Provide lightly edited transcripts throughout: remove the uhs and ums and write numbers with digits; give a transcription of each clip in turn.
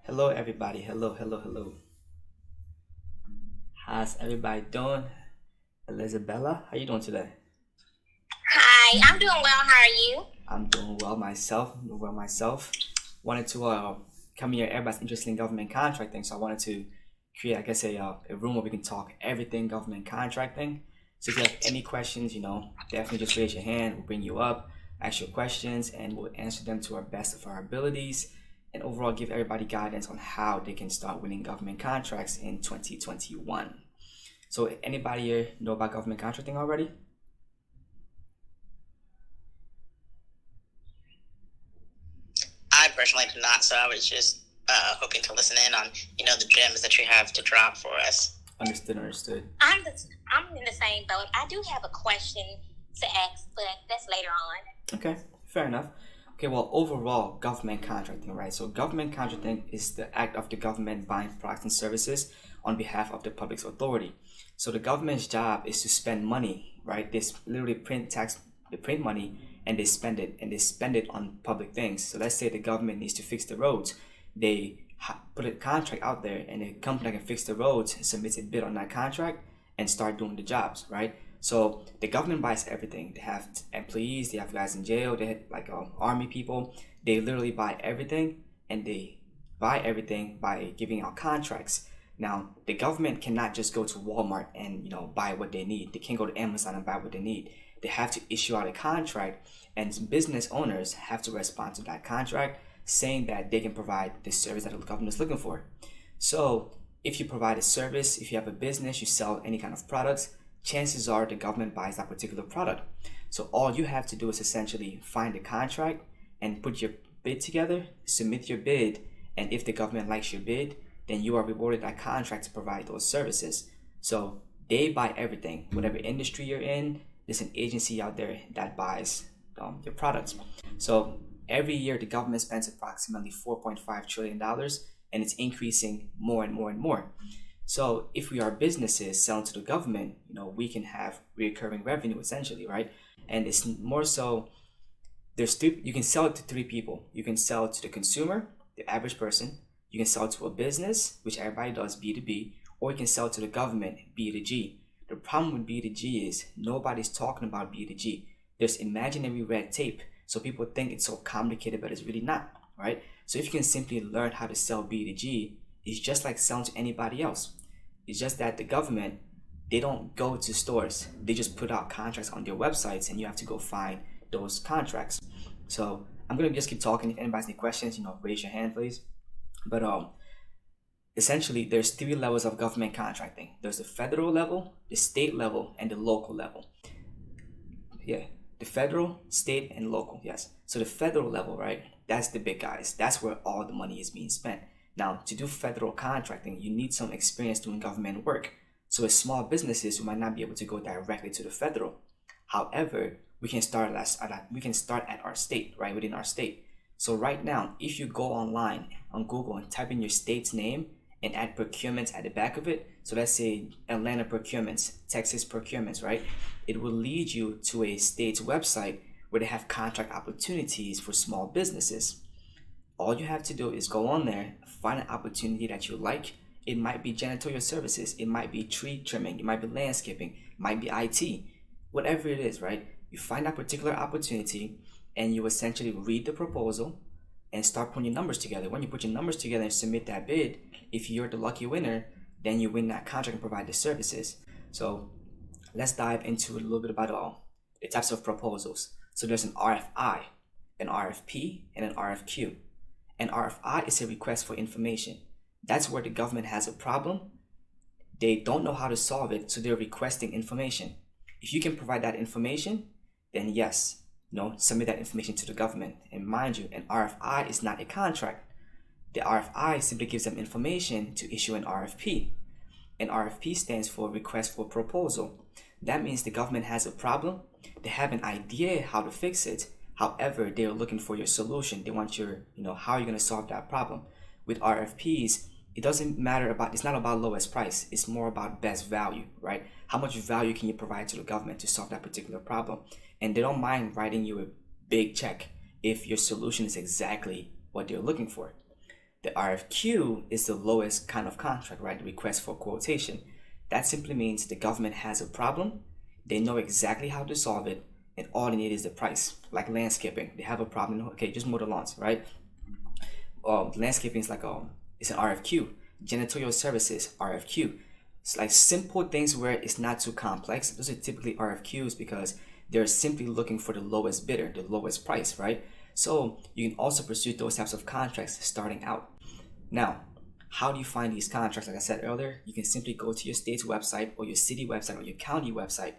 Hello, everybody. Hello, hello, hello. How's everybody doing? Elizabella, how you doing today? Hi, I'm doing well. How are you? I'm doing well myself. Wanted to come here. Everybody's interested in government contracting, so I wanted to create, I guess, a room where we can talk everything government contracting. So if you have any questions, definitely just raise your hand. We'll bring you up, ask your questions, and we'll answer them to our best of our abilities. And overall, give everybody guidance on how they can start winning government contracts in 2021. So anybody here know about government contracting already? I personally do not, so I was just hoping to listen in on the gems that you have to drop for us. Understood. I'm in the same boat. I do have a question to ask, but that's later on. Okay, fair enough. Okay, well, overall, government contracting, right? So government contracting is the act of the government buying products and services on behalf of the public's authority. So the government's job is to spend money, right? They literally they print money and they spend it on public things. So let's say the government needs to fix the roads. They put a contract out there and a company that can fix the roads submits a bid on that contract and start doing the jobs, right? So the government buys everything. They have employees, they have guys in jail, they have army people. They literally buy everything, and they buy everything by giving out contracts. Now, the government cannot just go to Walmart and buy what they need. They can't go to Amazon and buy what they need. They have to issue out a contract, and business owners have to respond to that contract saying that they can provide the service that the government is looking for. So if you provide a service, if you have a business, you sell any kind of products, chances are the government buys that particular product. So all you have to do is essentially find a contract and put your bid together, submit your bid, and if the government likes your bid, then you are rewarded that contract to provide those services. So they buy everything. Whatever industry you're in, there's an agency out there that buys your products. So every year the government spends approximately $4.5 trillion, and it's increasing more and more and more. So if we are businesses selling to the government, we can have recurring revenue essentially, right? And it's more so, you can sell it to three people. You can sell it to the consumer, the average person. You can sell it to a business, which everybody does, B2B, or you can sell it to the government, B2G. The problem with B2G is nobody's talking about B2G. There's imaginary red tape. So people think it's so complicated, but it's really not, right? So if you can simply learn how to sell B2G, it's just like selling to anybody else. It's just that the government, they don't go to stores. They just put out contracts on their websites, and you have to go find those contracts. So I'm gonna just keep talking. If anybody has any questions, raise your hand, please. But essentially, there's three levels of government contracting. There's the federal level, the state level, and the local level. Yeah, the federal, state, and local. Yes. So the federal level, right? That's the big guys. That's where all the money is being spent. Now, to do federal contracting, you need some experience doing government work. So as small businesses, you might not be able to go directly to the federal. However, we can start at our state, right, within our state. So right now, if you go online on Google and type in your state's name and add procurements at the back of it, so let's say Atlanta procurements, Texas procurements, right, it will lead you to a state's website where they have contract opportunities for small businesses. All you have to do is go on there, find an opportunity that you like. It might be janitorial services, it might be tree trimming, it might be landscaping, it might be IT, whatever it is, right? You find that particular opportunity and you essentially read the proposal and start putting your numbers together. When you put your numbers together and submit that bid, if you're the lucky winner, then you win that contract and provide the services. So let's dive into a little bit about the types of proposals. So there's an RFI, an RFP, and an RFQ. An RFI is a request for information. That's where the government has a problem. They don't know how to solve it, so they're requesting information. If you can provide that information, then yes, submit that information to the government. And mind you, an RFI is not a contract. The RFI simply gives them information to issue an RFP. An RFP stands for request for proposal. That means the government has a problem. They have an idea how to fix it. However, they're looking for your solution. They want your, how you're going to solve that problem. With RFPs, it doesn't matter it's not about lowest price. It's more about best value, right? How much value can you provide to the government to solve that particular problem? And they don't mind writing you a big check if your solution is exactly what they're looking for. The RFQ is the lowest kind of contract, right? The request for quotation. That simply means the government has a problem, they know exactly how to solve it, and all they need is the price. Like landscaping, they have a problem, okay, just mow the lawns, right? Landscaping is like it's an RFQ. Janitorial services, RFQ. It's like simple things where it's not too complex. Those are typically RFQs because they're simply looking for the lowest bidder, the lowest price, right? So you can also pursue those types of contracts starting out. Now, how do you find these contracts? Like I said earlier, you can simply go to your state's website or your city website or your county website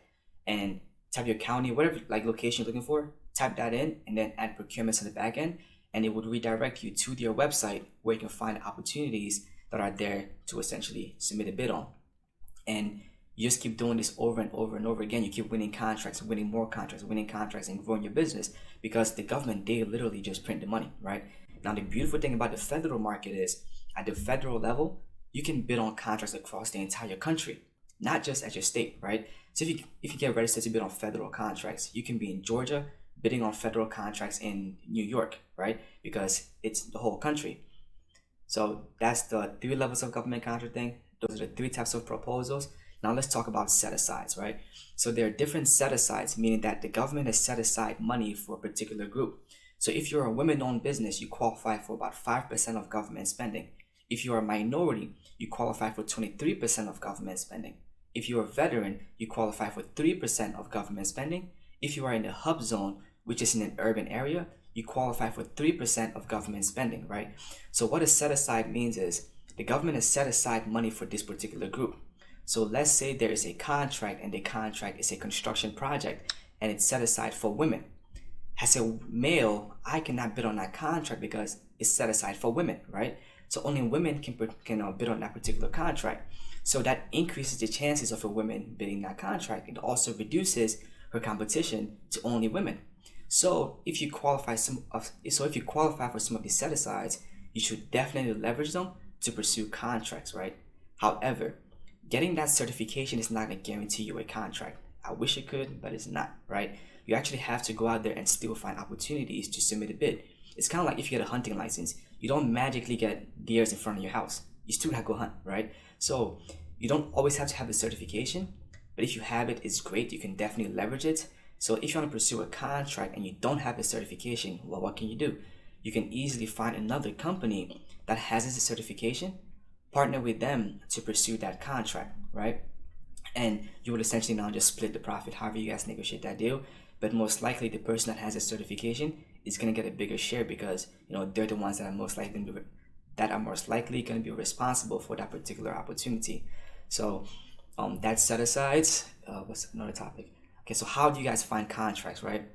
and type your county, whatever like location you're looking for, type that in and then add procurements on the back end, and it would redirect you to their website where you can find opportunities that are there to essentially submit a bid on. And you just keep doing this over and over and over again. You keep winning contracts, winning more contracts, winning contracts, and growing your business because the government, they literally just print the money, right? Now, the beautiful thing about the federal market is at the federal level, you can bid on contracts across the entire country, not just at your state, right? So if you get registered to bid on federal contracts, you can be in Georgia bidding on federal contracts in New York, right? Because it's the whole country. So that's the 3 levels of government contracting. Those are the 3 types of proposals. Now let's talk about set-asides, right? So there are different set-asides, meaning that the government has set aside money for a particular group. So if you're a women-owned business, you qualify for about 5% of government spending. If you're a minority, you qualify for 23% of government spending. If you're a veteran, you qualify for 3% of government spending. If you are in a hub zone, which is in an urban area, you qualify for 3% of government spending, right? So what a set-aside means is the government has set aside money for this particular group. So let's say there is a contract and the contract is a construction project and it's set aside for women. As a male, I cannot bid on that contract because it's set aside for women, right? So only women can bid on that particular contract. So that increases the chances of a woman bidding that contract. It also reduces her competition to only women. So if you qualify for some of these set-asides, you should definitely leverage them to pursue contracts, right? However, getting that certification is not going to guarantee you a contract. I wish it could, but it's not, right? You actually have to go out there and still find opportunities to submit a bid. It's kind of like if you get a hunting license, you don't magically get deers in front of your house. You still have to go hunt, right? So you don't always have to have the certification, but if you have it, it's great. You can definitely leverage it. So if you want to pursue a contract and you don't have the certification, well, what can you do? You can easily find another company that has the certification, partner with them to pursue that contract, right? And you will essentially now just split the profit, however you guys negotiate that deal. But most likely the person that has a certification is going to get a bigger share because they're the ones that are most likely going to be responsible for that particular opportunity. So that's set-asides. What's another topic? Okay, so how do you guys find contracts, right?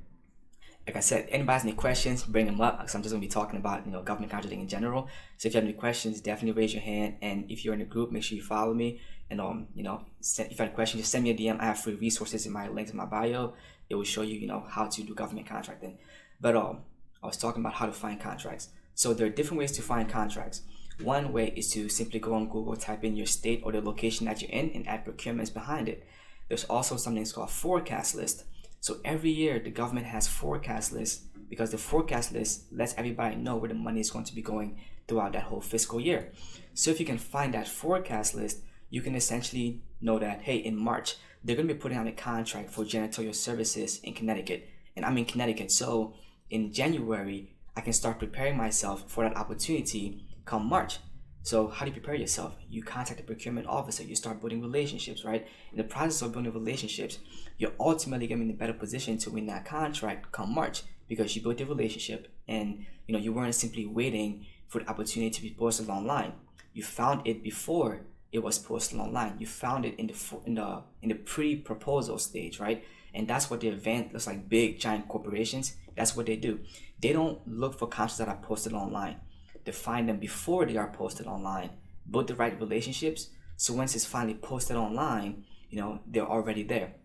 Like I said, anybody has any questions, bring them up because I'm just going to be talking about government contracting in general. So if you have any questions, definitely raise your hand. And if you're in a group, make sure you follow me. And if you have a question, just send me a DM. I have free resources in my links in my bio. It will show you how to do government contracting. But I was talking about how to find contracts. So there are different ways to find contracts. One way is to simply go on Google, type in your state or the location that you're in, and add procurements behind it. There's also something called forecast list. So every year the government has forecast lists because the forecast list lets everybody know where the money is going to be going throughout that whole fiscal year. So if you can find that forecast list, you can essentially know that, hey, in March, they're going to be putting out a contract for janitorial services in Connecticut. And I'm in Connecticut. So in January, I can start preparing myself for that opportunity come March. So how do you prepare yourself? You contact the procurement officer, you start building relationships, right? In the process of building relationships, you're ultimately going to be in a better position to win that contract come March because you built a relationship and you weren't simply waiting for the opportunity to be posted online. You found it before it was posted online. You found it in the pre-proposal stage, right? And that's what the event looks like. Big giant corporations, that's what they do. They don't look for contracts that are posted online. They find them before they are posted online, build the right relationships. So once it's finally posted online, they're already there.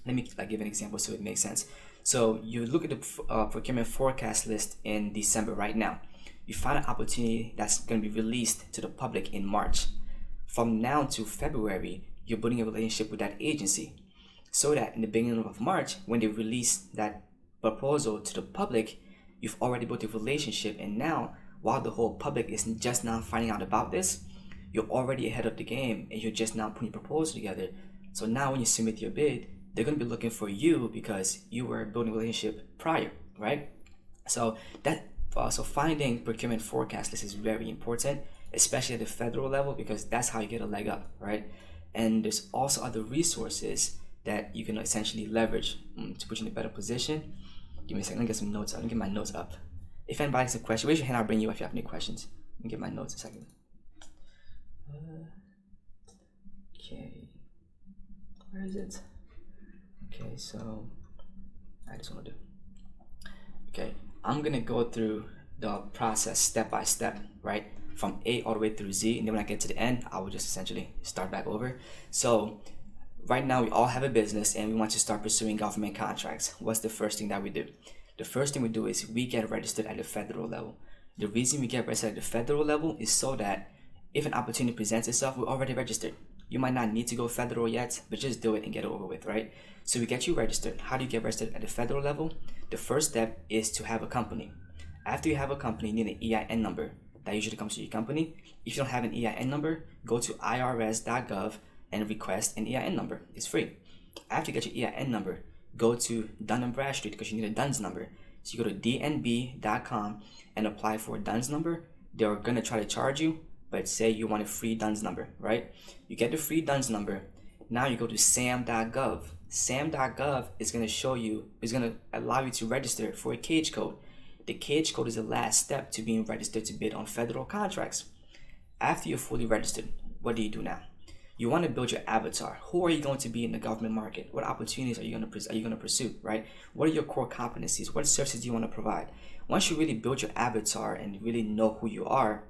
Let me give an example so it makes sense. So you look at the procurement forecast list in December right now. You find an opportunity that's going to be released to the public in March. From now to February, you're building a relationship with that agency so that in the beginning of March, when they release that proposal to the public, you've already built a relationship. And now while the whole public is just now finding out about this, you're already ahead of the game and you're just now putting your proposal together. So now when you submit your bid, they're going to be looking for you because you were building a relationship prior, right? So so finding procurement forecast list is very important, especially at the federal level, because that's how you get a leg up, right? And there's also other resources that you can essentially leverage to put you in a better position. Give me a second, let me get some notes. Let me get my notes up. If anybody has a question, raise your hand, I'll bring you up if you have any questions. Let me get my notes a second. Okay, where is it? Okay, so I just want to do. Okay, I'm gonna go through the process step by step, right? From A all the way through Z, and then when I get to the end, I will just essentially start back over. So right now we all have a business and we want to start pursuing government contracts. What's the first thing that we do? The first thing we do is we get registered at the federal level. The reason we get registered at the federal level is so that if an opportunity presents itself, we're already registered. You might not need to go federal yet, but just do it and get it over with, right? So we get you registered. How do you get registered at the federal level? The first step is to have a company. After you have a company, you need an EIN number. That usually comes to your company. If you don't have an EIN number, go to irs.gov and request an EIN number. It's free. After you get your EIN number, go to Dun & Bradstreet because you need a DUNS number. So you go to dnb.com and apply for a DUNS number. They're going to try to charge you, but say you want a free DUNS number, right? You get the free DUNS number. Now you go to sam.gov. Sam.gov is going to allow you to register for a cage code. The cage code is the last step to being registered to bid on federal contracts. After you're fully registered, what do you do now? You want to build your avatar. Who are you going to be in the government market? What opportunities are you going to pursue, right? What are your core competencies? What services do you want to provide? Once you really build your avatar and really know who you are,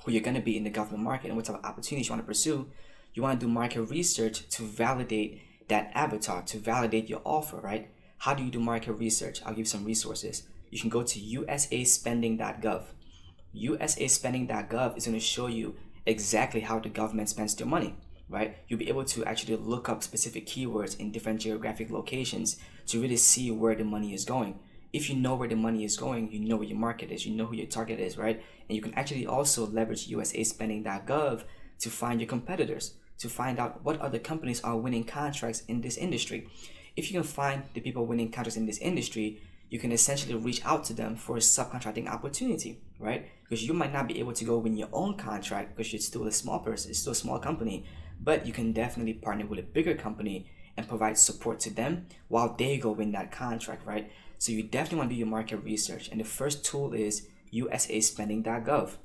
who you're going to be in the government market, and what type of opportunities you want to pursue, you want to do market research to validate that avatar, to validate your offer, right? How do you do market research? I'll give you some resources. You can go to usaspending.gov. usaspending.gov is going to show you exactly how the government spends their money, right? You'll be able to actually look up specific keywords in different geographic locations to really see where the money is going. If you know where the money is going, you know where your market is, you know who your target is, right? And you can actually also leverage usaspending.gov to find your competitors, to find out what other companies are winning contracts in this industry. If you can find the people winning contracts in this industry, you can essentially reach out to them for a subcontracting opportunity, right? Because you might not be able to go win your own contract because you're still a small person, it's still a small company, but you can definitely partner with a bigger company and provide support to them while they go win that contract, right? So you definitely want to do your market research. And the first tool is usaspending.gov.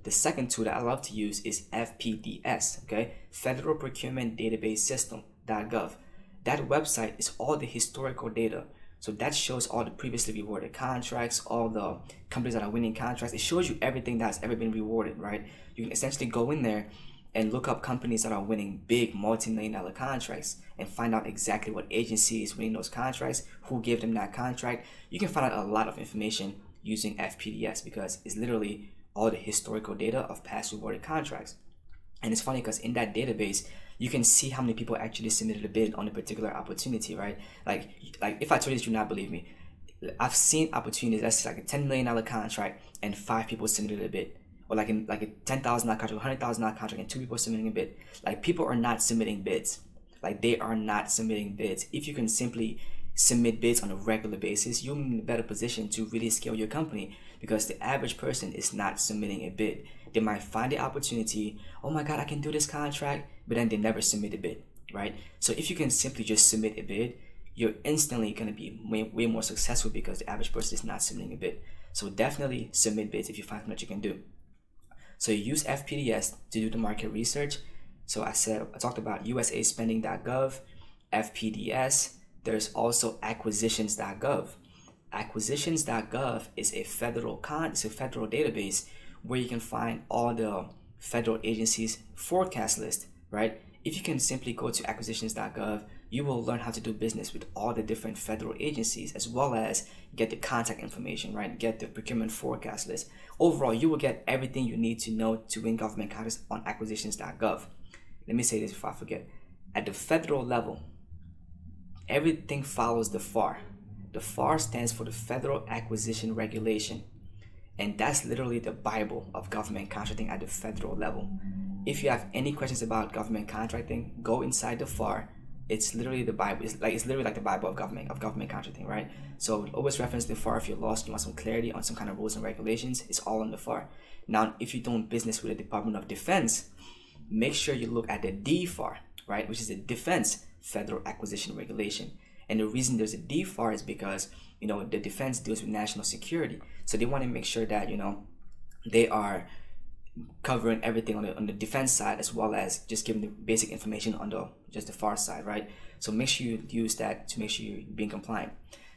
The second tool that I love to use is FPDS, okay? Federal Procurement Database System.gov. That website is all the historical data. So that shows all the previously rewarded contracts, all the companies that are winning contracts. It shows you everything that's ever been rewarded, right? You can essentially go in there and look up companies that are winning big multi-million-dollar contracts and find out exactly what agency is winning those contracts, who gave them that contract. You can find out a lot of information using FPDS because it's literally all the historical data of past rewarded contracts. And it's funny because in that database, you can see how many people actually submitted a bid on a particular opportunity, right? Like if I told you this, you would not believe me. I've seen opportunities that's like a $10 million contract and 5 people submitted a bid. Or like a $10,000 contract, $100,000 contract, and 2 people submitting a bid. Like people are not submitting bids. Like they are not submitting bids. If you can simply submit bids on a regular basis, you're in a better position to really scale your company because the average person is not submitting a bid. They might find the opportunity, oh my God, I can do this contract, but then they never submit a bid, right? So if you can simply just submit a bid, you're instantly going to be way more successful because the average person is not submitting a bid. So definitely submit bids if you find what you can do. So you use FPDS to do the market research. So I talked about usaspending.gov, FPDS. There's also acquisitions.gov. Acquisitions.gov is a federal database where you can find all the federal agencies' forecast list, right? If you can simply go to acquisitions.gov, you will learn how to do business with all the different federal agencies as well as get the contact information, right? Get the procurement forecast list. Overall, you will get everything you need to know to win government contracts on acquisitions.gov. Let me say this before I forget. At the federal level, everything follows the FAR. The FAR stands for the Federal Acquisition Regulation. And that's literally the Bible of government contracting at the federal level. If you have any questions about government contracting, go inside the FAR. It's literally the Bible. It's literally like the Bible of government contracting, right? So always reference the FAR if you're lost, you want some clarity on some kind of rules and regulations. It's all in the FAR. Now, if you're doing business with the Department of Defense, make sure you look at the DFAR, right, which is the Defense Federal Acquisition Regulation. And the reason there's a DFAR is because, the defense deals with national security. So they want to make sure that, they are covering everything on the defense side, as well as just giving the basic information on the FAR side, right? So make sure you use that to make sure you're being compliant.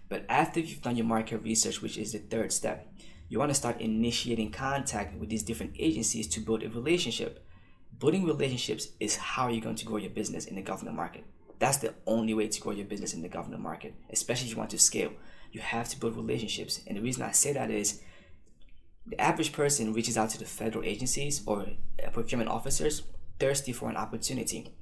But after you've done your market research, which is the third step, you want to start initiating contact with these different agencies to build a relationship. Building relationships is how you're going to grow your business in the government market. That's the only way to grow your business in the government market, especially if you want to scale. You have to build relationships. And the reason I say that is the average person reaches out to the federal agencies or procurement officers thirsty for an opportunity.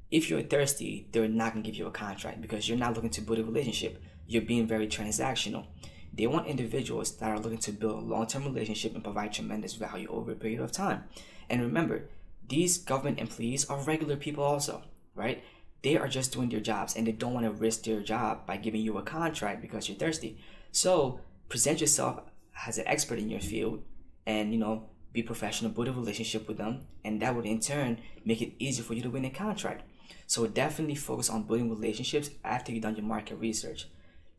If you're thirsty, they're not going to give you a contract because you're not looking to build a relationship. You're being very transactional. They want individuals that are looking to build a long-term relationship and provide tremendous value over a period of time. And remember, these government employees are regular people also, right? They are just doing their jobs and they don't want to risk their job by giving you a contract because you're thirsty. So present yourself as an expert in your field and, be professional, build a relationship with them, and that would in turn make it easier for you to win a contract. So definitely focus on building relationships after you've done your market research.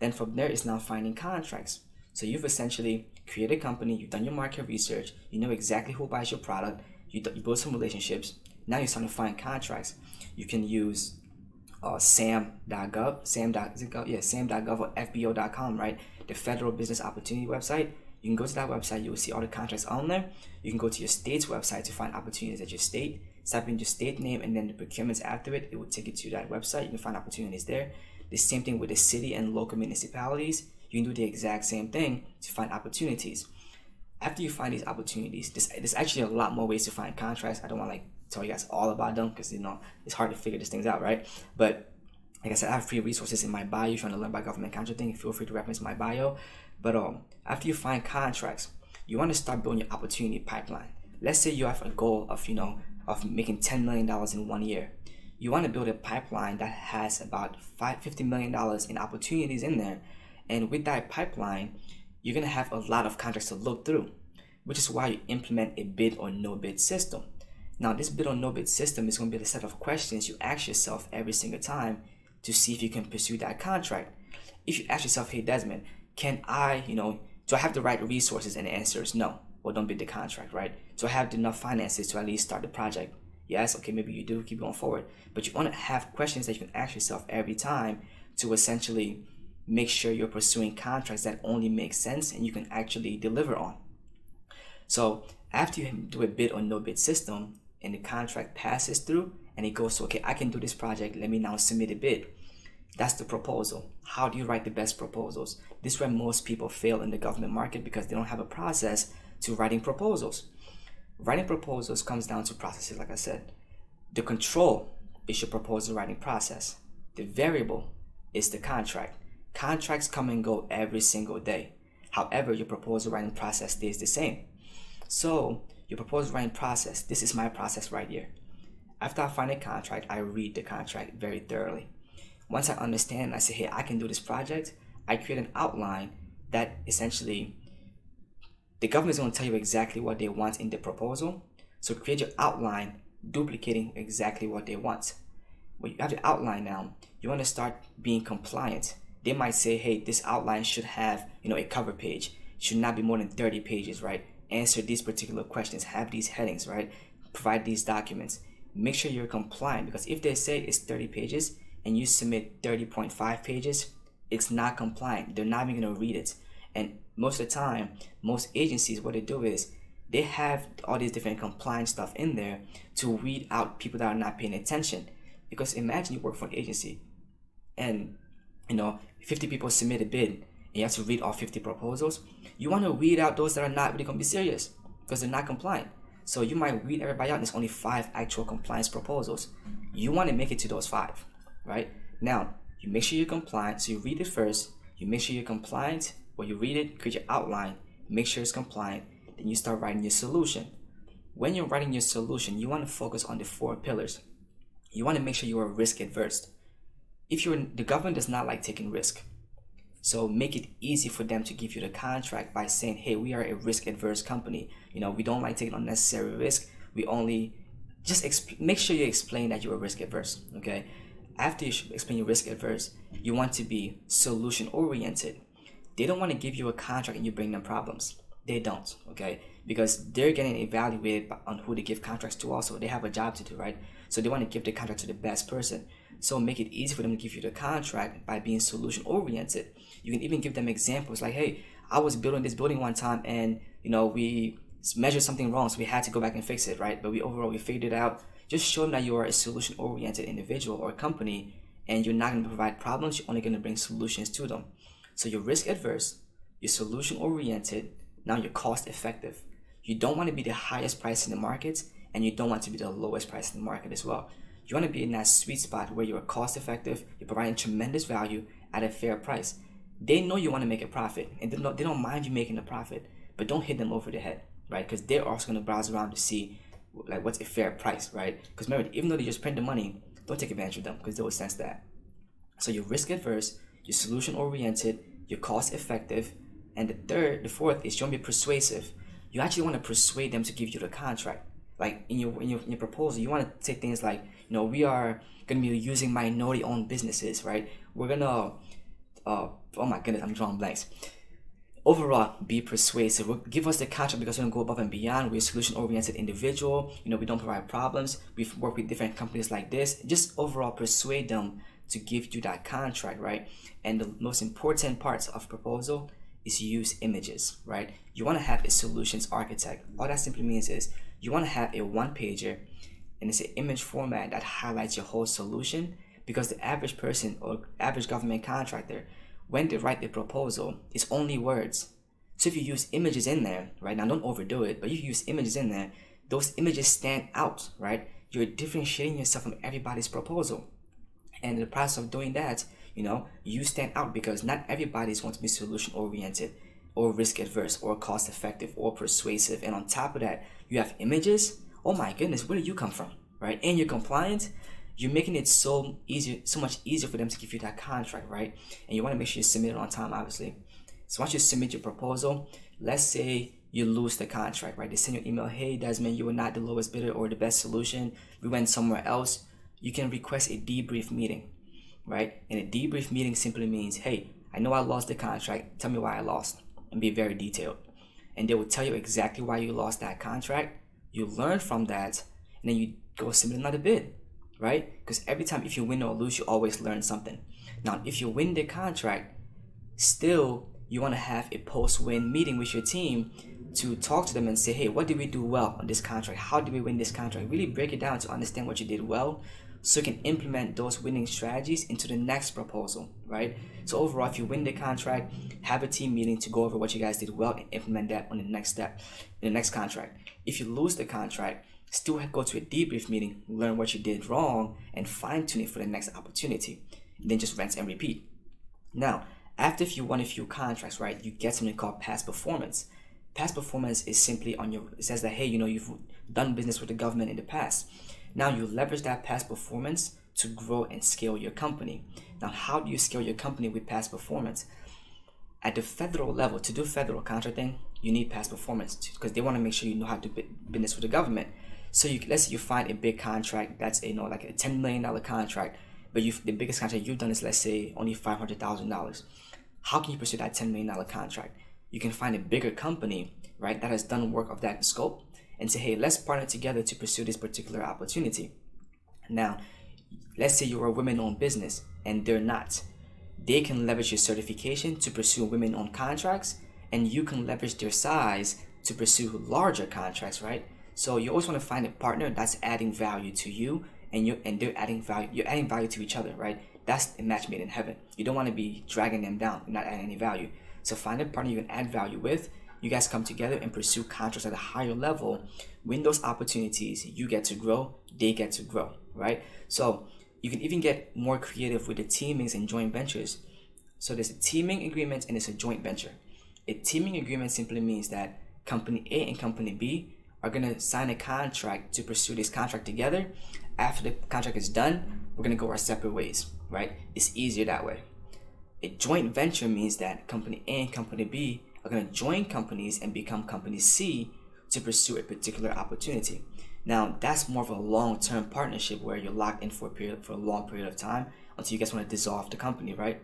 Then from there is now finding contracts. So you've essentially created a company, you've done your market research, you know exactly who buys your product, you build some relationships. Now you're starting to find contracts. You can use sam.gov, sam.gov or fbo.com, right? The Federal Business Opportunity website. You can go to that website, you will see all the contracts on there. You can go to your state's website to find opportunities at your state. Type in your state name and then the procurements after it. It will take you to that website. You can find opportunities there. The same thing with the city and local municipalities. You can do the exact same thing to find opportunities. After you find these opportunities, there's actually a lot more ways to find contracts. I don't want to tell you guys all about them because it's hard to figure these things out, right? But like I said, I have free resources in my bio. If you want to learn about government contracting, feel free to reference my bio. But after you find contracts, you want to start building your opportunity pipeline. Let's say you have a goal of making $10 million in 1 year. You want to build a pipeline that has about $50 million in opportunities in there. And with that pipeline, you're going to have a lot of contracts to look through, which is why you implement a bid or no bid system. Now, this bid or no bid system is going to be a set of questions you ask yourself every single time to see if you can pursue that contract. If you ask yourself, hey, Desmond, do I have the right resources? And the answer is no. Well, don't bid the contract, right? Do I have enough finances to at least start the project? Yes, okay, maybe you do, keep going forward. But you want to have questions that you can ask yourself every time to essentially make sure you're pursuing contracts that only make sense and you can actually deliver on. So after you do a bid or no bid system and the contract passes through and it goes to, okay, I can do this project, let me now submit a bid. That's the proposal. How do you write the best proposals? This is where most people fail in the government market because they don't have a process to writing proposals. Writing proposals comes down to processes, like I said. The control is your proposal writing process. The variable is the contract. Contracts come and go every single day. However, your proposal writing process stays the same. So your proposal writing process, this is my process right here. After I find a contract, I read the contract very thoroughly. Once I understand, I say, hey, I can do this project, I create an outline that essentially the government is going to tell you exactly what they want in the proposal. So create your outline duplicating exactly what they want. When you have the outline now, you want to start being compliant. They might say, hey, this outline should have, a cover page. It should not be more than 30 pages, right? Answer these particular questions, have these headings, right? Provide these documents. Make sure you're compliant because if they say it's 30 pages and you submit 30.5 pages, it's not compliant. They're not even going to read it. And most of the time, most agencies, what they do is they have all these different compliance stuff in there to weed out people that are not paying attention. Because imagine you work for an agency and 50 people submit a bid and you have to read all 50 proposals. You want to weed out those that are not really going to be serious because they're not compliant. So you might weed everybody out and there's only 5 actual compliance proposals. You want to make it to those 5, right? Now, you make sure you're compliant. So you read it first. You make sure you're compliant. Or you read it, create your outline, make sure it's compliant, then you start writing your solution. When you're writing your solution, you want to focus on the 4 pillars. You want to make sure you are risk adverse. The government does not like taking risk. So make it easy for them to give you the contract by saying, hey, we are a risk adverse company. We don't like taking unnecessary risk. We only make sure you explain that you're risk adverse. Okay. After you explain your risk adverse, you want to be solution oriented. They don't want to give you a contract and you bring them problems. They don't. Okay. Because they're getting evaluated on who to give contracts to also. They have a job to do, right? So they want to give the contract to the best person. So make it easy for them to give you the contract by being solution oriented. You can even give them examples like, hey, I was building this building one time and we measured something wrong, so we had to go back and fix it, right? But we figured it out. Just show them that you are a solution oriented individual or company, and you're not going to provide problems. You're only going to bring solutions to them. So you're risk adverse, you're solution oriented, now you're cost effective. You don't want to be the highest price in the market, and you don't want to be the lowest price in the market as well. You want to be in that sweet spot where you're cost effective, you're providing tremendous value at a fair price. They know you want to make a profit, and they don't mind you making a profit, but don't hit them over the head, right? Because they're also going to browse around to see like what's a fair price, right? Because remember, even though they just print the money, don't take advantage of them because they will sense that. So you're risk adverse, you're solution oriented, you're cost effective, and the fourth is you want to be persuasive. You actually want to persuade them to give you the contract. Like in your proposal, you want to say things like, we are going to be using minority-owned businesses, right? We're gonna, oh my goodness, I'm drawing blanks. Overall, be persuasive. Give us the contract because we're going to go above and beyond. We're a solution-oriented individual. We don't provide problems. We've worked with different companies like this. Just overall persuade them to give you that contract, right? And the most important parts of proposal is use images, right? You want to have a solutions architect. All that simply means is you want to have a one-pager and it's an image format that highlights your whole solution, because the average person or average government contractor, when they write a proposal, it's only words. So if you use images in there, right, now don't overdo it, but if you use images in there, those images stand out, right? You're differentiating yourself from everybody's proposal. And in the process of doing that, you stand out because not everybody's going to be solution oriented or risk adverse or cost effective or persuasive. And on top of that, you have images. Oh my goodness, where do you come from, right? And you're compliant. You're making it so much easier for them to give you that contract, right? And you want to make sure you submit it on time, obviously. So once you submit your proposal, let's say you lose the contract, right? They send you an email, hey, Desmond, you were not the lowest bidder or the best solution. We went somewhere else. You can request a debrief meeting, right? And a debrief meeting simply means, hey, I know I lost the contract. Tell me why I lost, and be very detailed. And they will tell you exactly why you lost that contract. You learn from that, and then you go submit another bid, right? Because every time, if you win or lose, you always learn something. Now, if you win the contract, still you want to have a post-win meeting with your team to talk to them and say, hey, what did we do well on this contract? How did we win this contract? Really break it down to understand what you did well, so you can implement those winning strategies into the next proposal, right? So overall, if you win the contract, have a team meeting to go over what you guys did well and implement that on the next step, in the next contract. If you lose the contract, still go to a debrief meeting, learn what you did wrong, and fine-tune it for the next opportunity. And then just rinse and repeat. Now, after you won a few contracts, right, you get something called past performance. Past performance is simply it says that, hey, you've done business with the government in the past. Now you leverage that past performance to grow and scale your company. Now, how do you scale your company with past performance? At the federal level, to do federal contracting, you need past performance because they want to make sure you know how to do business with the government. So let's say you find a big contract that's like a $10 million contract, but the biggest contract you've done is, let's say, only $500,000. How can you pursue that $10 million contract? You can find a bigger company, right, that has done work of that scope and say, hey, let's partner together to pursue this particular opportunity. Now, let's say you're a women-owned business and they're not. They can leverage your certification to pursue women-owned contracts, and you can leverage their size to pursue larger contracts, right? So you always want to find a partner that's adding value to you, and they're adding value. You're adding value to each other, right? That's a match made in heaven. You don't want to be dragging them down, not adding any value. So find a partner you can add value with. You guys come together and pursue contracts at a higher level. Win those opportunities. You get to grow. They get to grow, right? So you can even get more creative with the teamings and joint ventures. So there's a teaming agreement and there's a joint venture. A teaming agreement simply means that company A and company B are going to sign a contract to pursue this contract together. After the contract is done, we're going to go our separate ways, right? It's easier that way. A joint venture means that company A and company B are going to join companies and become company C to pursue a particular opportunity. Now, that's more of a long-term partnership where you're locked in for a long period of time until you guys want to dissolve the company, right?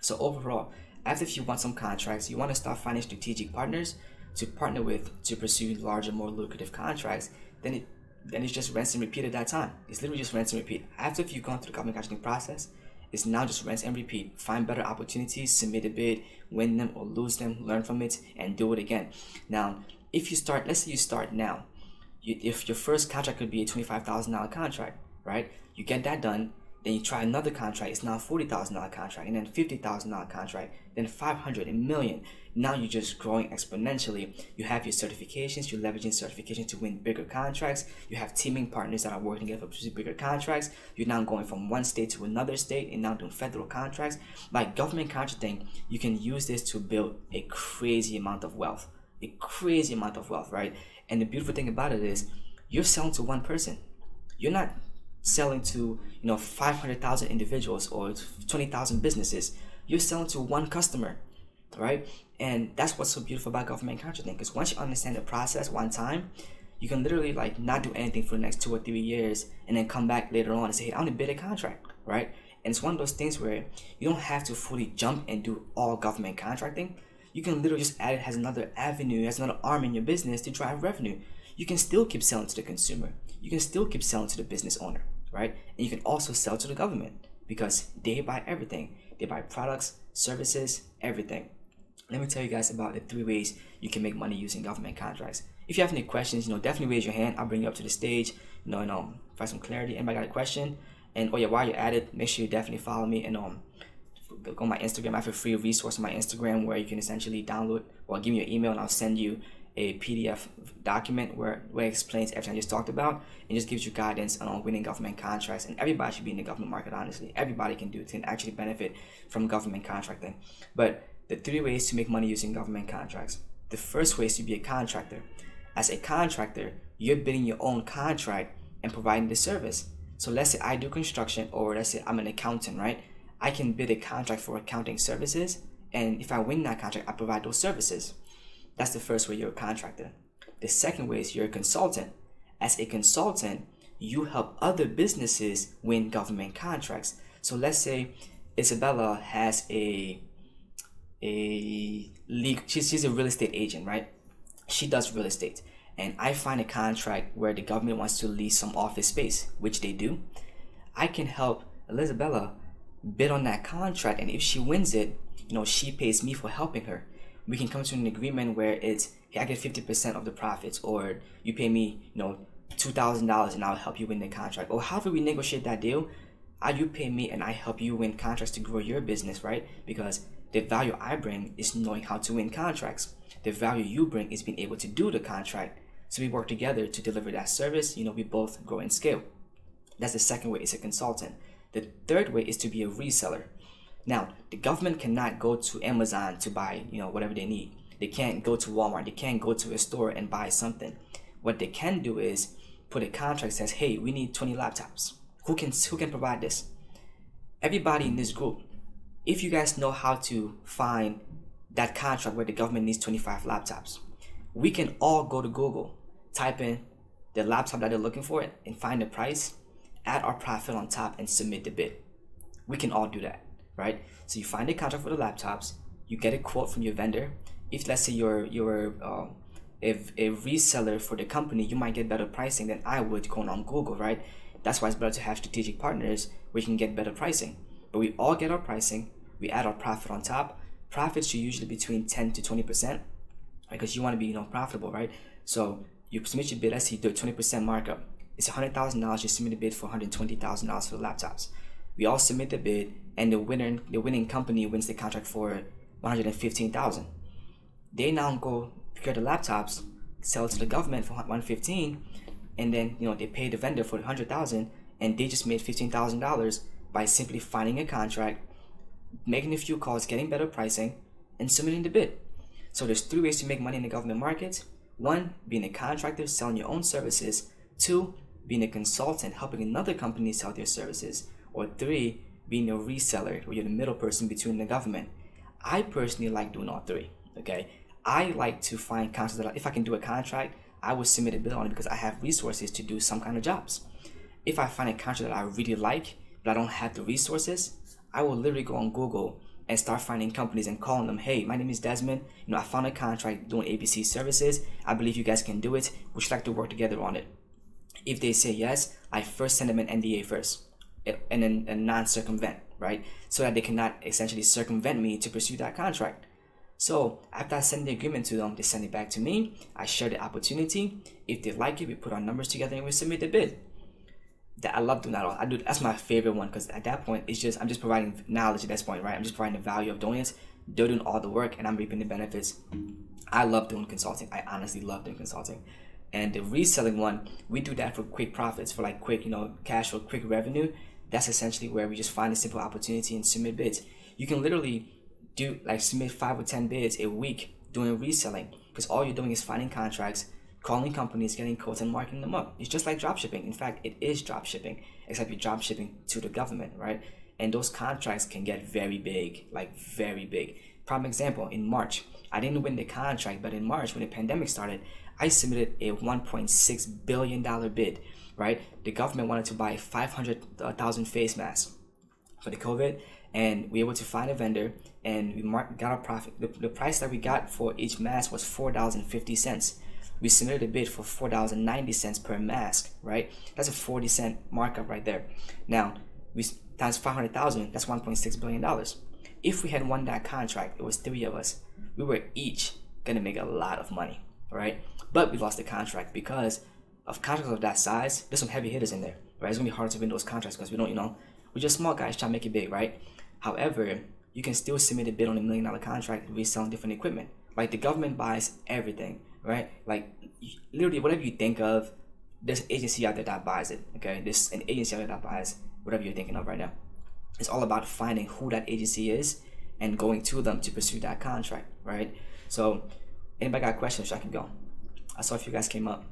So overall, after if you want some contracts, you want to start finding strategic partners to partner with to pursue larger, more lucrative contracts. Then it's just rinse and repeat at that time. It's literally just rinse and repeat. After if you've gone through the government contracting process, it's now just rinse and repeat. Find better opportunities, submit a bid, win them or lose them, learn from it, and do it again. Now, if you start, let's say you start now, if your first contract could be a $25,000 contract, right? You get that done, then you try another contract. It's now a $40,000 contract, and then $50,000 contract, then $500,000, $1 million. Now you're just growing exponentially. You have your certifications. You're leveraging certifications to win bigger contracts. You have teaming partners that are working together to pursue bigger contracts. You're now going from one state to another state and now doing federal contracts. By government contracting, you can use this to build a crazy amount of wealth. A crazy amount of wealth, right? And the beautiful thing about it is you're selling to one person. You're not selling to 500,000 individuals or 20,000 businesses. You're selling to one customer, right? And that's what's so beautiful about government contracting, because once you understand the process one time, you can literally not do anything for the next 2 or 3 years and then come back later on and say, hey, I want to bid a contract, right? And it's one of those things where you don't have to fully jump and do all government contracting. You can literally just add it as another avenue, as another arm in your business to drive revenue. You can still keep selling to the consumer. You can still keep selling to the business owner, right? And you can also sell to the government because they buy everything. They buy products, services, everything. Let me tell you guys about the 3 ways you can make money using government contracts. If you have any questions, definitely raise your hand. I'll bring you up to the stage, and for some clarity. Anybody got a question? And while you're at it, make sure you definitely follow me and go on my Instagram. I have a free resource on my Instagram where you can essentially download or give me your email and I'll send you a PDF document where it explains everything I just talked about and just gives you guidance on winning government contracts. And everybody should be in the government market, honestly. Everybody can actually benefit from government contracting. But the 3 ways to make money using government contracts. The first way is to be a contractor. As a contractor, you're bidding your own contract and providing the service. So let's say I do construction, or let's say I'm an accountant, right? I can bid a contract for accounting services, and if I win that contract, I provide those services. That's the first way you're a contractor. The second way is you're a consultant. As a consultant, you help other businesses win government contracts. So let's say Isabella has she's a real estate agent, right? She does real estate. And I find a contract where the government wants to lease some office space, which they do. I can help Isabella bid on that contract, and if she wins it, she pays me for helping her. We can come to an agreement where it's, hey, I get 50% of the profits, or you pay me, $2,000 and I'll help you win the contract. Or however we negotiate that deal, you pay me and I help you win contracts to grow your business, right? Because the value I bring is knowing how to win contracts. The value you bring is being able to do the contract. So we work together to deliver that service. We both grow in scale. That's the second way, is a consultant. The third way is to be a reseller. Now, the government cannot go to Amazon to buy, whatever they need. They can't go to Walmart. They can't go to a store and buy something. What they can do is put a contract that says, hey, we need 20 laptops. Who can provide this? Everybody in this group, if you guys know how to find that contract where the government needs 25 laptops, we can all go to Google, type in the laptop that they're looking for and find the price, add our profit on top and submit the bid. We can all do that, right? So you find a contract for the laptops, you get a quote from your vendor. If let's say you're a reseller for the company, you might get better pricing than I would going on Google, right? That's why it's better to have strategic partners where you can get better pricing. But we all get our pricing, we add our profit on top. Profits should usually between 10 to 20%, right? Because you want to be profitable, right? So you submit your bid, let's say you do a 20% markup. It's $100,000, you submit a bid for $120,000 for the laptops. We all submit the bid, and the winning company wins the contract for $115,000. They now go procure the laptops, sell it to the government for $115,000, and then they pay the vendor for $100,000, and they just made $15,000 by simply finding a contract, making a few calls, getting better pricing, and submitting the bid. So there's 3 ways to make money in the government market. 1, being a contractor, selling your own services. 2, being a consultant, helping another company sell their services. Or 3, being a reseller, where you're the middle person between the government. I personally like doing all 3, okay? I like to find contracts that if I can do a contract, I will submit a bid on it because I have resources to do some kind of jobs. If I find a contract that I really like, but I don't have the resources, I will literally go on Google and start finding companies and calling them, hey, my name is Desmond. I found a contract doing ABC services. I believe you guys can do it. Would you like to work together on it? If they say yes, I first send them an NDA first, and then a non-circumvent, right? So that they cannot essentially circumvent me to pursue that contract. So after I send the agreement to them, they send it back to me. I share the opportunity. If they like it, we put our numbers together and we submit the bid. That I love doing that. That's my favorite one because at that point, I'm just providing knowledge at this point, right? I'm just providing the value of doing it. They're doing all the work and I'm reaping the benefits. I love doing consulting. I honestly love doing consulting. And the reselling one, we do that for quick profits, for like quick, cash flow, quick revenue. That's essentially where we just find a simple opportunity and submit bids. You can literally submit 5 or 10 bids a week doing reselling because all you're doing is finding contracts, calling companies, getting quotes, and marking them up. It's just like drop shipping. In fact, it is drop shipping, except you're drop shipping to the government, right? And those contracts can get very big, like very big. Prime example, in March, I didn't win the contract, but in March, when the pandemic started, I submitted a $1.6 billion bid, right? The government wanted to buy 500,000 face masks for the COVID, and we were able to find a vendor, and we got our profit. The price that we got for each mask was $4.50. We submitted a bid for $4.90 per mask, right? That's a 40-cent markup right there. Now, we times 500,000, that's $1.6 billion. If we had won that contract, it was 3 of us, we were each gonna make a lot of money, right? But we lost the contract because of contracts of that size. There's some heavy hitters in there, right? It's gonna be hard to win those contracts because we don't, we're just small guys trying to make it big, right? However, you can still submit a bid on $1 million contract reselling different equipment. Like the government buys everything, right? Like literally whatever you think of, there's an agency out there that buys it, okay? There's an agency out there that buys whatever you're thinking of right now. It's all about finding who that agency is and going to them to pursue that contract, right? So anybody got questions, I can go. I saw a few guys came up.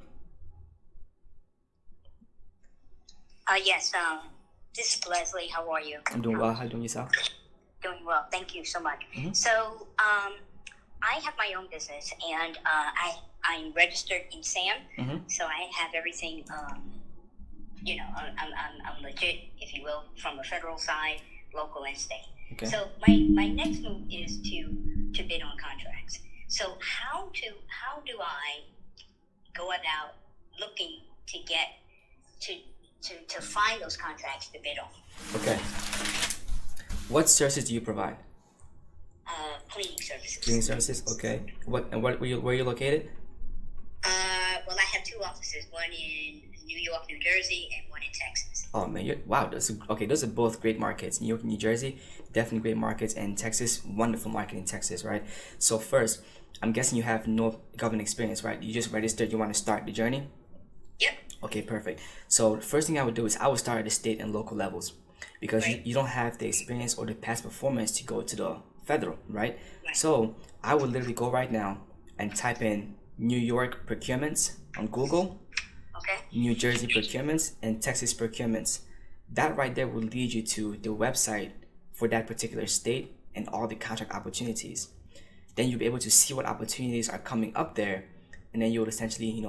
Yes, this is Leslie. How are you? I'm doing well. How are you doing yourself? Doing well. Thank you so much. Mm-hmm. So, I have my own business, and I'm registered in SAM, mm-hmm. so I have everything. I'm legit, if you will, from a federal side, local, and state. Okay. So my next move is to bid on contracts. So how do I go about looking to get to find those contracts to bid on? Okay. What services do you provide? Cleaning services. Cleaning services. Okay. Where are you located? Well, I have 2 offices. One in New York, New Jersey, and one in Texas. Oh man, wow. Those are both great markets. New York, New Jersey, definitely great markets, and Texas, wonderful market in Texas, right? So first, I'm guessing you have no government experience, right? You just registered. You want to start the journey? Yep. Okay, perfect. So the first thing I would do is I would start at the state and local levels because right. you don't have the experience or the past performance to go to the federal, right? Right. So I would literally go right now and type in New York procurements on Google, okay. New Jersey procurements, and Texas procurements. That right there will lead you to the website for that particular state and all the contract opportunities. Then you'll be able to see what opportunities are coming up there, and then you'll essentially,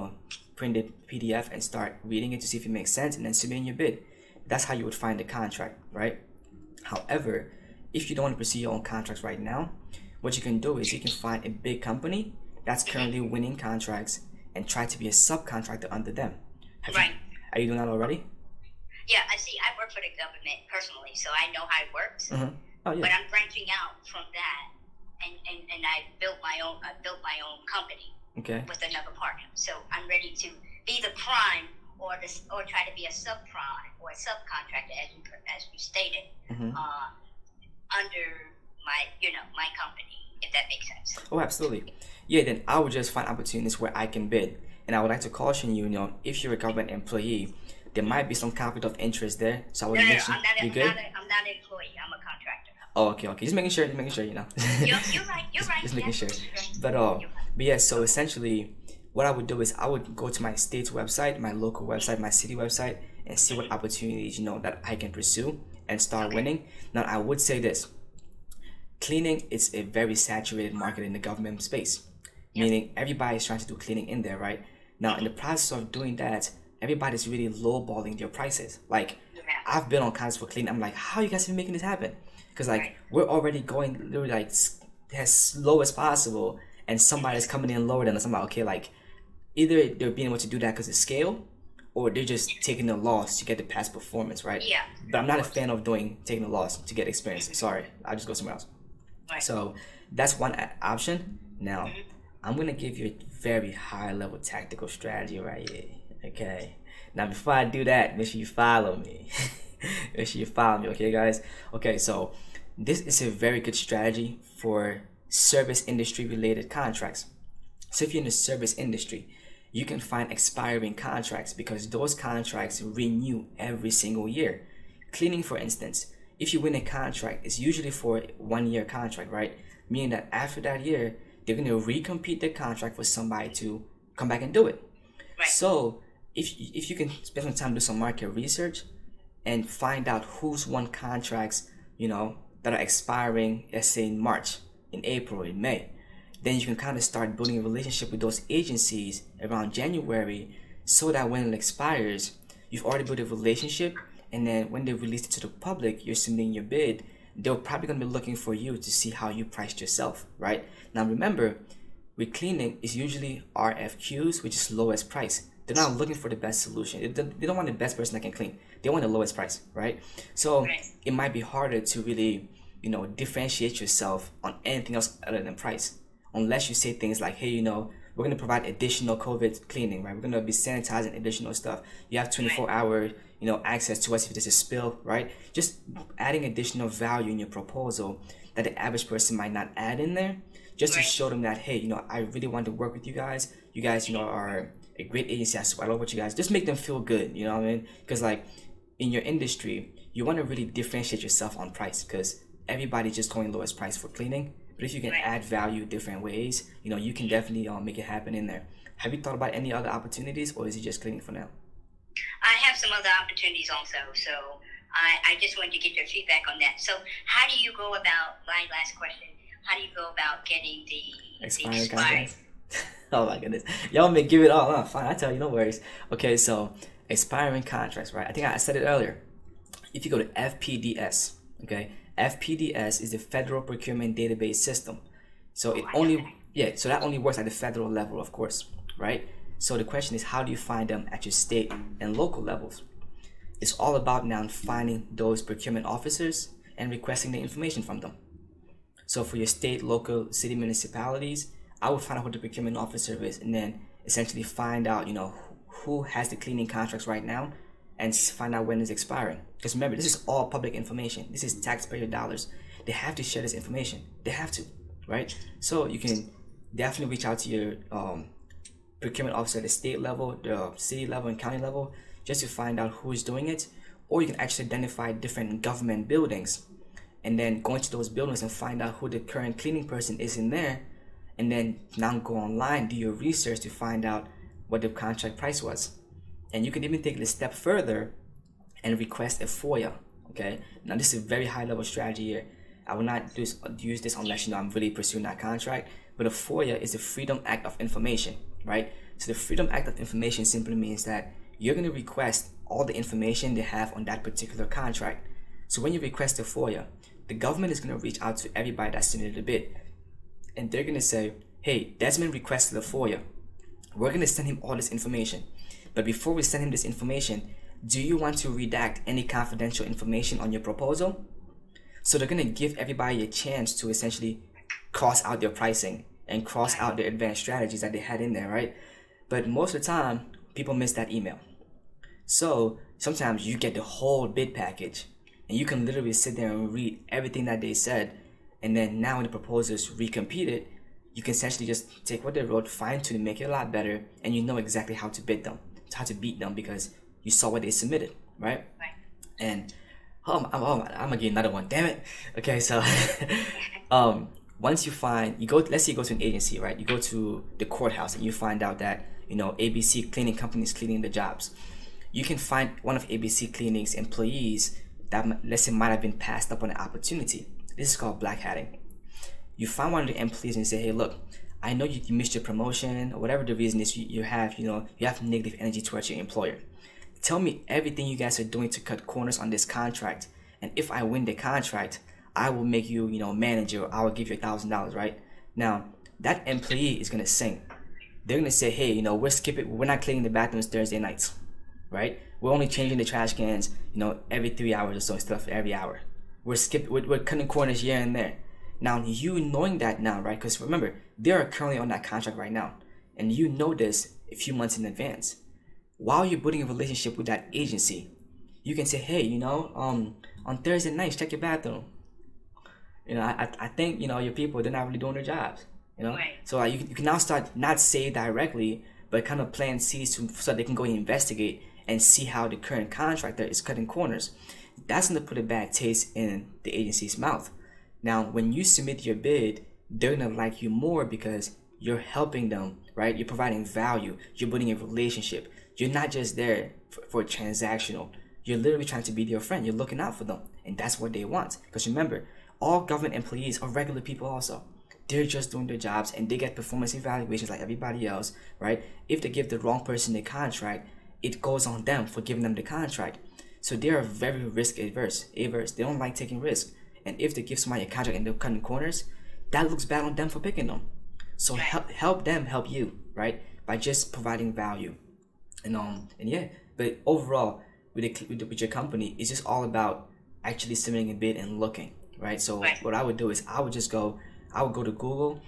print the PDF and start reading it to see if it makes sense, and then submitting your bid. That's how you would find the contract, right? However, if you don't want to pursue your own contracts right now, what you can do is you can find a big company that's currently winning contracts and try to be a subcontractor under them. Are you doing that already? Yeah, I see. I work for the government personally, so I know how it works. Mm-hmm. Oh, yeah. But I'm branching out from that, and I built my own company. Okay. With another partner. So I'm ready to be the prime or try to be a subprime or a subcontractor, as you stated, mm-hmm. Under my company, if that makes sense. Oh, absolutely. Yeah, then I would just find opportunities where I can bid. And I would like to caution you, if you're a government employee, there might be some conflict of interest there. So I would No, mention, I'm not you're good? I'm not an employee. I'm a contractor. Oh, okay. Just making sure, you know. You're right. Just making Yes, sure. you're right. But You're right. yeah. So essentially, what I would do is I would go to my state's website, my local website, my city website, and see what opportunities that I can pursue and start winning. Now, I would say this: cleaning is a very saturated market in the government space, meaning everybody's trying to do cleaning in there, right? Now, in the process of doing that, everybody's really lowballing their prices. Like, I've been on contracts for cleaning. I'm like, how you guys been making this happen? Because like we're already going literally like as slow as possible, and somebody's coming in lower than us. I'm like, okay, like either they're being able to do that because of scale, or they're just taking the loss to get the past performance, right? Yeah. But I'm not a fan of taking the loss to get experience. Sorry, I'll just go somewhere else. Right. So that's one option. Now, I'm gonna give you a very high level tactical strategy right here. Okay. Now, before I do that, make sure you follow me. Make sure you follow me, okay, guys? Okay, so this is a very good strategy for service industry related contracts. So if you're in the service industry, you can find expiring contracts because those contracts renew every single year. Cleaning, for instance, if you win a contract, it's usually for a 1 year contract, right? Meaning that after that year, they're going to recompete the contract for somebody to come back and do it. Right. So if you can spend some time to do some market research and find out who's won contracts, that are expiring, let's say in March, in April, in May, then you can kind of start building a relationship with those agencies around January, so that when it expires, you've already built a relationship, and then when they release it to the public, you're submitting your bid, they're probably going to be looking for you to see how you priced yourself, right? Now remember, with cleaning, it's usually RFQs, which is lowest price. They're not looking for the best solution. They don't want the best person that can clean. They want the lowest price, right? So it might be harder to really, differentiate yourself on anything else other than price. Unless you say things like, hey, we're going to provide additional COVID cleaning, right? We're going to be sanitizing additional stuff. You have 24-hour, access to us if there's a spill, right? Just adding additional value in your proposal that the average person might not add in there, just to show them that, hey, I really want to work with you guys. You guys, are a great agency. I love what you guys. Just make them feel good, you know what I mean? Because like in your industry, you want to really differentiate yourself on price, because everybody's just going lowest price for cleaning. But if you can add value different ways, you can definitely make it happen in there. Have you thought about any other opportunities, or is it just cleaning for now? I have some other opportunities also, so I just wanted to get your feedback on that. So how do you go about, my last question, how do you go about getting the expiring contracts? Oh my goodness. Y'all may give it all. Oh, fine, I tell you, no worries. Okay, so expiring contracts, right? I think I said it earlier. If you go to FPDS, okay, FPDS is the Federal Procurement Database System. So so that only works at the federal level, of course, right? So the question is, how do you find them at your state and local levels? It's all about now finding those procurement officers and requesting the information from them. So for your state, local, city, municipalities, I would find out who the procurement officer is, and then essentially find out, who has the cleaning contracts right now, and find out when it's expiring. Because remember, this is all public information. This is taxpayer dollars. They have to share this information. They have to, right? So you can definitely reach out to your procurement officer at the state level, the city level, and county level, just to find out who is doing it. Or you can actually identify different government buildings, and then go into those buildings and find out who the current cleaning person is in there, and then now go online, do your research to find out what the contract price was. And you can even take it a step further and request a FOIA. Okay, now this is a very high level strategy here. I will not use this unless I'm really pursuing that contract. But a FOIA is the Freedom Act of Information, right? So the Freedom Act of Information simply means that you're going to request all the information they have on that particular contract. So when you request a FOIA, the government is going to reach out to everybody that submitted a bid, and they're going to say, hey, Desmond requested a FOIA. We're going to send him all this information. But before we send him this information, do you want to redact any confidential information on your proposal? So they're going to give everybody a chance to essentially cross out their pricing and cross out their advanced strategies that they had in there, right? But most of the time, people miss that email. So sometimes you get the whole bid package, and you can literally sit there and read everything that they said. And then now when the proposals recompete it, you can essentially just take what they wrote, fine tune it, make it a lot better, and you know exactly how to bid them, how to beat them, because you saw what they submitted, right? And I'm gonna get another one. Damn it. Okay, so once you find let's say you go to an agency, right? You go to the courthouse and you find out that ABC cleaning company is cleaning the jobs. You can find one of ABC Cleaning's employees that let's say might have been passed up on an opportunity. This is called black hatting. You find one of the employees and say, hey, look, I know you missed your promotion or whatever the reason is you have negative energy towards your employer. Tell me everything you guys are doing to cut corners on this contract. And if I win the contract, I will make you, manager. I will give you $1,000, right? Now, that employee is going to sing. They're going to say, hey, we're not cleaning the bathrooms Thursday nights, right? We're only changing the trash cans, every 3 hours or so instead of every hour. We're cutting corners here and there. Now, you knowing that now, right? Because remember, they are currently on that contract right now. And you know this a few months in advance. While you're building a relationship with that agency, you can say, hey, on Thursday nights, check your bathroom. I think, your people, they're not really doing their jobs, Right. So you can now start not say directly, but kind of plant seeds so they can go and investigate and see how the current contractor is cutting corners. That's going to put a bad taste in the agency's mouth. Now, when you submit your bid, they're going to like you more because you're helping them, right? You're providing value. You're building a relationship. You're not just there for transactional. You're literally trying to be their friend. You're looking out for them. And that's what they want. Because remember, all government employees are regular people also. They're just doing their jobs and they get performance evaluations like everybody else, right? If they give the wrong person the contract, it goes on them for giving them the contract. So they are very risk averse. They don't like taking risks. And if they give somebody a contract and they're cutting corners, that looks bad on them for picking them. So help them help you, right? By just providing value. And yeah, but overall with your company, it's just all about actually submitting a bid and looking, right? So what I would do is I would go to Google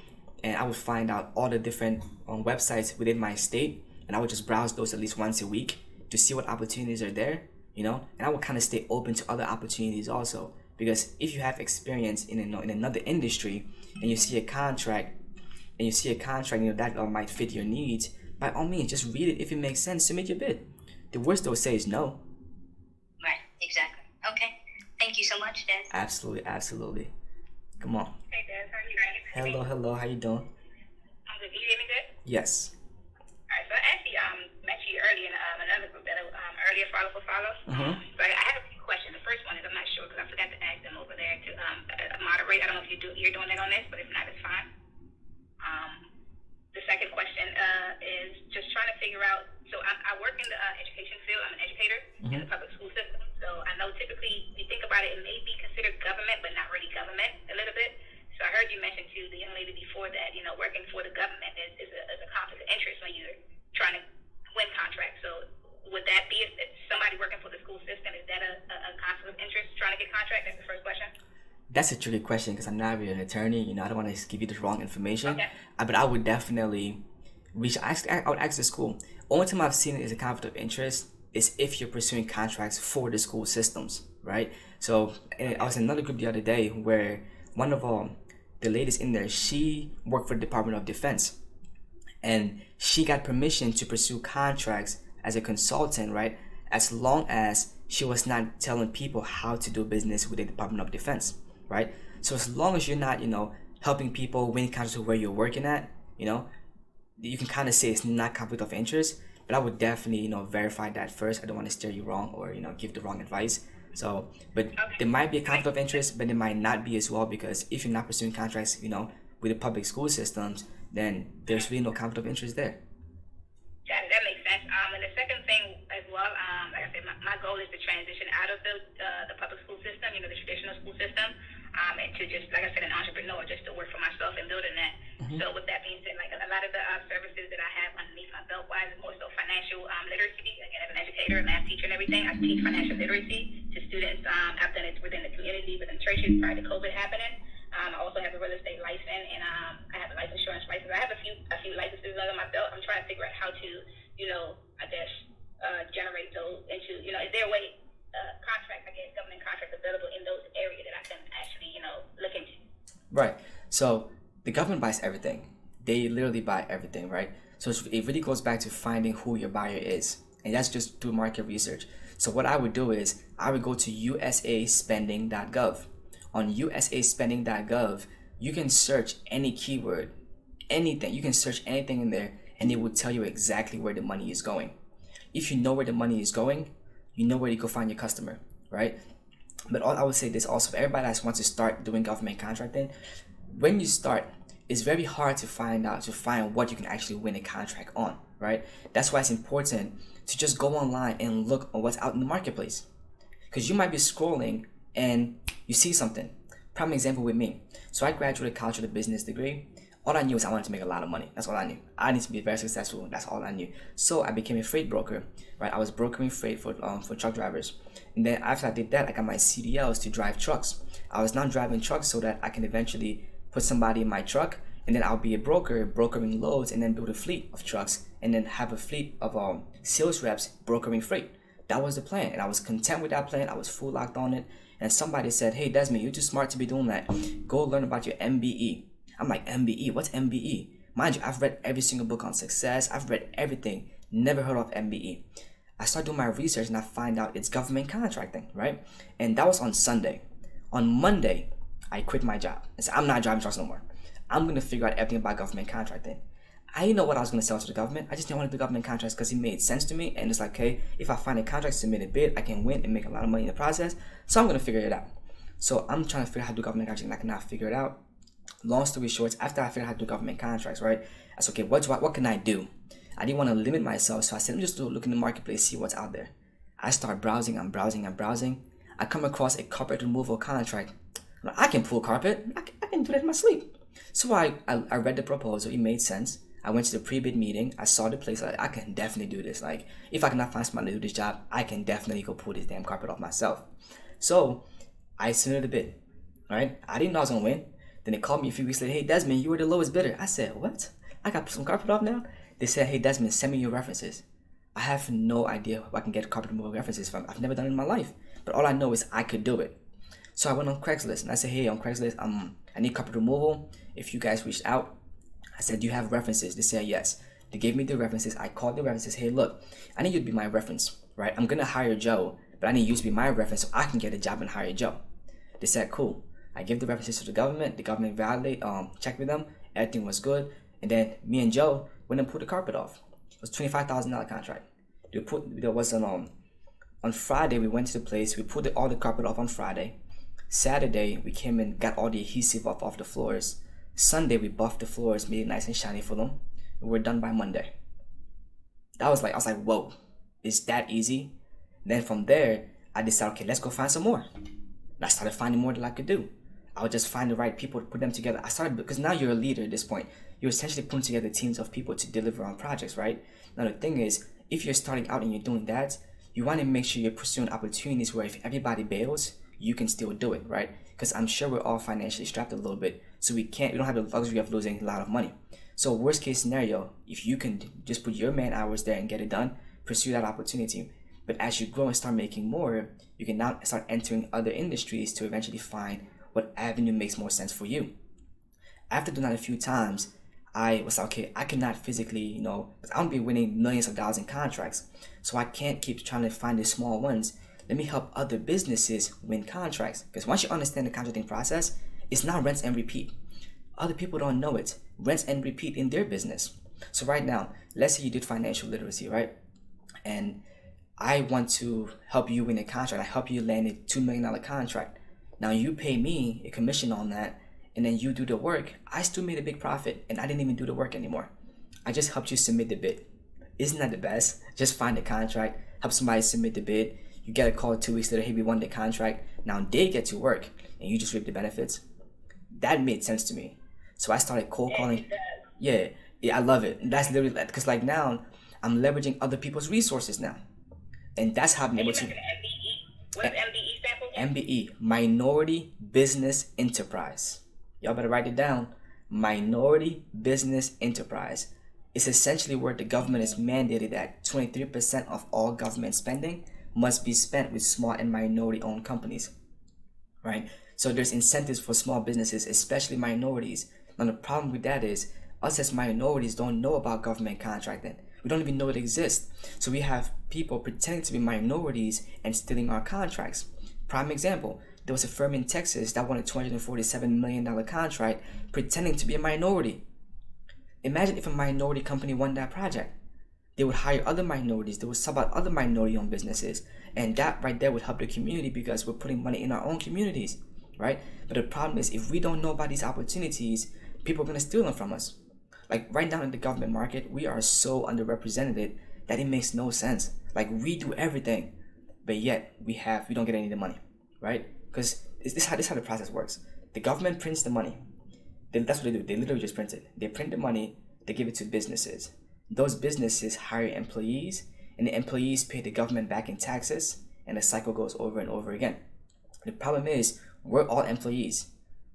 and I would find out all the different websites within my state, and I would just browse those at least once a week to see what opportunities are there, and I would kind of stay open to other opportunities also. Because if you have experience in another industry and you see a contract that might fit your needs, by all means, just read it. If it makes sense, submit your bid. The worst they'll say is no. Right, exactly. Okay. Thank you so much, Des. Absolutely. Come on. Hey, Des, how are you? Hello. How you doing? I'm good. Can you hear me good? Yes. All right. So I actually met you early in another group that earlier follow for follow. Mm-hmm. So I have a few questions. The first one is I'm not sure because I forgot to ask them over there to moderate. I don't know if you're doing that on this, but if not, it's fine. The second question is just trying to figure out. So I work in the education field. I'm an educator in the public school system. So I know typically you think about it, it may be considered government, but not really government a little bit. So I heard you mention to the young lady before that, working for the government is a conflict of interest when you're trying to win contracts. So would that be if somebody working for the school system, is that a conflict of interest trying to get contract? That's the first question. That's a tricky question because I'm not really an attorney. I don't want to give you the wrong information. Okay. But I would definitely I would ask the school. Only time I've seen it as a conflict of interest is if you're pursuing contracts for the school systems, right? So I was in another group the other day where one of the ladies in there, she worked for the Department of Defense, and she got permission to pursue contracts as a consultant, right? As long as she was not telling people how to do business with the Department of Defense, right? So as long as you're not, helping people win contracts where you're working at, you can kind of say it's not conflict of interest. But I would definitely, verify that first. I don't want to steer you wrong or, give the wrong advice. So, but there might be a conflict of interest, but there might not be as well, because if you're not pursuing contracts, with the public school systems, then there's really no conflict of interest there. Yeah, that makes sense. And the second thing as well, like I said, my goal is to transition out of the public school system, the traditional school system, and to just, like I said, an entrepreneur, just to work for myself and building that. Mm-hmm. So with that being said, like a lot of the services that I have underneath my belt wise is more so financial literacy. Again, as an educator, a math teacher and everything, I teach financial literacy to students. I've done it within the community, within churches prior to COVID happening. I also have a real estate license, and I have a life insurance license. I have a few licenses under my belt. I'm trying to figure out how to, I guess, generate those into, is there a way government contracts available in those areas that I can actually, look into? Right. So the government buys everything. They literally buy everything, right? So it really goes back to finding who your buyer is. And that's just through market research. So what I would do is I would go to usaspending.gov. On usaspending.gov, you can search any keyword, anything. You can search anything in there, and it will tell you exactly where the money is going. If you know where the money is going, you know where to go find your customer, right? But all I would say this also, for everybody that wants to start doing government contracting, when you start, it's very hard to find what you can actually win a contract on, right? That's why it's important to just go online and look on what's out in the marketplace. Because you might be scrolling and you see something. Prime example with me. So I graduated college with a business degree. All I knew is I wanted to make a lot of money. That's all I knew. I need to be very successful. That's all I knew. So I became a freight broker, right? I was brokering freight for truck drivers. And then after I did that, I got my CDLs to drive trucks. I was now driving trucks so that I can eventually put somebody in my truck, and then I'll be a broker, brokering loads, and then build a fleet of trucks, and then have a fleet of sales reps brokering freight. That was the plan, and I was content with that plan. I was full locked on it. And somebody said, "Hey, Desmond, you're too smart to be doing that. Go learn about your MBE." I'm like, MBE? What's MBE? Mind you, I've read every single book on success. I've read everything. Never heard of MBE. I start doing my research and I find out it's government contracting, right? And that was on Sunday. On Monday, I quit my job. I said, I'm not driving trucks no more. I'm going to figure out everything about government contracting. I didn't know what I was going to sell to the government. I just didn't want to do government contracts because it made sense to me. And it's like, okay, if I find a contract, submit a bid, I can win and make a lot of money in the process. So I'm going to figure it out. So I'm trying to figure out how to do government contracting, and I cannot figure it out. Long story short, after I figured out how to do government contracts, right? I said, okay, what can I do? I didn't want to limit myself, so I said, let me just look in the marketplace, see what's out there. I start browsing, I'm browsing. I come across a carpet removal contract. I'm like, I can pull carpet. I can do that in my sleep. So I read the proposal. It made sense. I went to the pre-bid meeting. I saw the place. Like, I can definitely do this. Like, if I cannot find somebody to do this job, I can definitely go pull this damn carpet off myself. So I submitted a bid, right? I didn't know I was going to win. Then they called me a few weeks later. Hey, Desmond, you were the lowest bidder. I said, what? I got some carpet off now? They said, hey, Desmond, send me your references. I have no idea who I can get carpet removal references from. I've never done it in my life. But all I know is I could do it. So I went on Craigslist and I said, hey, on Craigslist, I need carpet removal. If you guys reached out, I said, do you have references? They said, yes. They gave me the references. I called the references. Hey, look, I need you to be my reference, right? I'm going to hire Joe, but I need you to be my reference so I can get a job and hire Joe. They said, cool. I give the references to the government checked with them, everything was good, and then me and Joe went and pulled the carpet off. It was $25,000 contract. On Friday we went to the place, we pulled all the carpet off on Friday. Saturday we came and got all the adhesive off the floors. Sunday we buffed the floors, made it nice and shiny for them. And we're done by Monday. I was like, whoa, it's that easy? Then from there, I decided, okay, let's go find some more. And I started finding more that I could do. I would just find the right people to put them together. I started, because now you're a leader at this point. You're essentially putting together teams of people to deliver on projects, right? Now the thing is, if you're starting out and you're doing that, you want to make sure you're pursuing opportunities where if everybody bails, you can still do it, right? Because I'm sure we're all financially strapped a little bit, so we don't have the luxury of losing a lot of money. So worst case scenario, if you can just put your man hours there and get it done, pursue that opportunity. But as you grow and start making more, you can now start entering other industries to eventually find what avenue makes more sense for you. After doing that a few times, I was like, okay, I cannot physically, because I don't be winning millions of dollars in contracts. So I can't keep trying to find the small ones. Let me help other businesses win contracts. Because once you understand the contracting process, it's not rinse and repeat. Other people don't know it. Rinse and repeat in their business. So right now, let's say you did financial literacy, right? And I want to help you win a contract. I help you land a $2 million contract. Now you pay me a commission on that, and then you do the work. I still made a big profit, and I didn't even do the work anymore. I just helped you submit the bid. Isn't that the best? Just find the contract, help somebody submit the bid. You get a call 2 weeks later, hey, we won the contract. Now they get to work, and you just reap the benefits. That made sense to me. So I started cold calling. Yeah, I love it. That's literally, because like now, I'm leveraging other people's resources now. And that's how I'm able to. MBE? What's MBE stand for? MBE, Minority Business Enterprise. Y'all better write it down. Minority Business Enterprise. It's essentially where the government is mandated that 23% of all government spending must be spent with small and minority-owned companies, right? So there's incentives for small businesses, especially minorities. Now the problem with that is, us as minorities don't know about government contracting. We don't even know it exists. So we have people pretending to be minorities and stealing our contracts. Prime example, there was a firm in Texas that won a $247 million contract pretending to be a minority. Imagine if a minority company won that project. They would hire other minorities, they would sub out other minority-owned businesses, and that right there would help the community because we're putting money in our own communities, right? But the problem is, if we don't know about these opportunities, people are going to steal them from us. Like right now in the government market, we are so underrepresented that it makes no sense. Like we do everything, but yet we don't get any of the money, right? Because this is how the process works. The government prints the money. That's what they do. They literally just print it. They print the money, they give it to businesses. Those businesses hire employees, and the employees pay the government back in taxes, and the cycle goes over and over again. The problem is, we're all employees.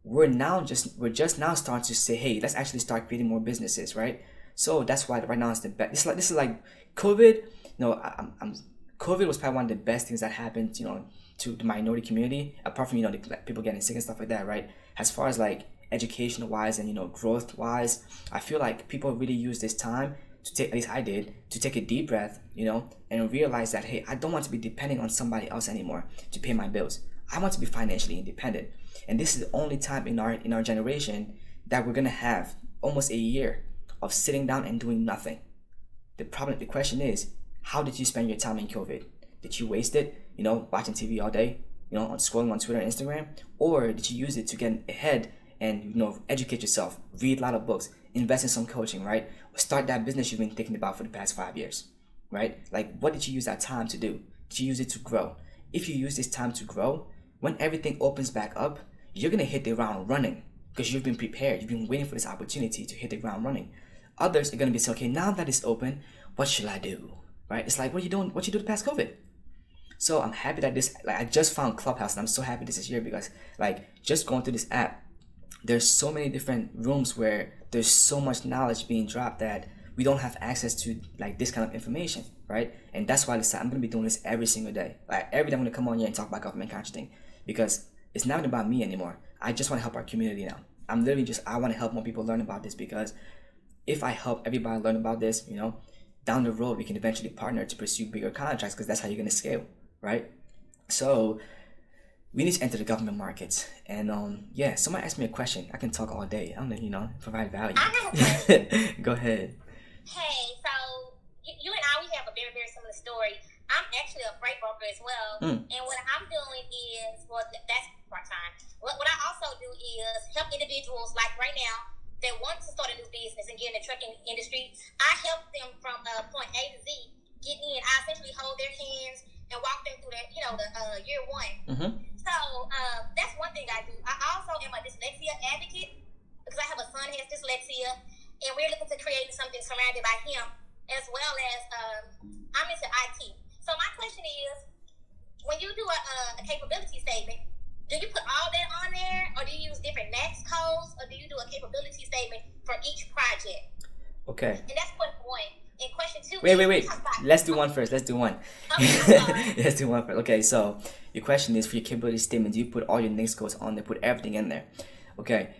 We're just now starting to say, hey, let's actually start creating more businesses, right? So that's why right now it's the best. This is like COVID. COVID was probably one of the best things that happened, to the minority community, apart from the people getting sick and stuff like that, right? As far as like education wise and growth wise, I feel like people really use this time to take, at least I did, to take a deep breath, and realize that, hey, I don't want to be depending on somebody else anymore to pay my bills. I want to be financially independent. And this is the only time in our generation that we're gonna have almost a year of sitting down and doing nothing. The question is, how did you spend your time in COVID? Did you waste it, watching TV all day, on scrolling on Twitter and Instagram? Or did you use it to get ahead and educate yourself, read a lot of books, invest in some coaching, right? Start that business you've been thinking about for the past 5 years, right? Like, what did you use that time to do? Did you use it to grow? If you use this time to grow, when everything opens back up, you're gonna hit the ground running because you've been prepared. You've been waiting for this opportunity to hit the ground running. Others are gonna be saying, okay, now that it's open, what should I do? Right? It's like, what you doing past COVID? So I'm happy that I just found Clubhouse, and I'm so happy this is here because just going through this app, there's so many different rooms where there's so much knowledge being dropped that we don't have access to this kind of information, right? And that's why I'm gonna be doing this every single day. Every day I'm gonna come on here and talk about government contracting because it's not about me anymore. I just want to help our community now. I want to help more people learn about this because if I help everybody learn about this, down the road we can eventually partner to pursue bigger contracts because that's how you're gonna scale, right? So we need to enter the government markets. And somebody asked me a question. I can talk all day. I'm gonna, provide value. I have a question. Go ahead. Hey, so you and I, we have a very, very similar story. I'm actually a freight broker as well. And what I'm doing is, that's part-time. What I also do is help individuals like right now that want to start a new business and get in the trucking industry. I help them from point A to Z get in. I essentially hold their hands and walk them through that, the year one. So that's one thing I do. I also am a dyslexia advocate because I have a son who has dyslexia, and we're looking to create something surrounded by him, as well as I'm into IT. So my question is, when you do a capability statement, do you put all that on there, or do you use different max codes, or do you do a capability statement for each project? Okay. And that's question one. And question two. Wait. Let's do one first. Okay, Let's do one first. Okay, so your question is, for your capability statement, do you put all your NAICS codes on there, put everything in there? Okay.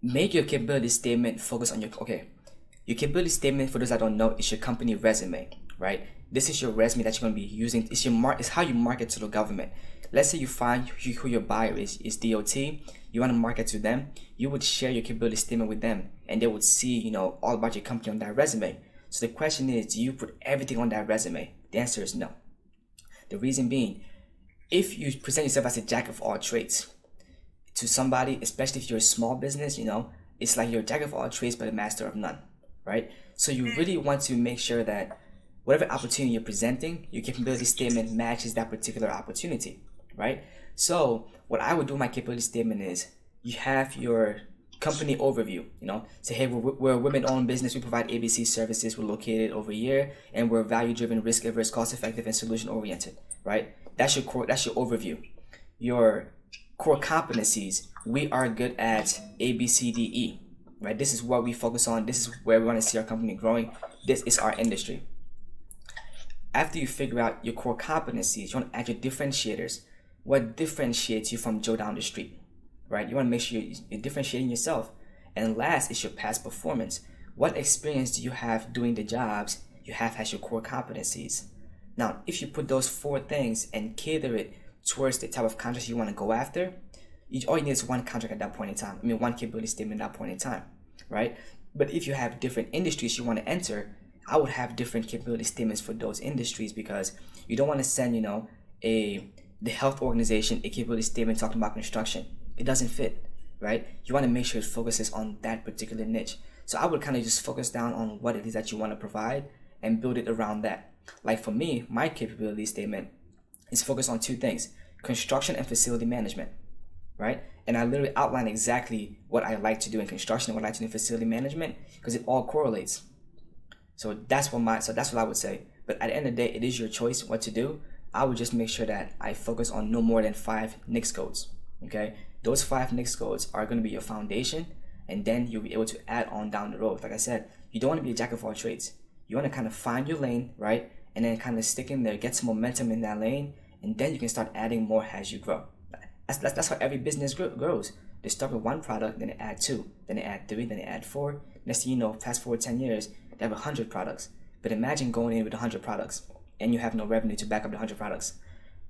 Make your capability statement focus on your capability statement, for those that don't know, is your company resume, right? This is your resume that you're going to be using. It's how you market to the government. Let's say you find who your buyer is DOT. You want to market to them. You would share your capability statement with them, and they would see, all about your company on that resume. So the question is, do you put everything on that resume? The answer is no. The reason being, if you present yourself as a jack of all trades to somebody, especially if you're a small business, it's like you're a jack of all trades but a master of none, right? So you really want to make sure that whatever opportunity you're presenting, your capability statement matches that particular opportunity, right? So what I would do in my capability statement is, you have your company overview, say, hey, we're a women-owned business. We provide ABC services. We're located over here, and we're value-driven, risk-averse, cost-effective, and solution-oriented, right? That's your overview. Your core competencies: we are good at A, B, C, D, E, right? This is what we focus on. This is where we want to see our company growing. This is our industry. After you figure out your core competencies, you want to add your differentiators. What differentiates you from Joe down the street? Right? You want to make sure you're differentiating yourself. And last is your past performance. What experience do you have doing the jobs you have as your core competencies. Now, if you put those 4 things and cater it towards the type of contracts you want to go after, all you need is one contract at that point in time. One capability statement at that point in time, right? But if you have different industries you want to enter, I would have different capability statements for those industries, because you don't want to send, the health organization a capability statement talking about construction. It doesn't fit, right? You want to make sure it focuses on that particular niche. So I would kind of just focus down on what it is that you want to provide and build it around that. Like for me, my capability statement is focused on 2 things: construction and facility management, right? And I literally outline exactly what I like to do in construction and what I like to do in facility management, because it all correlates. So that's what I would say. But at the end of the day, it is your choice what to do. I would just make sure that I focus on no more than 5 NICS codes. Okay, those 5 NICS codes are going to be your foundation, and then you'll be able to add on down the road. Like I said, you don't want to be a jack of all trades. You want to kind of find your lane, right? And then kind of stick in there, get some momentum in that lane, and then you can start adding more as you grow. That's how every business grows. They start with 1 product, then they add 2, then they add 3, then they add 4. Next thing you know, fast forward 10 years, they have 100 products. But imagine going in with 100 products and you have no revenue to back up the 100 products.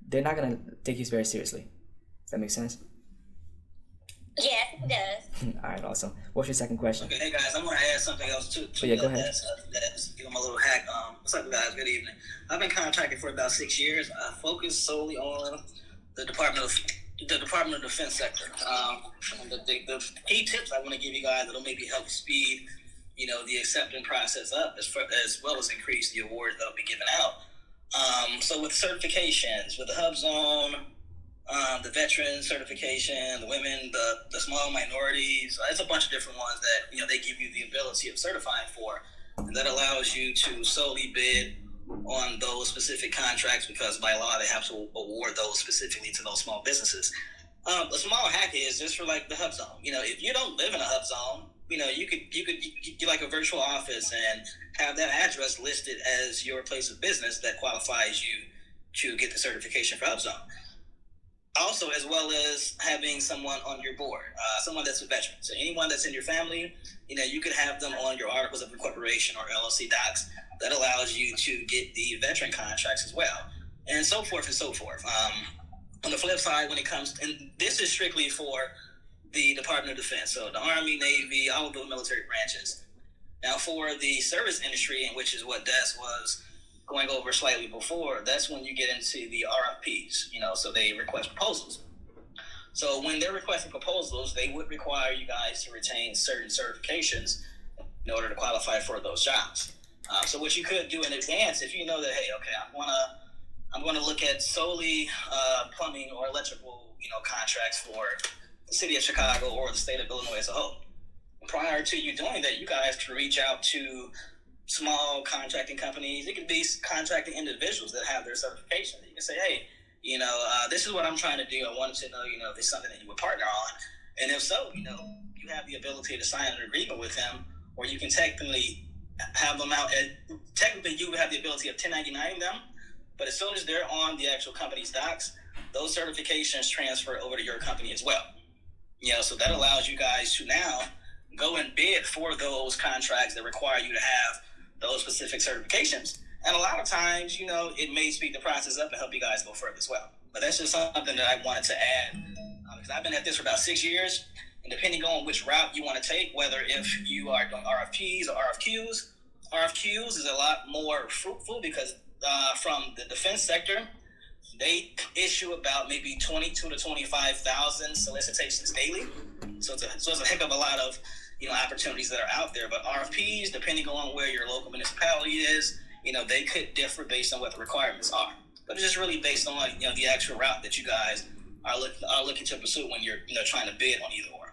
They're not going to take you very seriously. Does that make sense? Yes, it does. All right, awesome. What's your second question? Okay, hey guys, I'm going to add something else too. Go ahead. That's give them a little hack. What's up, guys? Good evening. I've been contracting for about 6 years. I focus solely on the Department of Defense sector. The key tips I want to give you guys that'll maybe help speed, the acceptance process up, as well as increase the awards that'll be given out. So with certifications, with the Hub Zone, the veteran certification, the women, the small minorities, it's a bunch of different ones that they give you the ability of certifying for, and that allows you to solely bid on those specific contracts, because by law they have to award those specifically to those small businesses. A small hack is just for like the Hub Zone. If you don't live in a Hub Zone, you could get like a virtual office and have that address listed as your place of business that qualifies you to get the certification for Hub Zone. Also, as well as having someone on your board, someone that's a veteran. So anyone that's in your family, you could have them on your articles of incorporation or LLC docs. That allows you to get the veteran contracts as well, and so forth and so forth. On the flip side, when it comes, and this is strictly for the Department of Defense, so the Army, Navy, all of the military branches. Now, for the service industry, and which is what Des was going over slightly before, that's when you get into the RFPs, so they request proposals. So when they're requesting proposals, they would require you guys to retain certain certifications in order to qualify for those jobs. So what you could do in advance, if you know that, hey, okay, I'm going to look at solely plumbing or electrical, contracts for the city of Chicago or the state of Illinois as a whole. Prior to you doing that, you guys can reach out to small contracting companies. It could be contracting individuals that have their certification. You can say, hey, this is what I'm trying to do. I wanted to know, if there's something that you would partner on. And if so, you have the ability to sign an agreement with them, or you can technically have them out. Technically, you would have the ability of 1099 them, but as soon as they're on the actual company's docs, those certifications transfer over to your company as well. So that allows you guys to now go and bid for those contracts that require you to have those specific certifications. And a lot of times, it may speed the process up and help you guys go further as well. But that's just something that I wanted to add, because I've been at this for about 6 years. And depending on which route you want to take, whether if you are doing RFPs or RFQs is a lot more fruitful, because from the defense sector, they issue about maybe 22 to 25,000 solicitations daily. So it's a heck of a lot of opportunities that are out there. But RFPs, depending on where your local municipality is, they could differ based on what the requirements are. But it's just really based on the actual route that you guys are looking to pursue when you're trying to bid on either or.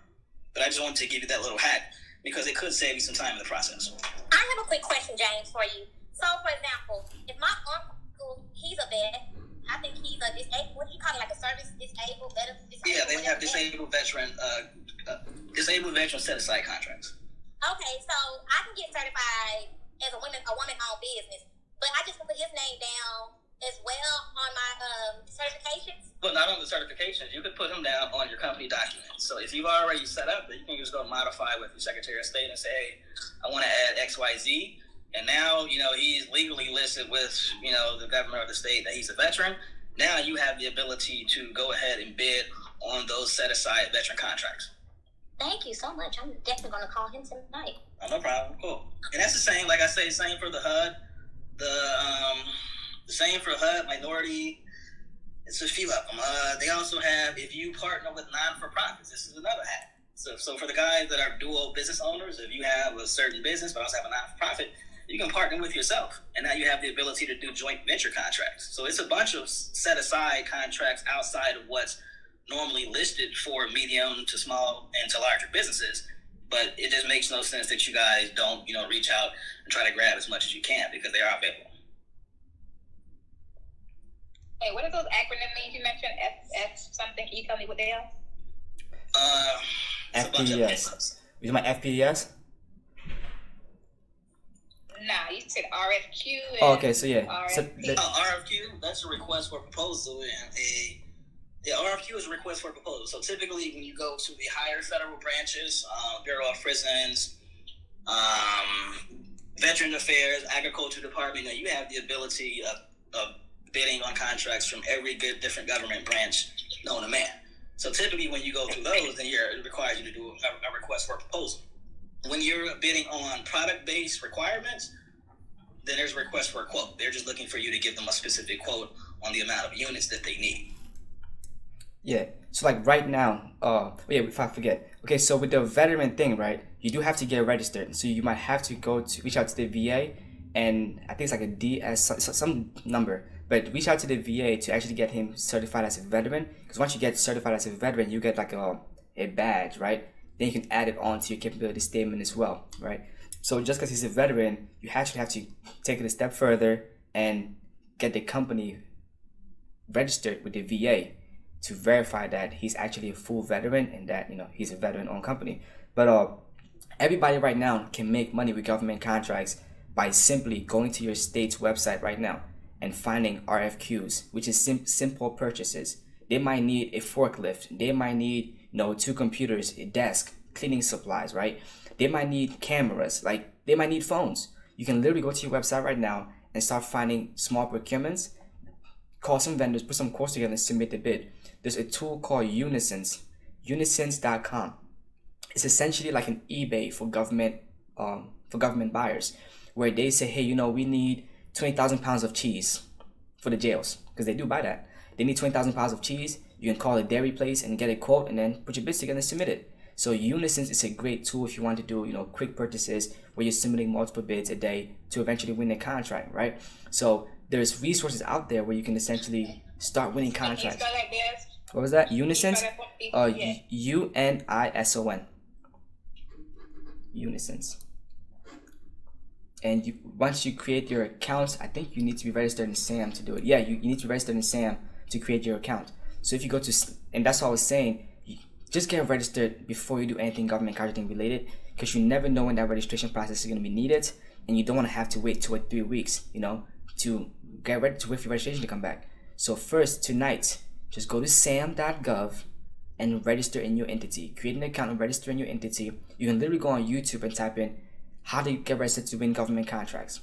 But I just wanted to give you that little hack, because it could save you some time in the process. I have a quick question, James, for you. So, for example, if my uncle, he's a vet, I think he's a disabled, what do you call it, like a service disabled veteran? Yeah, they have disabled veteran set-aside contracts. Okay, so I can get certified as a woman-owned business, but I just can put his name down as well on my certifications? But not on the certifications. You could put him down on your company documents. So if you've already set up, you can just go modify with your Secretary of State and say, hey, I want to add XYZ. and now, he's legally listed with, the government or the state that he's a veteran. Now you have the ability to go ahead and bid on those set-aside veteran contracts. Thank you so much. I'm definitely going to call him tonight. Oh, no problem. Cool. And that's the same, like I say, same for the HUD. The same for HUD, minority. It's a few of them. They also have, if you partner with non-for-profits, this is another hack. So for the guys that are dual business owners, if you have a certain business but also have a non-for-profit, you can partner with yourself. And now you have the ability to do joint venture contracts. So it's a bunch of set-aside contracts outside of what's normally listed for medium to small and to larger businesses. But it just makes no sense that you guys don't, reach out and try to grab as much as you can, because they are available. Hey, what are those acronym names you mentioned? F something. Can you tell me what they are? FPES. You my FPES? Nah, you said RFQ. Oh, okay, so yeah. RFQ, that's a request for proposal, and RFQ is a request for proposal. So typically, when you go to the higher federal branches, Bureau of Prisons, Veteran Affairs, Agriculture Department, you have the ability of bidding on contracts from every different government branch known to man. So typically, when you go through those, then it requires you to do a request for a proposal. When you're bidding on product-based requirements, then there's a request for a quote. They're just looking for you to give them a specific quote on the amount of units that they need. Yeah. So like right now, if I forget. Okay, so with the veteran thing, right, you do have to get registered. So you might have to reach out to the VA, and I think it's like a DS, some number. But reach out to the VA to actually get him certified as a veteran. Because once you get certified as a veteran, you get like a badge, right? Then you can add it on to your capability statement as well, right? So just because he's a veteran, you actually have to take it a step further and get the company registered with the VA to verify that he's actually a full veteran and that, he's a veteran-owned company. But everybody right now can make money with government contracts by simply going to your state's website right now and finding RFQs, which is simple purchases. They might need a forklift. They might need, 2 computers, a desk, cleaning supplies, right? They might need cameras, like they might need phones. You can literally go to your website right now and start finding small procurements, call some vendors, put some quotes together and submit the bid. There's a tool called Unisys.com. It's essentially like an eBay for government buyers, where they say, hey, we need 20,000 pounds of cheese for the jails, because they do buy that. They need 20,000 pounds of cheese. You can call a dairy place and get a quote and then put your bids together and submit it. So Unisys is a great tool if you want to do, quick purchases where you're submitting multiple bids a day to eventually win a contract, right? So there's resources out there where you can essentially start winning contracts. What was that? Unisys? Unison. Unisys. And once you create your accounts, I think you need to be registered in SAM to do it. Yeah, you need to be registered in SAM to create your account. So if you go to, and that's what I was saying, just get registered before you do anything government contracting related, because you never know when that registration process is going to be needed, and you don't want to have to wait 2 or 3 weeks, to get ready to wait for your registration to come back. So first, tonight, just go to sam.gov and register in your entity. Create an account and register in your entity. You can literally go on YouTube and type in how to get registered to win government contracts.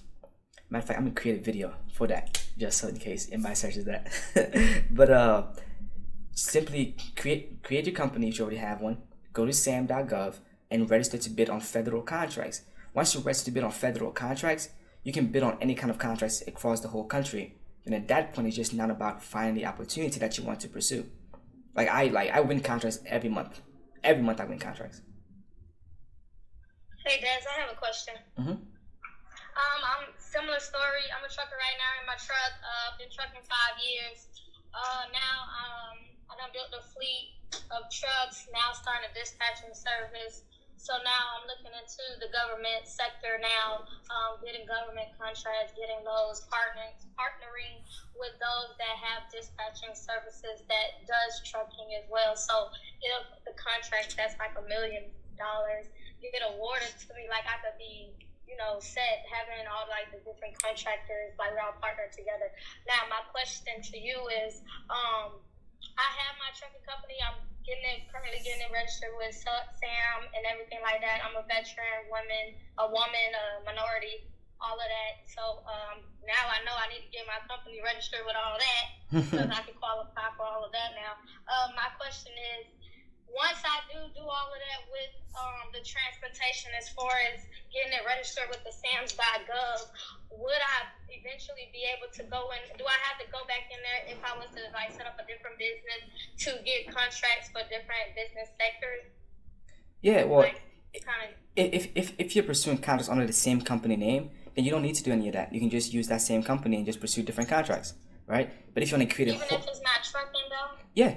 Matter of fact, I'm gonna create a video for that, just so in case anybody searches that. But simply create your company if you already have one. Go to sam.gov and register to bid on federal contracts. Once you register to bid on federal contracts, you can bid on any kind of contracts across the whole country. And at that point, it's just not about finding the opportunity that you want to pursue. I win contracts every month. Every month I win contracts. Hey Des, I have a question. Mm-hmm. I'm similar story. I'm a trucker right now in my truck. Been trucking 5 years. Now I done built a fleet of trucks. Now starting a dispatching service. So now I'm looking into the government sector now, getting government contracts, getting those partnering with those that have dispatching services that does trucking as well. So if the contract that's like $1 million get awarded to me, like I could be, set having all like the different contractors, like we're all partnered together. Now my question to you is, I have my trucking company. I'm currently getting it registered with SAM and everything like that. I'm a veteran woman, a minority. all of that. So now I know I need to get my company registered with all that because I can qualify for all of that now. My question is, once I do all of that with the transportation, as far as getting it registered with the SAMS.gov, would I eventually be able to go in? Do I have to go back in there if I was to like set up a different business to get contracts for different business sectors? Yeah, well, Like, if you're pursuing contracts under the same company name, then you don't need to do any of that. You can just use that same company and just pursue different contracts, right? But if you want to create even if it's not trucking though? yeah,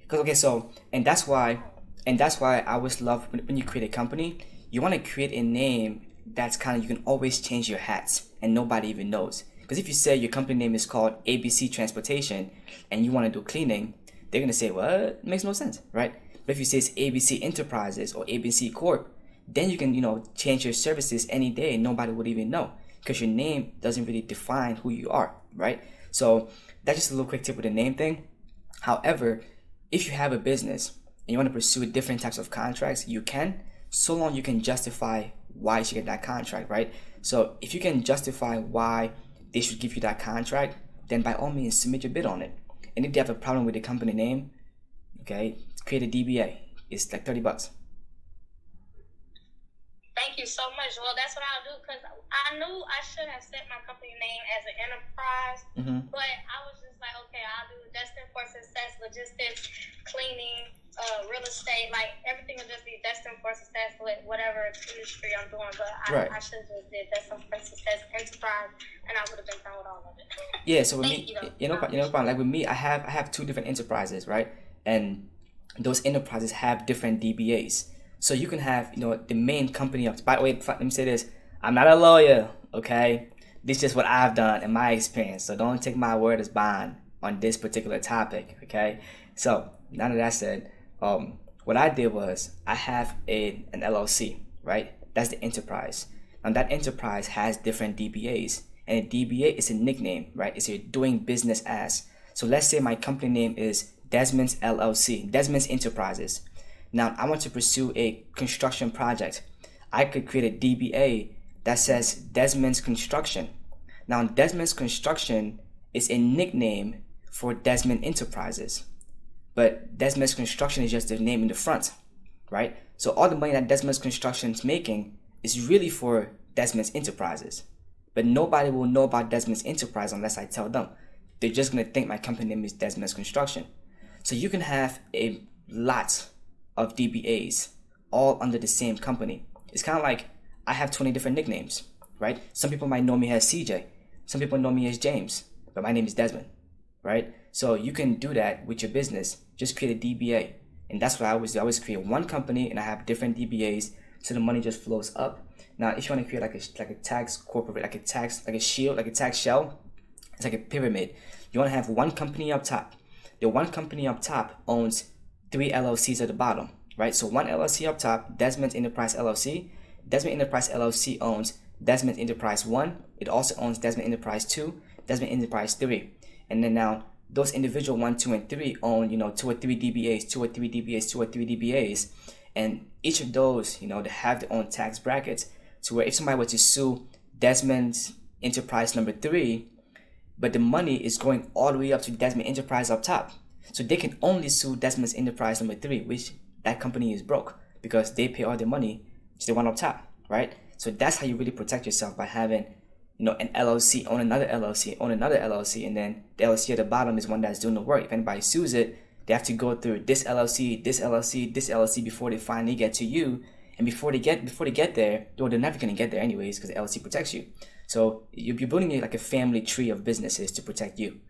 because okay, so and that's why I always love when you create a company, you want to create a name that's kind of, you can always change your hats and nobody even knows. Because if you say your company name is called ABC Transportation and you want to do cleaning, they're gonna say, what? It makes no sense, right? But if you say it's ABC Enterprises or ABC Corp, then you can, change your services any day and nobody would even know because your name doesn't really define who you are, right? So that's just a little quick tip with the name thing. However, if you have a business and you want to pursue different types of contracts, you can, so long you can justify why you should get that contract, right? So if you can justify why they should give you that contract, then by all means submit your bid on it. And if they have a problem with the company name, okay, create a DBA. It's like $30. Thank you so much. Well, that's what I'll do because I knew I should have set my company name as an enterprise, but I was just like, okay, I'll do destined for success, logistics, cleaning, real estate, like everything will just be destined for success with whatever industry I'm doing. But I should have just did destined for success enterprise, and I would have been done with all of it. Yeah. So with me, like with me, I have two different enterprises, right? And those enterprises have different DBAs. So you can have, the main company of, by the way, let me say this, I'm not a lawyer, okay? This is just what I've done in my experience. So don't take my word as bond on this particular topic, okay? So now that said, what I did was I have an LLC, right? That's the enterprise. And that enterprise has different DBAs. And a DBA is a nickname, right? It's a doing business as. So let's say my company name is Desmond's LLC, Desmond's Enterprises. Now, I want to pursue a construction project. I could create a DBA that says Desmond's Construction. Now, Desmond's Construction is a nickname for Desmond Enterprises. But Desmond's Construction is just the name in the front, right? So all the money that Desmond's Construction is making is really for Desmond's Enterprises. But nobody will know about Desmond's Enterprise unless I tell them. They're just going to think my company name is Desmond's Construction. So you can have a lot of DBAs all under the same company. It's kind of like I have 20 different nicknames, right? Some people might know me as CJ. Some people know me as James, but my name is Desmond, right? So you can do that with your business. Just create a DBA. And that's what I always do. I always create one company and I have different DBAs so the money just flows up. Now, if you want to create like a tax corporate, like a tax shell, it's like a pyramid. You want to have one company up top. The one company up top owns 3 LLCs at the bottom, right? So one LLC up top, Desmond Enterprise LLC. Desmond Enterprise LLC owns Desmond Enterprise 1. It also owns Desmond Enterprise 2, Desmond Enterprise 3. And then now those individual 1, 2, and 3 own, 2 or 3 DBAs, 2 or 3 DBAs, 2 or 3 DBAs. And each of those, they have their own tax brackets to where if somebody were to sue Desmond's Enterprise number 3, but the money is going all the way up to Desmond Enterprise up top. So they can only sue Desmond's Enterprise number 3, which that company is broke because they pay all their money to the one up top, right? So that's how you really protect yourself, by having, an LLC own another LLC, own another LLC, and then the LLC at the bottom is one that's doing the work. If anybody sues it, they have to go through this LLC, this LLC, this LLC before they finally get to you. And before they get there, well, they're never gonna get there anyways because the LLC protects you. So you're building like a family tree of businesses to protect you.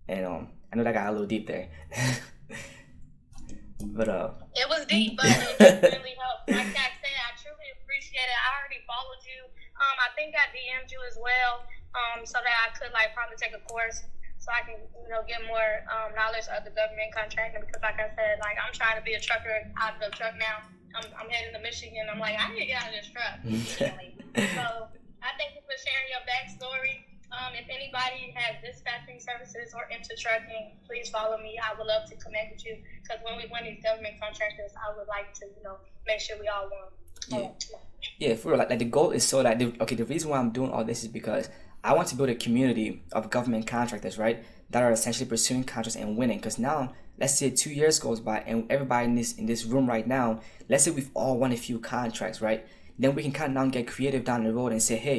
And I know that got a little deep there. But it was deep, but it really helped. Like I said, I truly appreciate it. I already followed you. I think I DM'd you as well, so that I could probably take a course so I can get more knowledge of the government contracting, because like I said, I'm trying to be a trucker out of the truck now. I'm heading to Michigan. I'm like, I need to get out of this truck. So I thank you for sharing your backstory. If anybody has dispatching services or into trucking, please follow me. I would love to connect with you, because when we win these government contractors, I would like to, make sure we all win. Yeah, for real, like the goal is so that the reason why I'm doing all this is because I want to build a community of government contractors, right, that are essentially pursuing contracts and winning. Because now, let's say 2 years goes by and everybody in this room right now, let's say we've all won a few contracts, right? Then we can kind of now get creative down the road and say, hey,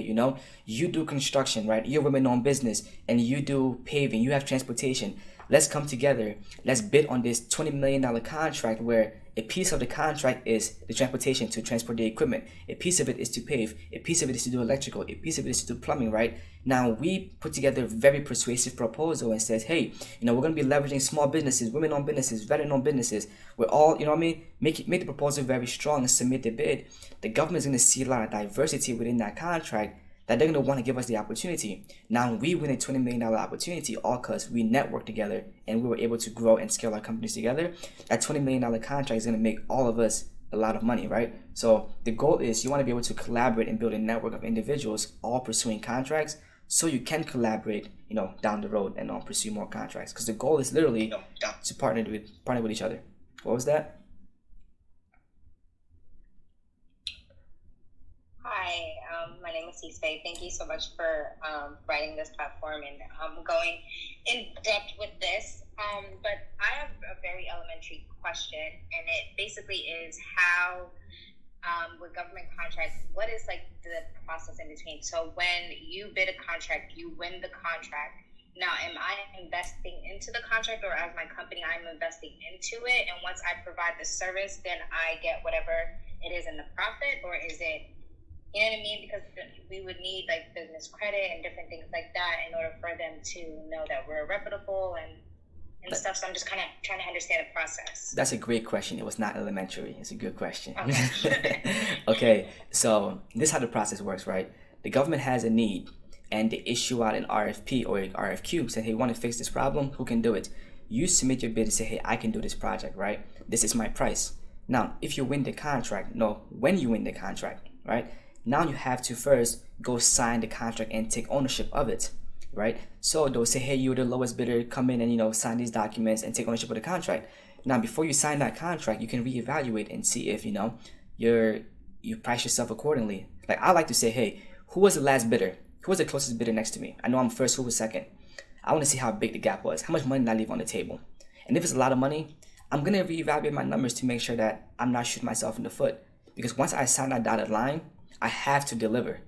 you do construction, right? You're women-owned business, and you do paving, you have transportation. Let's come together. Let's bid on this $20 million contract where a piece of the contract is the transportation to transport the equipment. A piece of it is to pave. A piece of it is to do electrical. A piece of it is to do plumbing, right? Now, we put together a very persuasive proposal and says, hey, we're going to be leveraging small businesses, women-owned businesses, veteran-owned businesses. We're all, make the proposal very strong and submit the bid. The government is going to see a lot of diversity within that contract that they're going to want to give us the opportunity. Now we win a $20 million opportunity all because we networked together and we were able to grow and scale our companies together. That $20 million contract is going to make all of us a lot of money, right? So the goal is you want to be able to collaborate and build a network of individuals all pursuing contracts so you can collaborate, down the road and pursue more contracts. Because the goal is literally to partner with each other. What was that? Hi, my name is Cispe. Thank you so much for providing this platform and going in depth with this. But I have a very elementary question, and it basically is how, with government contracts, what is like the process in between? So when you bid a contract, you win the contract. Now, am I investing into the contract, or as my company, I'm investing into it? And once I provide the service, then I get whatever it is in the profit, or is it? You know what I mean? Because we would need like business credit and different things like that in order for them to know that we're reputable and stuff. So I'm just kind of trying to understand the process. That's a great question. It was not elementary. It's a good question. Okay. Okay, so this is how the process works, right? The government has a need and they issue out an RFP or an RFQ. Say, hey, want to fix this problem? Who can do it? You submit your bid and say, hey, I can do this project, right? This is my price. Now, if you win the contract, when you win the contract, right? Now you have to first go sign the contract and take ownership of it, right? So they'll say, hey, you're the lowest bidder, come in and, sign these documents and take ownership of the contract. Now, before you sign that contract, you can reevaluate and see if, you price yourself accordingly. Like I like to say, hey, who was the last bidder? Who was the closest bidder next to me? I know I'm first, who was second? I want to see how big the gap was. How much money did I leave on the table? And if it's a lot of money, I'm going to reevaluate my numbers to make sure that I'm not shooting myself in the foot. Because once I sign that dotted line, I have to deliver.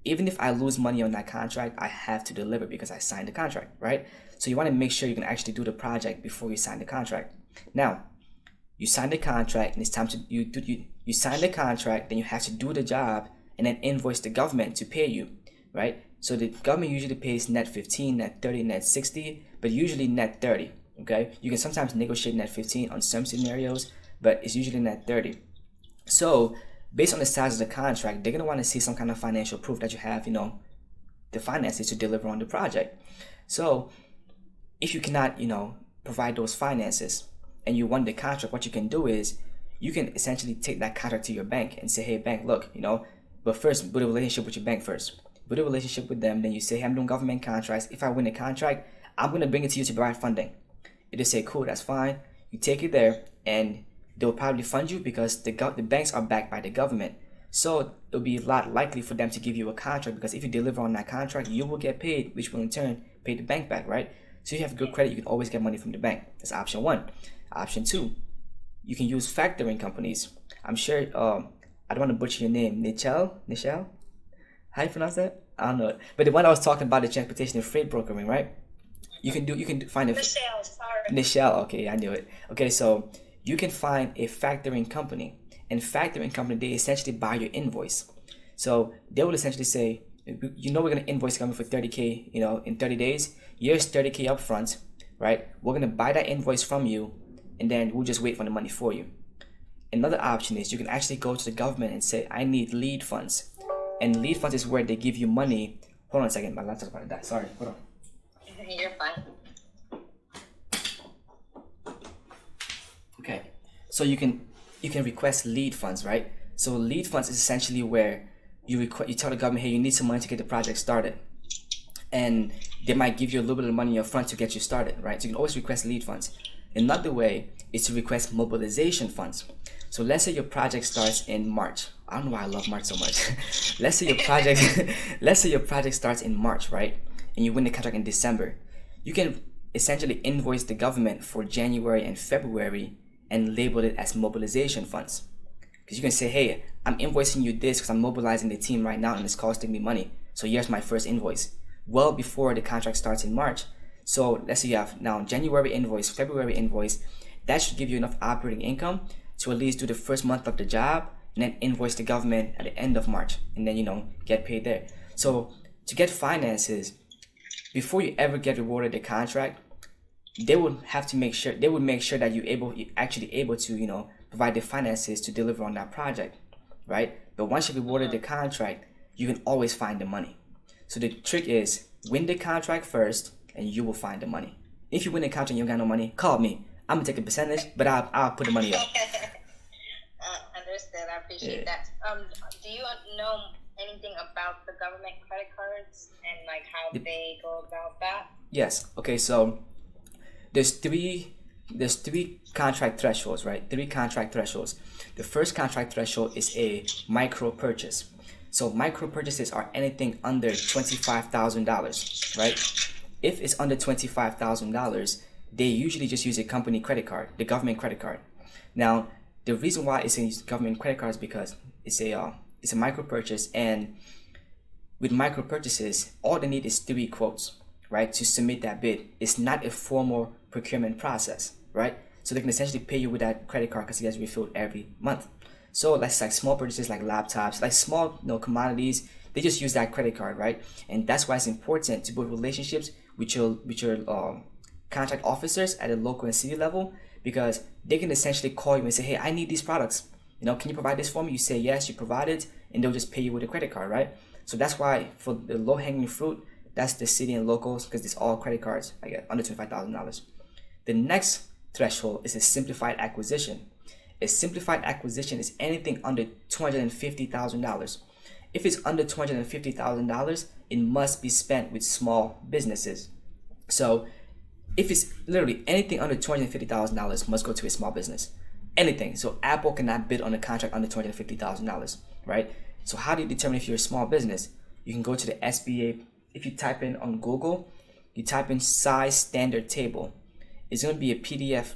Even if I lose money on that contract, I have to deliver because I signed the contract, right? So you want to make sure you can actually do the project before you sign the contract. Now, you sign the contract and it's time to you sign the contract, then you have to do the job and then invoice the government to pay you, right? So the government usually pays net 15, net 30, net 60, but usually net 30, okay? You can sometimes negotiate net 15 on some scenarios, but it's usually net 30. So based on the size of the contract, they're going to want to see some kind of financial proof that you have, the finances to deliver on the project. So if you cannot, provide those finances and you won the contract, what you can do is you can essentially take that contract to your bank and say, hey, bank, look, but first, build a relationship with your bank first. Build a relationship with them. Then you say, hey, I'm doing government contracts. If I win a contract, I'm going to bring it to you to provide funding. They just say, cool, that's fine. You take it there and they'll probably fund you because the banks are backed by the government. So it'll be a lot likely for them to give you a contract because if you deliver on that contract, you will get paid, which will in turn pay the bank back, right? So if you have good credit, you can always get money from the bank. That's option one. Option two, you can use factoring companies. I'm sure, I don't want to butcher your name, Nichelle? How you pronounce that? I don't know it. But the one I was talking about, the transportation and freight brokering, right? You can find a... Nichelle, okay, I knew it. Okay, so you can find a factoring company, and factoring company, they essentially buy your invoice. So they will essentially say, we're going to invoice coming for 30K, in 30 days. Here's 30K up front, right? We're going to buy that invoice from you, and then we'll just wait for the money for you. Another option is you can actually go to the government and say, I need lead funds. And lead funds is where they give you money. Hold on a second, my laptop's about to die. Sorry, hold on. You're fine. Okay, so you can request lead funds, right? So lead funds is essentially where you tell the government, hey, you need some money to get the project started, and they might give you a little bit of money up front to get you started, right? So you can always request lead funds. Another way is to request mobilization funds. So let's say your project starts in March. I don't know why I love March so much. let's say your project starts in March, right? And you win the contract in December. You can essentially invoice the government for January and February and label it as mobilization funds. Because you can say, hey, I'm invoicing you this because I'm mobilizing the team right now and it's costing me money. So here's my first invoice. Well before the contract starts in March. So let's say you have now January invoice, February invoice. That should give you enough operating income to at least do the first month of the job and then invoice the government at the end of March and then, get paid there. So to get finances, before you ever get rewarded the contract, they would make sure that you're actually able to, provide the finances to deliver on that project, right? But once you've awarded the contract, you can always find the money. So the trick is win the contract first and you will find the money. If you win the contract and you don't got no money, call me. I'm gonna take a percentage, but I'll put the money up. Understood. I appreciate that. Do you know anything about the government credit cards and like how they go about that? Yes. Okay. So there's three contract thresholds, right? 3 contract thresholds. The first contract threshold is a micro purchase. So micro purchases are anything under $25,000, right? If it's under $25,000, they usually just use a company credit card, the government credit card. Now, the reason why it's a government credit card is because it's a micro purchase, and with micro purchases, all they need is 3 quotes, right, to submit that bid. It's not a formal procurement process, right? So they can essentially pay you with that credit card because it gets refilled every month. So that's like small purchases like laptops, like small commodities, they just use that credit card, right? And that's why it's important to build relationships with your contract officers at a local and city level, because they can essentially call you and say, hey, I need these products. Can you provide this for me? You say yes, you provide it, and they'll just pay you with a credit card, right? So that's why for the low-hanging fruit, that's the city and locals, because it's all credit cards, like under $25,000. The next threshold is a simplified acquisition. A simplified acquisition is anything under $250,000. If it's under $250,000, it must be spent with small businesses. So if it's literally anything under $250,000 must go to a small business. Anything. So Apple cannot bid on a contract under $250,000, right? So how do you determine if you're a small business? You can go to the SBA. If you type in on Google, you type in size standard table. It's going to be a PDF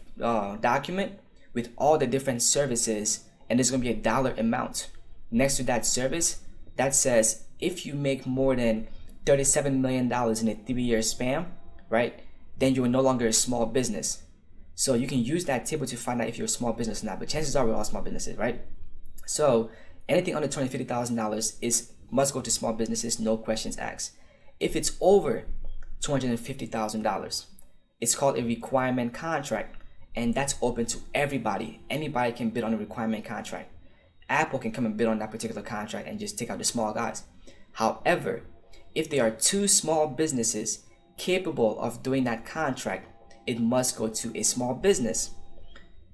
document with all the different services, and there's going to be a dollar amount next to that service that says if you make more than $37 million in a 3-year span, right, then you are no longer a small business. So you can use that table to find out if you're a small business or not, but chances are we're all small businesses, right? So anything under $250,000 must go to small businesses, no questions asked. If it's over $250,000, it's called a requirement contract, and that's open to everybody. Anybody can bid on a requirement contract. Apple can come and bid on that particular contract and just take out the small guys. However, if there are 2 small businesses capable of doing that contract, it must go to a small business.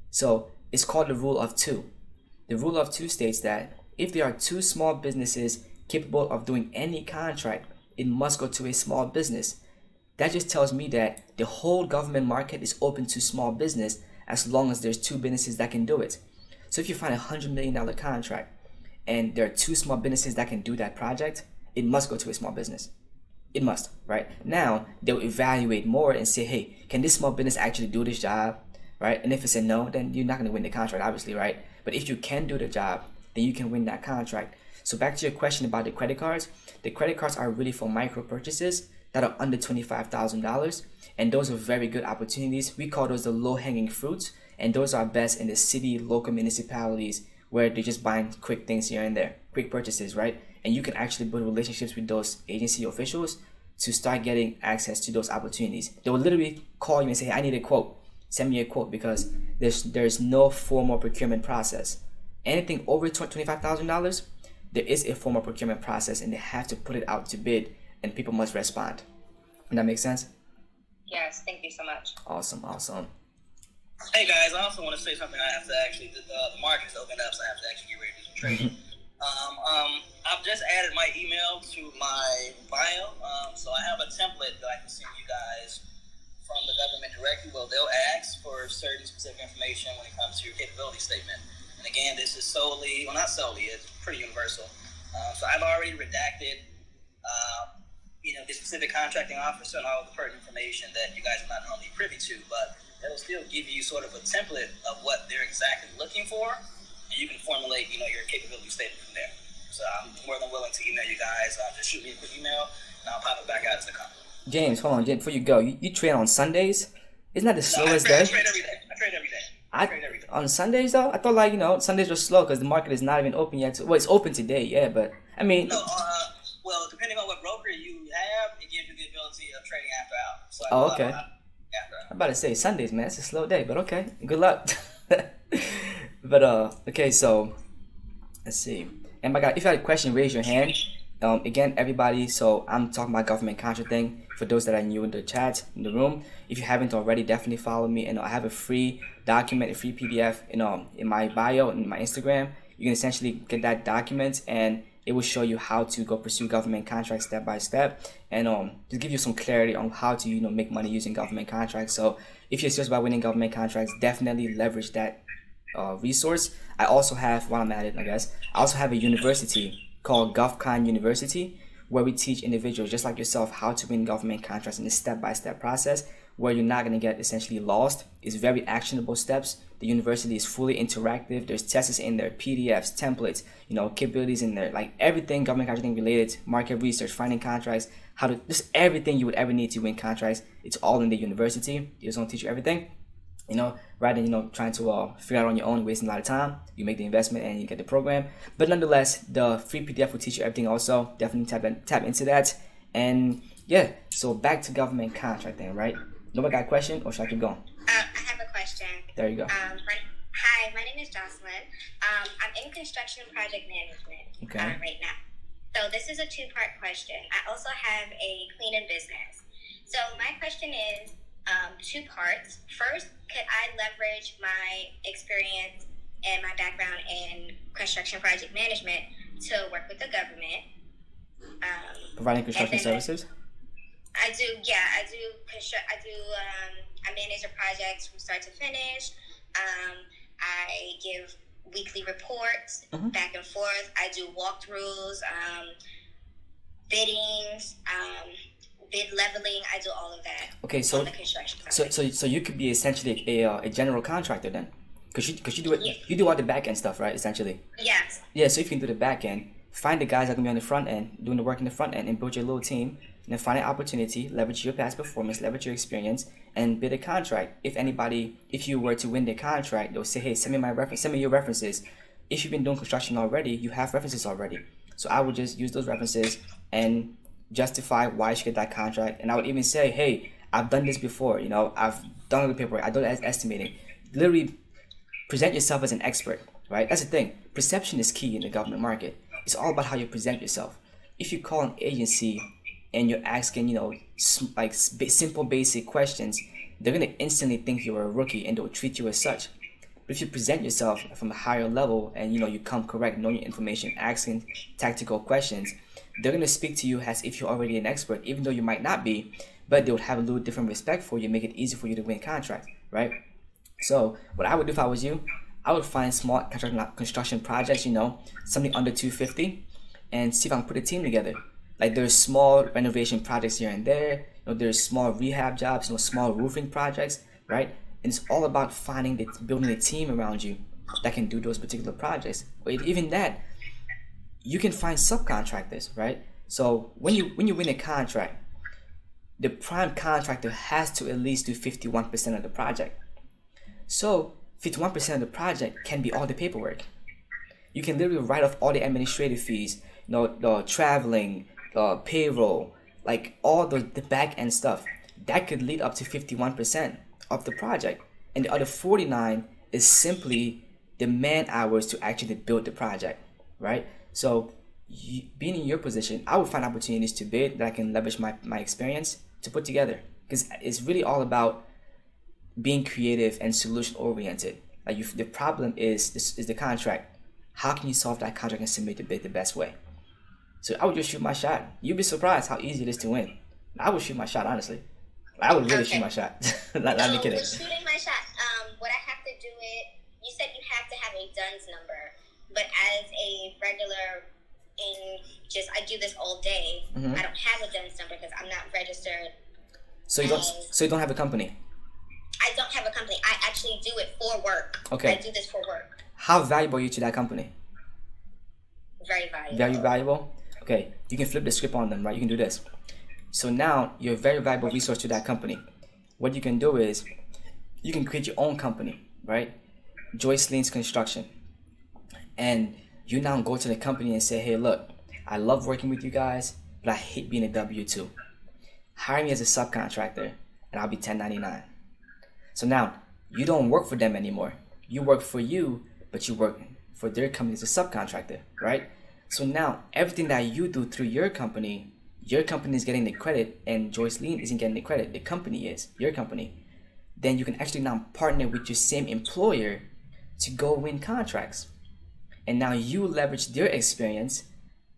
So it's called the rule of 2. The rule of 2 states that if there are 2 small businesses capable of doing any contract, it must go to a small business. That just tells me that the whole government market is open to small business as long as there's 2 businesses that can do it. So if you find a $100 million contract and there are 2 small businesses that can do that project, it must go to a small business. It must, right? Now, they'll evaluate more and say, hey, can this small business actually do this job, right? And if it's a no, then you're not going to win the contract, obviously, right? But if you can do the job, then you can win that contract. So back to your question about the credit cards. The credit cards are really for micro purchases that are under $25,000, and those are very good opportunities. We call those the low-hanging fruits, and those are best in the city, local municipalities, where they're just buying quick things here and there, quick purchases, right? And you can actually build relationships with those agency officials to start getting access to those opportunities. They will literally call you and say, hey, I need a quote. Send me a quote, because there's no formal procurement process. Anything over $25,000, there is a formal procurement process, and they have to put it out to bid, and people must respond. Does that make sense? Yes, thank you so much. Awesome. Hey guys, I also want to say something. I have to actually, the market is opened up, so I have to actually get ready to do some trading. I've just added my email to my bio, so I have a template that I can send you guys from the government directly. Well, they'll ask for certain specific information when it comes to your capability statement. And again, this is solely, well, not solely, it's pretty universal. So I've already redacted, the specific contracting officer and all the pertinent information that you guys are not normally privy to, but it'll still give you sort of a template of what they're exactly looking for, and you can formulate, your capability statement from there. So I'm more than willing to email you guys. Just shoot me a quick email, and I'll pop it back out as a comment. James, hold on, James, before you go, you trade on Sundays? Isn't that the slowest day? I trade every day. I trade every day. On Sundays though, I thought Sundays were slow because the market is not even open yet. Well, it's open today, yeah, but I mean. No, well, depending on what broker you have, it gives you the ability of trading after hours. So okay. I'm about to say Sundays, man. It's a slow day, but okay. Good luck. But okay, so let's see. And my God, if you had a question, raise your hand. Again, everybody. So I'm talking about government contracting. For those that are new in the chat in the room, if you haven't already, definitely follow me. And I have a free document, a free PDF, in my bio and my Instagram. You can essentially get that document, and it will show you how to go pursue government contracts step by step, and just give you some clarity on how to make money using government contracts. So if you're serious about winning government contracts, definitely leverage that resource. I also have, while I'm at it, I also have a university called Goffcon University, where we teach individuals just like yourself how to win government contracts in a step-by-step process where you're not going to get essentially lost. It's very actionable steps. The university is fully interactive. There's tests in there, PDFs, templates, capabilities in there, like everything government contracting related, market research, finding contracts, just everything you would ever need to win contracts. It's all in the university. They just don't teach you everything. Rather than trying to figure out on your own, wasting a lot of time. You make the investment and you get the program. But nonetheless, the free PDF will teach you everything also. Definitely tap into that. And yeah, so back to government contracting, right? Nobody got a question, or should I keep going? I have a question. There you go. Hi, my name is Jocelyn. I'm in construction project management right now. So this is a two-part question. I also have a cleaning business. So my question is two parts. First, could I leverage my experience and my background in construction project management to work with the government? Providing construction services? I do. I manage the projects from start to finish. I give weekly reports back and forth. I do walkthroughs, biddings, bid leveling. I do all of that. Okay, so on the construction project. so you could be essentially a general contractor then, because you do it. Yes. You do all the back end stuff, right? Essentially. Yes. Yeah. So if you can do the back end, find the guys that can be on the front end doing the work in the front end, and build your little team. And then find an opportunity, leverage your past performance, leverage your experience, and bid a contract. If you were to win the contract, they'll say, hey, send me your references. If you've been doing construction already, you have references already. So I would just use those references and justify why you should get that contract. And I would even say, hey, I've done this before. I've done all the paperwork. I do estimating. Literally present yourself as an expert, right? That's the thing. Perception is key in the government market. It's all about how you present yourself. If you call an agency and you're asking, simple, basic questions, they're going to instantly think you're a rookie and they'll treat you as such. But if you present yourself from a higher level and, you come correct, knowing your information, asking tactical questions, they're going to speak to you as if you're already an expert, even though you might not be, but they would have a little different respect for you, make it easy for you to win contracts, right? So what I would do if I was you, I would find small construction projects, something under 250, and see if I can put a team together. Like there's small renovation projects here and there. There's small rehab jobs, small roofing projects, right? And it's all about building a team around you that can do those particular projects. Or even that, you can find subcontractors, right? So when you win a contract, the prime contractor has to at least do 51% of the project. So 51% of the project can be all the paperwork. You can literally write off all the administrative fees, the traveling, payroll, like all the back end stuff. That could lead up to 51% of the project, and the other 49 is simply the man hours to actually build the project, right? So being in your position, I would find opportunities to bid that I can leverage my experience to put together, because it's really all about being creative and solution oriented. Like the problem is the contract. How can you solve that contract and submit the bid the best way? So I would just shoot my shot. You'd be surprised how easy it is to win. I would shoot my shot, honestly. I would really shoot my shot. Not me kidding. With shooting my shot, would I have to do it? You said you have to have a a DUNS number. But as a regular, I do this all day. I don't have a DUNS number because I'm not registered. So you don't have a company? I don't have a company. I actually do it for work. Okay. I do this for work. How valuable are you to that company? Very valuable. Very valuable? Okay. You can flip the script on them, right? You can do this. So now you're a very valuable resource to that company. What you can do is you can create your own company, right? Joyce Lean's Construction. And you now go to the company and say, hey, look, I love working with you guys, but I hate being a W-2. Hire me as a subcontractor and I'll be 1099. So now you don't work for them anymore. You work for you, but you work for their company as a subcontractor, right? So now everything that you do through your company is getting the credit and Joyce Lean isn't getting the credit. The company is, your company. Then you can actually now partner with your same employer to go win contracts. And now you leverage their experience,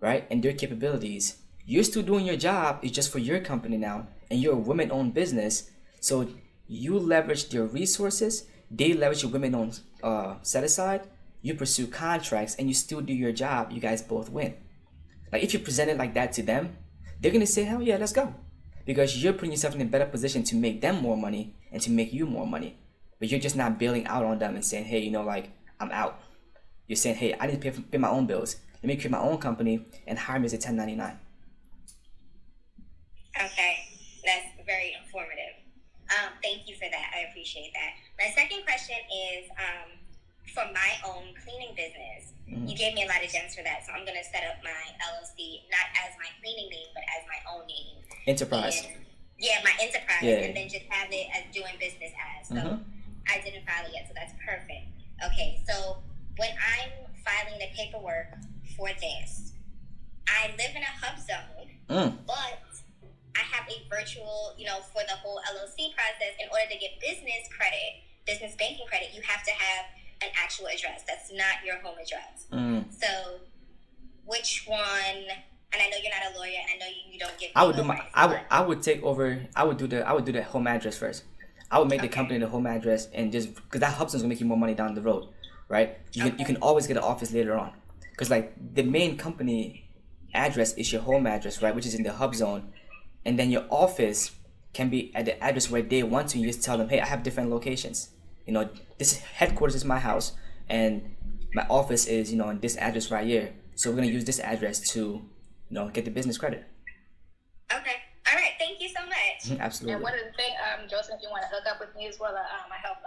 right, and their capabilities. You're still doing your job, it's just for your company now, and you're a women-owned business. So you leverage their resources, they leverage your women-owned set-aside, you pursue contracts, and you still do your job, you guys both win. Like if you present it like that to them, they're gonna say, hell yeah, let's go. Because you're putting yourself in a better position to make them more money and to make you more money. But you're just not bailing out on them and saying, hey, I'm out. You're saying, hey, I need to pay my own bills. Let me create my own company and hire me as a 1099. Okay, that's very informative. Thank you for that. I appreciate that. My second question is for my own cleaning business. You gave me a lot of gems for that, so I'm going to set up my LLC not as my cleaning name, but as my own name. Enterprise. My enterprise, and then just have it as doing business as. So I didn't file it yet, so that's perfect. Okay, so when I'm filing the paperwork for this, I live in a hub zone, but I have a virtual, for the whole LLC process. In order to get business banking credit, you have to have an actual address. That's not your home address. So which one? And I know you're not a lawyer, and I know you don't give. I would do the home address first. I would make the company the home address, and just because that hub zone's gonna make you more money down the road, right? You can always get an office later on, because like the main company address is your home address, right, which is in the hub zone, and then your office can be at the address where they want to. You just tell them, hey, I have different locations. This headquarters is my house, and my office is in this address right here. So we're gonna use this address to get the business credit. Okay. All right. Thank you so much. Absolutely. And one of the things, Joseph, if you want to hook up with me as well, I help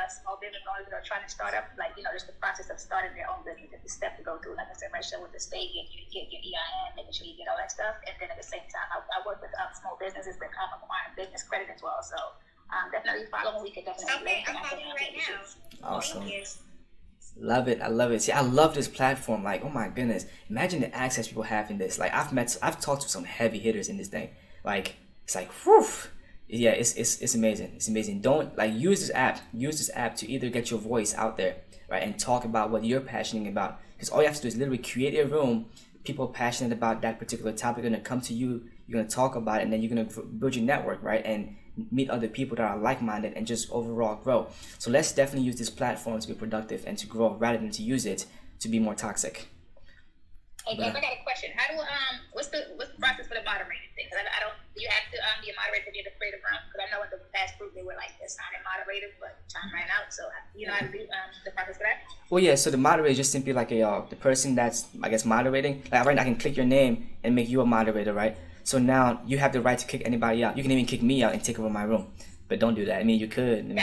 small business owners that are trying to start up, just the process of starting their own business, just the step to go through. Like I said, register with the state, get your EIN, making sure you get all that stuff. And then at the same time, I work with small businesses that acquiring business credit as well. So definitely follow me. We could definitely. Okay, I'm following you right now. Awesome. Thank you. Love it. I love it. See, I love this platform. Like, oh my goodness. Imagine the access people have in this. Like, I've talked to some heavy hitters in this thing. Like, it's like, whew. Yeah, it's amazing. It's amazing. Don't use this app. Use this app to either get your voice out there, right, and talk about what you're passionate about. Because all you have to do is literally create a room. People passionate about that particular topic are gonna come to you. You're gonna talk about it, and then you're gonna build your network, right, and meet other people that are like-minded and just overall grow. So let's definitely use this platform to be productive and to grow rather than to use it to be more toxic. Hey, Dave, I got a question. How do what's the process for the moderating thing? Because I don't. Do you have to be a moderator to be the creative room? Because I know in the past group they were like assigning moderators, but time ran out. So you know how to do the process for that? Well, yeah. So the moderator is just simply like the person that's moderating. Like right now, I can click your name and make you a moderator, right? So now you have the right to kick anybody out. You can even kick me out and take over my room. But don't do that. I mean, you could.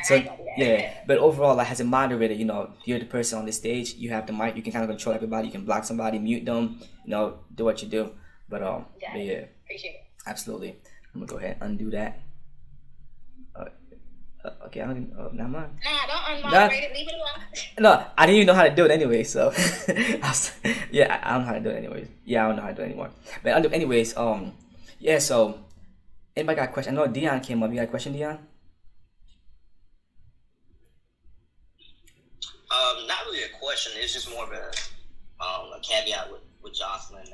So yeah. But overall, as a moderator, you're the person on the stage. You have the mic. You can kind of control everybody. You can block somebody, mute them. Do what you do. But yeah. Appreciate it. Absolutely. I'm gonna go ahead and undo that. Okay, I don't even. Never mind. Nah, don't unmoderate it. Leave it alone. No, I didn't even know how to do it anyway. So yeah, I don't know how to do it anyways. Yeah, I don't know how to do it anymore. But anyways, yeah. So anybody got a question? I know Dion came up. You got a question, Dion? Not really a question. It's just more of a caveat with Jocelyn.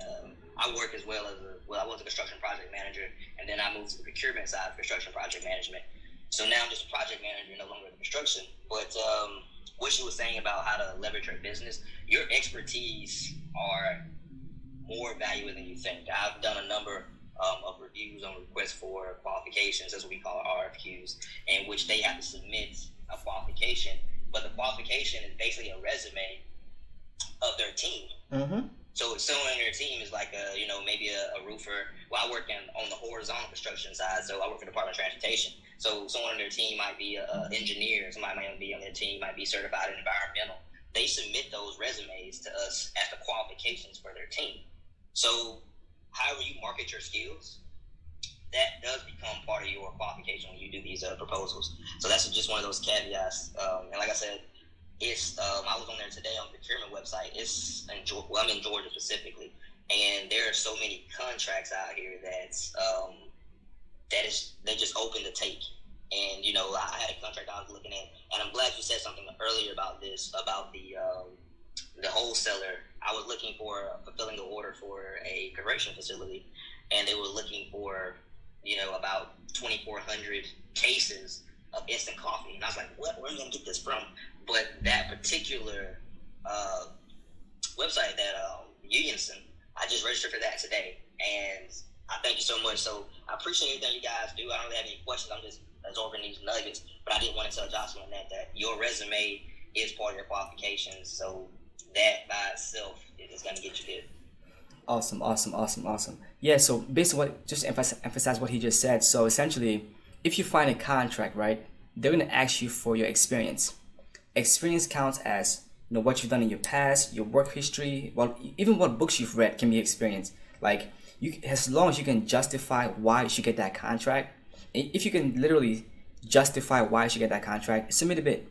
I work as well as I was a construction project manager, and then I moved to the procurement side of construction project management. So now I'm just a project manager, no longer in construction. But what she was saying about how to leverage her business, your expertise are more valuable than you think. I've done a number of reviews on requests for qualifications, as we call it, RFQs, in which they have to submit a qualification, but the qualification is basically a resume of their team. Mm-hmm. So someone in their team is like maybe a roofer. Well, I work on the horizontal construction side, so I work for the Department of Transportation. So someone on their team might be an engineer. Somebody might be on their team might be certified in environmental. They submit those resumes to us as the qualifications for their team. So however you market your skills, that does become part of your qualification when you do these proposals. So that's just one of those caveats. And like I said, it's I was on there today on the procurement website. I'm in Georgia specifically, and there are so many contracts out here they're just open to take. And I had a contract I was looking at, and I'm glad you said something earlier about this, about the wholesaler. I was looking for fulfilling the order for a correctional facility, and they were looking for about 2,400 cases of instant coffee, and I was like, what? Where am I gonna get this from? But that particular website, that Unionson, I just registered for that today, and I thank you so much. So I appreciate everything you guys do. I don't really have any questions. I'm just absorbing these nuggets, but I did want to tell Jocelyn that your resume is part of your qualifications, so that by itself is going to get you good. Awesome. Yeah, so basically just emphasize what he just said. So essentially, if you find a contract, right, they're going to ask you for your experience. Experience counts as what you've done in your past, your work history, well, even what books you've read can be experience. Like, as long as you can justify why you should get that contract, if you can literally justify why you should get that contract, submit a bid.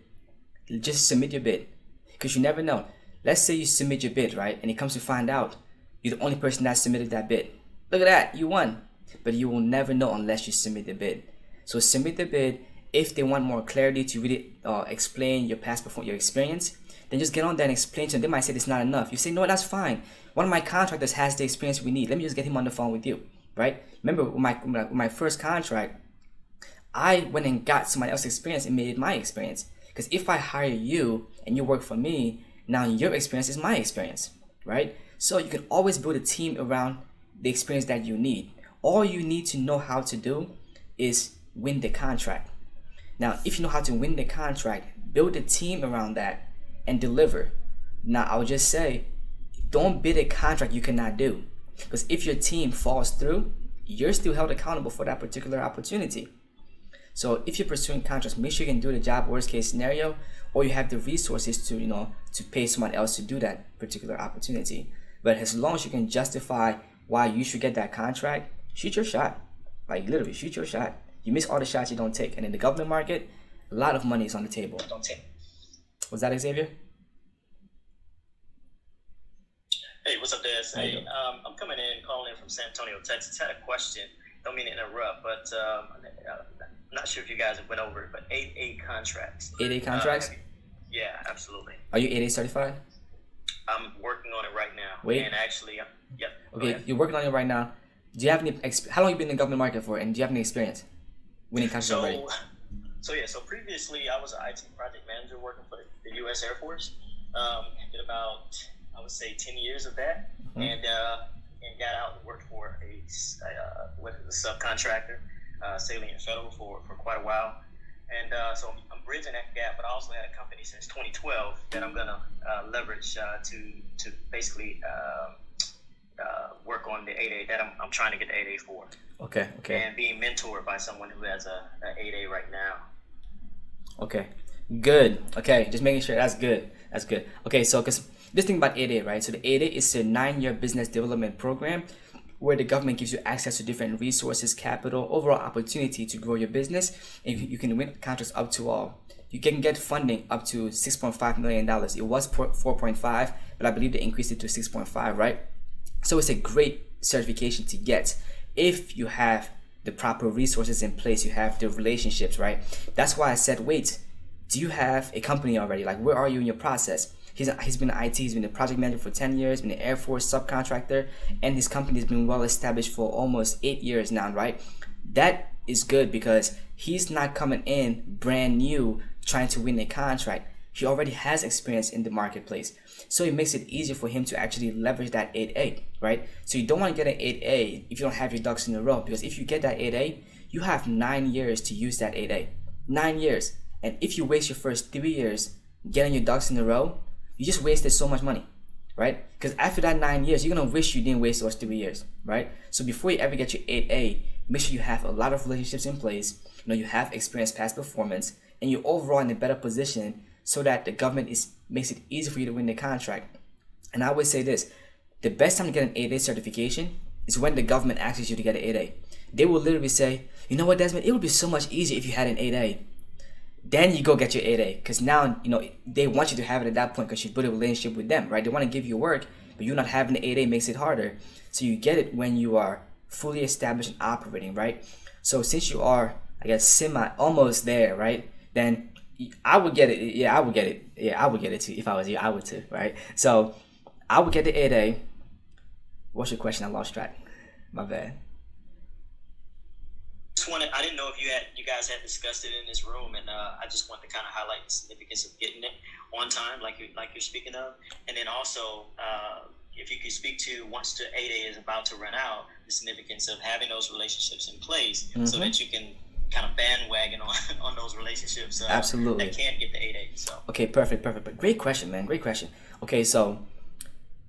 Just submit your bid, because you never know. Let's say you submit your bid, right, and it comes to find out you're the only person that submitted that bid. Look at that, you won. But you will never know unless you submit the bid. So submit the bid. If they want more clarity to really explain your past your experience, then just get on there and explain to them. They might say it's not enough. You say, no, that's fine. One of my contractors has the experience we need. Let me just get him on the phone with you, right? Remember, with my first contract, I went and got somebody else's experience and made it my experience. Because if I hire you and you work for me, now your experience is my experience, right? So you can always build a team around the experience that you need. All you need to know how to do is win the contract. Now, if you know how to win the contract, build a team around that and deliver. Now, I would just say, don't bid a contract you cannot do. Because if your team falls through, you're still held accountable for that particular opportunity. So if you're pursuing contracts, make sure you can do the job, worst case scenario, or you have the resources to pay someone else to do that particular opportunity. But as long as you can justify why you should get that contract, shoot your shot. Like, literally, shoot your shot. You miss all the shots you don't take. And in the government market, a lot of money is on the table. Was that Xavier? Hey, what's up, Des? Hey, I'm coming in, calling in from San Antonio, Texas. Had a question. Don't mean to interrupt, but I'm not sure if you guys have went over it, but 8A contracts. 8A contracts? Yeah, absolutely. Are you 8A certified? I'm working on it right now. Wait. And actually, yep. Okay, you're working on it right now. Do you have any? How long have you been in the government market for, and do you have any experience winning contracts already? So previously I was an IT project manager working for the U.S. Air Force. Did about, I would say, 10 years of that, and got out and worked for a subcontractor, Salient Federal, for quite a while. And so I'm bridging that gap, but I also had a company since 2012 that I'm gonna leverage to basically work on the 8A that I'm trying to get the 8A for. Okay. And being mentored by someone who has a 8A right now. Okay, good. Okay, just making sure that's good. Okay, so because this thing about 8A, right? So the 8A is a 9-year business development program where the government gives you access to different resources, capital, overall opportunity to grow your business, and you can win contracts up to you can get funding up to $6.5 million. It was 4.5, but I believe they increased it to 6.5, right? So it's a great certification to get if you have the proper resources in place, you have the relationships, right? That's why I said, wait, do you have a company already? Like, where are you in your process? He's been in IT, he's been a project manager for 10 years, been an Air Force subcontractor, and his company has been well established for almost 8 years now, right? That is good because he's not coming in brand new trying to win a contract. He already has experience in the marketplace. So it makes it easier for him to actually leverage that 8A, right? So you don't want to get an 8A if you don't have your ducks in a row, because if you get that 8A, you have 9 years to use that 8A. 9 years. And if you waste your first 3 years getting your ducks in a row, you just wasted so much money, right? Because after that 9 years, you're going to wish you didn't waste those 3 years, right? So before you ever get your 8A, make sure you have a lot of relationships in place, you have experience, past performance, and you're overall in a better position so that the government makes it easy for you to win the contract. And I would say this, the best time to get an 8A certification is when the government asks you to get an 8A. They will literally say, you know what, Desmond, it would be so much easier if you had an 8A. Then you go get your 8A, because now, they want you to have it at that point because you build a relationship with them, right? They want to give you work, but you not having the 8A makes it harder. So you get it when you are fully established and operating, right? So since you are, I guess, almost there, right? Then I would get it. Yeah, I would get it. Yeah, I would get it too. If I was you, I would too, right? So I would get the 8A. What's your question? I lost track. My bad. I didn't know if you guys had discussed it in this room, and I just want to kind of highlight the significance of getting it on time, like you're speaking of, and then also if you could speak to, once the 8A is about to run out, the significance of having those relationships in place, so that you can kind of bandwagon on those relationships. Absolutely. That can't get the 8A. So. Okay, perfect. But great question, man. Great question. Okay, so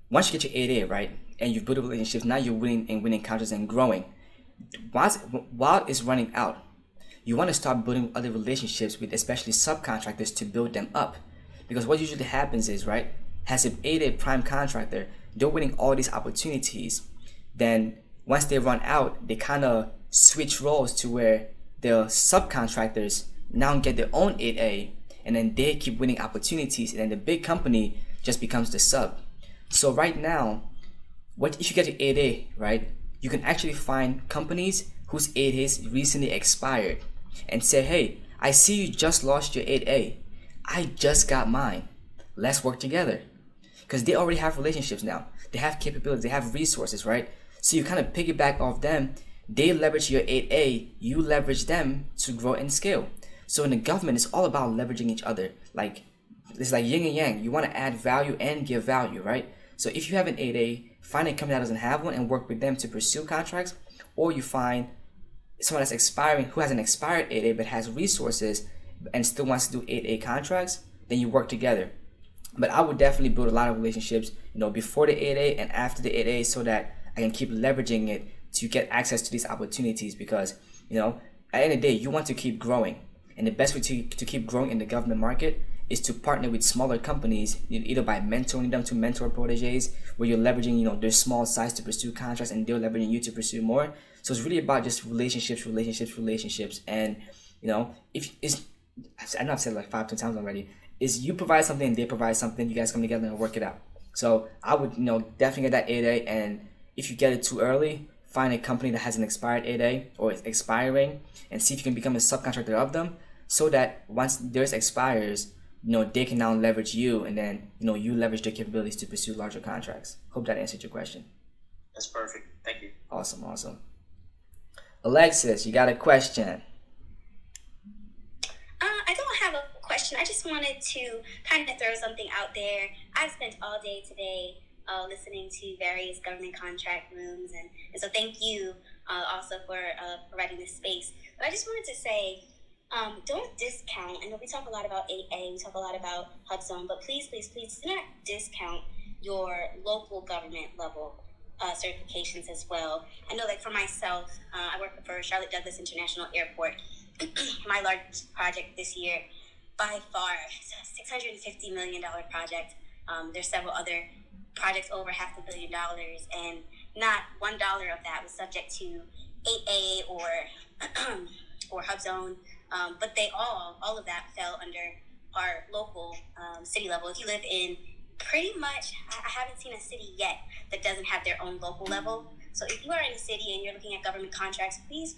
once you get your 8A, right, and you've built a relationship, now you're winning contracts and growing. While it's running out, you want to start building other relationships with especially subcontractors to build them up. Because what usually happens is, right, as an 8A prime contractor, they're winning all these opportunities. Then once they run out, they kind of switch roles to where the subcontractors now get their own 8A, and then they keep winning opportunities, and then the big company just becomes the sub. So right now, if you get your 8A, right, you can actually find companies whose 8As recently expired and say, hey, I see you just lost your 8A. I just got mine. Let's work together. Because they already have relationships now. They have capabilities. They have resources, right? So you kind of piggyback off them. They leverage your 8A. You leverage them to grow and scale. So in the government, it's all about leveraging each other. It's like yin and yang. You want to add value and give value, right? So if you have an 8A, find a company that doesn't have one and work with them to pursue contracts, or you find someone that's expiring who has an expired 8A but has resources and still wants to do 8A contracts, then you work together. But I would definitely build a lot of relationships, before the 8A and after the 8A, so that I can keep leveraging it to get access to these opportunities, because, at the end of the day, you want to keep growing. And the best way to keep growing in the government market is to partner with smaller companies, either by mentoring them to mentor proteges, where you're leveraging, their small size to pursue contracts, and they're leveraging you to pursue more. So it's really about just relationships. And, if it's, I know I've said it like 5-10 times already, is you provide something and they provide something, you guys come together and work it out. So I would, definitely get that 8A, and if you get it too early, find a company that has an expired 8A or is expiring, and see if you can become a subcontractor of them, so that once theirs expires, they can now leverage you, and then, you leverage their capabilities to pursue larger contracts. Hope that answered your question. That's perfect. Thank you. Awesome. Alexis, you got a question? I don't have a question. I just wanted to kind of throw something out there. I've spent all day today listening to various government contract rooms, and so thank you also for providing this space. But I just wanted to say, don't discount. I know we talk a lot about 8A, we talk a lot about HUBZone, but please do not discount your local government level certifications as well. I know, for myself, I work for Charlotte Douglas International Airport. My largest project this year, by far, it's a $650 million project. There's several other projects over $500 million, and not $1 of that was subject to 8A or HUBZone. But they all of that fell under our local city level. If you live in pretty much, I haven't seen a city yet that doesn't have their own local level. So if you are in a city and you're looking at government contracts, please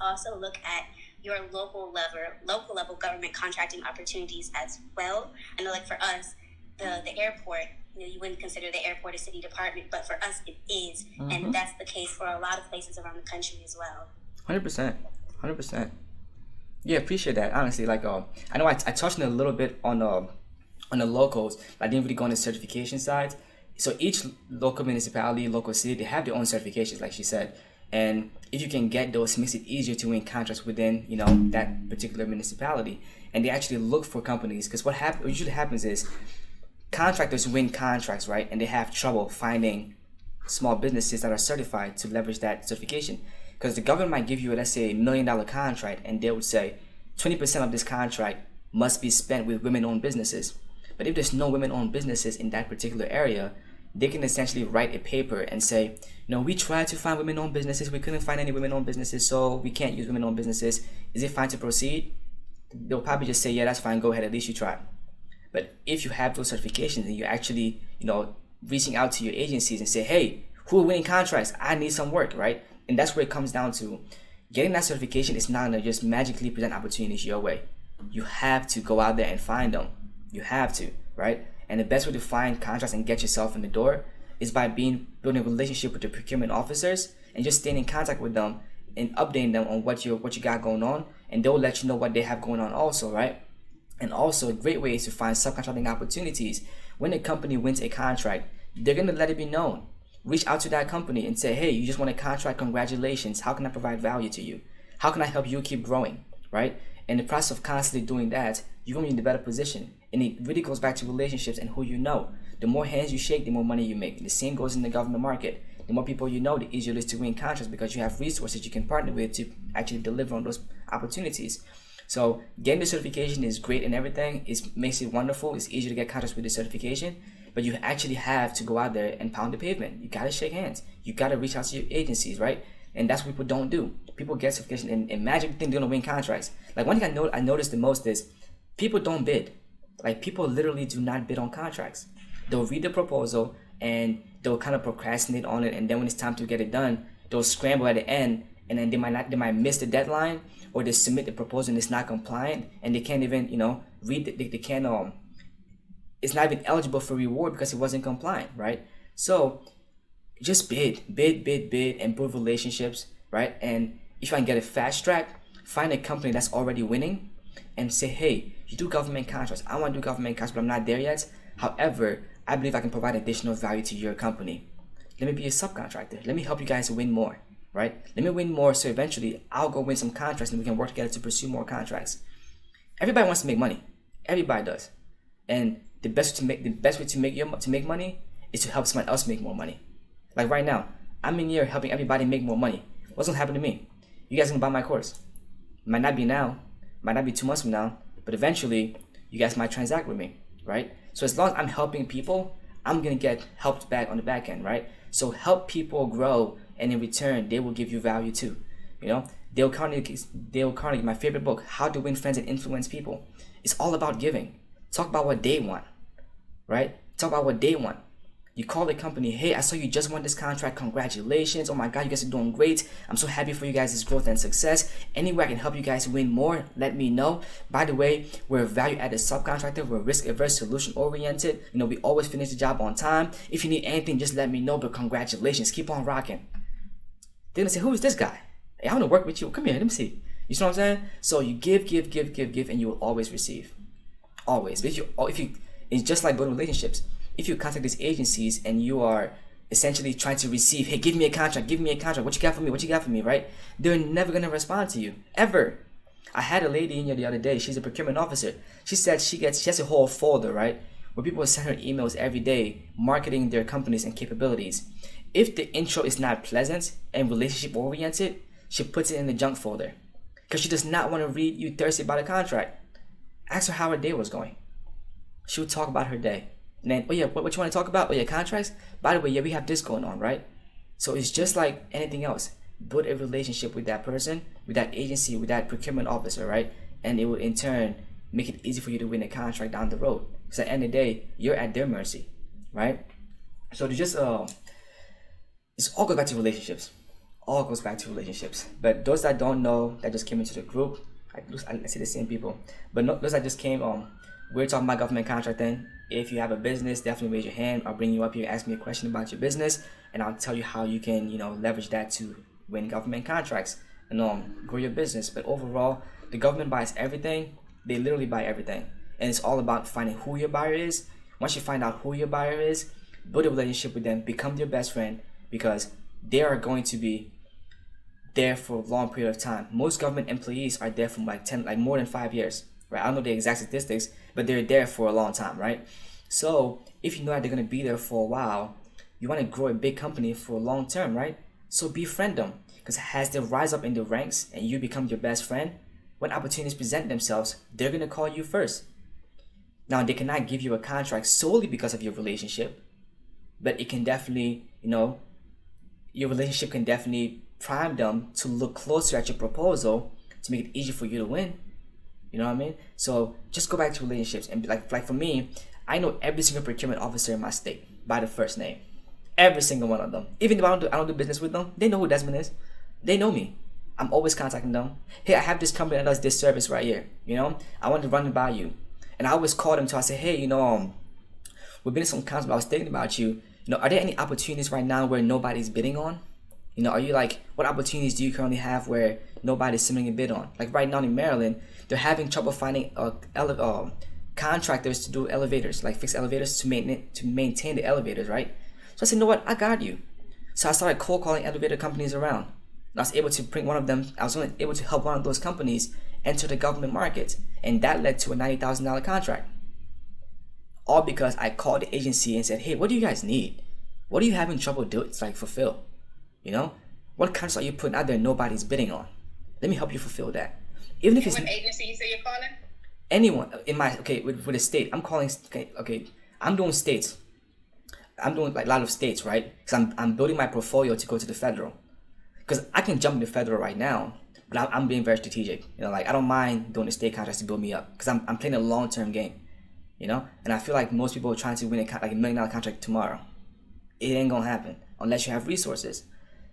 also look at your local level government contracting opportunities as well. I know, for us, the airport, you wouldn't consider the airport a city department, but for us it is. Mm-hmm. And that's the case for a lot of places around the country as well. 100%. Yeah, appreciate that. Honestly, I know I touched on it a little bit on on the locals, I didn't really go on the certification side. So each local municipality, local city, they have their own certifications, like she said. And if you can get those, it makes it easier to win contracts within, that particular municipality. And they actually look for companies, because what usually happens is contractors win contracts, right? And they have trouble finding small businesses that are certified to leverage that certification. Because the government might give you, let's say, $1 million contract, and they would say 20% of this contract must be spent with women-owned businesses. But if there's no women-owned businesses in that particular area, they can essentially write a paper and say, we tried to find women-owned businesses, we couldn't find any women-owned businesses, so we can't use women-owned businesses. Is it fine to proceed? They'll probably just say, yeah, that's fine, go ahead, at least you tried. But if you have those certifications and you're actually, reaching out to your agencies and say, hey, who are winning contracts? I need some work, right? And that's where it comes down to. Getting that certification is not going to just magically present opportunities your way. You have to go out there and find them. You have to, right? And the best way to find contracts and get yourself in the door is by building a relationship with the procurement officers and just staying in contact with them and updating them on what you got going on, and they'll let you know what they have going on also, right? And also, a great way is to find subcontracting opportunities. When a company wins a contract, they're going to let it be known. Reach out to that company and say, hey, you just won a contract, congratulations. How can I provide value to you? How can I help you keep growing, right? In the process of constantly doing that, you're going to be in a better position. And it really goes back to relationships and who you know. The more hands you shake, the more money you make. The same goes in the government market. The more people you know, the easier it is to win contracts because you have resources you can partner with to actually deliver on those opportunities. So getting the certification is great and everything. It makes it wonderful. It's easier to get contracts with the certification. But you actually have to go out there and pound the pavement. You got to shake hands. You got to reach out to your agencies, right? And that's what people don't do. People get certification and magically think they're going to win contracts. Like one thing I noticed the most is people don't bid. Like people literally do not bid on contracts. They'll read the proposal and they'll kind of procrastinate on it, and then when it's time to get it done, they'll scramble at the end, and then they might miss the deadline, or they submit the proposal and it's not compliant, and they can't even read they can't it's not even eligible for reward because it wasn't compliant, right? So just bid and build relationships, right? And if I can get a fast track, find a company that's already winning and say, hey, you do government contracts. I want to do government contracts, but I'm not there yet. However, I believe I can provide additional value to your company. Let me be a subcontractor. Let me help you guys win more, right? Let me win more so eventually I'll go win some contracts and we can work together to pursue more contracts. Everybody wants to make money. Everybody does. And the best way to make money is to help somebody else make more money. Like right now, I'm in here helping everybody make more money. What's gonna happen to me? You guys are gonna buy my course. Might not be now, might not be 2 months from now, but eventually you guys might transact with me, right? So as long as I'm helping people, I'm gonna get helped back on the back end, right? So help people grow, and in return, they will give you value too. Dale Carnegie, my favorite book, How to Win Friends and Influence People. It's all about giving. Talk about what they want, right? Talk about what they want. You call the company, hey, I saw you just won this contract. Congratulations. Oh my God, you guys are doing great. I'm so happy for you guys' growth and success. Anywhere I can help you guys win more, let me know. By the way, we're a value-added subcontractor. We're risk-averse, solution-oriented. We always finish the job on time. If you need anything, just let me know. But congratulations. Keep on rocking. They're going to say, who is this guy? Hey, I want to work with you. Come here. Let me see. You see what I'm saying? So you give, and you will always receive. Always. But if you, it's just like building relationships. If you contact these agencies and you are essentially trying to receive, hey, give me a contract, what you got for me, right? They're never going to respond to you, ever. I had a lady in here the other day, she's a procurement officer. She said she has a whole folder, right, where people send her emails every day marketing their companies and capabilities. If the intro is not pleasant and relationship oriented, she puts it in the junk folder because she does not want to read you thirsty about a contract. Ask her how her day was going. She would talk about her day. And then, oh yeah, what you want to talk about? Oh yeah, contracts? By the way, yeah, we have this going on, right? So it's just like anything else. Build a relationship with that person, with that agency, with that procurement officer, right? And it will in turn make it easy for you to win a contract down the road. Because at the end of the day, you're at their mercy, right? So to just, it's all goes back to relationships. All goes back to relationships. But those that don't know, that just came into the group, I see the same people. But no, those that just came, we're talking about government contracting. If you have a business, definitely raise your hand. I'll bring you up here, ask me a question about your business, and I'll tell you how you can, leverage that to win government contracts and grow your business. But overall, the government buys everything. They literally buy everything. And it's all about finding who your buyer is. Once you find out who your buyer is, build a relationship with them, become their best friend, because they are going to be there for a long period of time. Most government employees are there for like more than 5 years, right? I don't know the exact statistics, but they're there for a long time, right? So if you know that they're going to be there for a while, you want to grow a big company for long term, right? So befriend them, because as they rise up in the ranks and you become your best friend, when opportunities present themselves, they're going to call you first. Now, they cannot give you a contract solely because of your relationship, but it can definitely, your relationship can definitely prime them to look closer at your proposal to make it easier for you to win. You know what I mean? So just go back to relationships, and like for me, I know every single procurement officer in my state by the first name. Every single one of them. Even if I don't do business with them, they know who Desmond is. They know me. I'm always contacting them. Hey, I have this company that does this service right here. I want to run it by you. And I always call them to, I say, hey, we've been in some contact, but I was thinking about you. Are there any opportunities right now where nobody's bidding on? Are you what opportunities do you currently have where nobody's submitting a bid on? Like right now in Maryland, they're having trouble finding contractors to do elevators, like fix elevators to maintain the elevators, right? So I said, you know what? I got you. So I started cold calling elevator companies around. And I was able to able to help one of those companies enter the government market. And that led to a $90,000 contract. All because I called the agency and said, hey, what do you guys need? What are you having trouble fulfill? What contracts are you putting out there nobody's bidding on? Let me help you fulfill that. Even if it's what agency you say you're calling? Anyone in my with a state, I'm calling. I'm doing states. I'm doing a lot of states, right? Because I'm building my portfolio to go to the federal. Because I can jump into federal right now, but I'm being very strategic. I don't mind doing the state contracts to build me up, because I'm playing a long-term game. And I feel like most people are trying to win a $1 million contract tomorrow. It ain't gonna happen unless you have resources.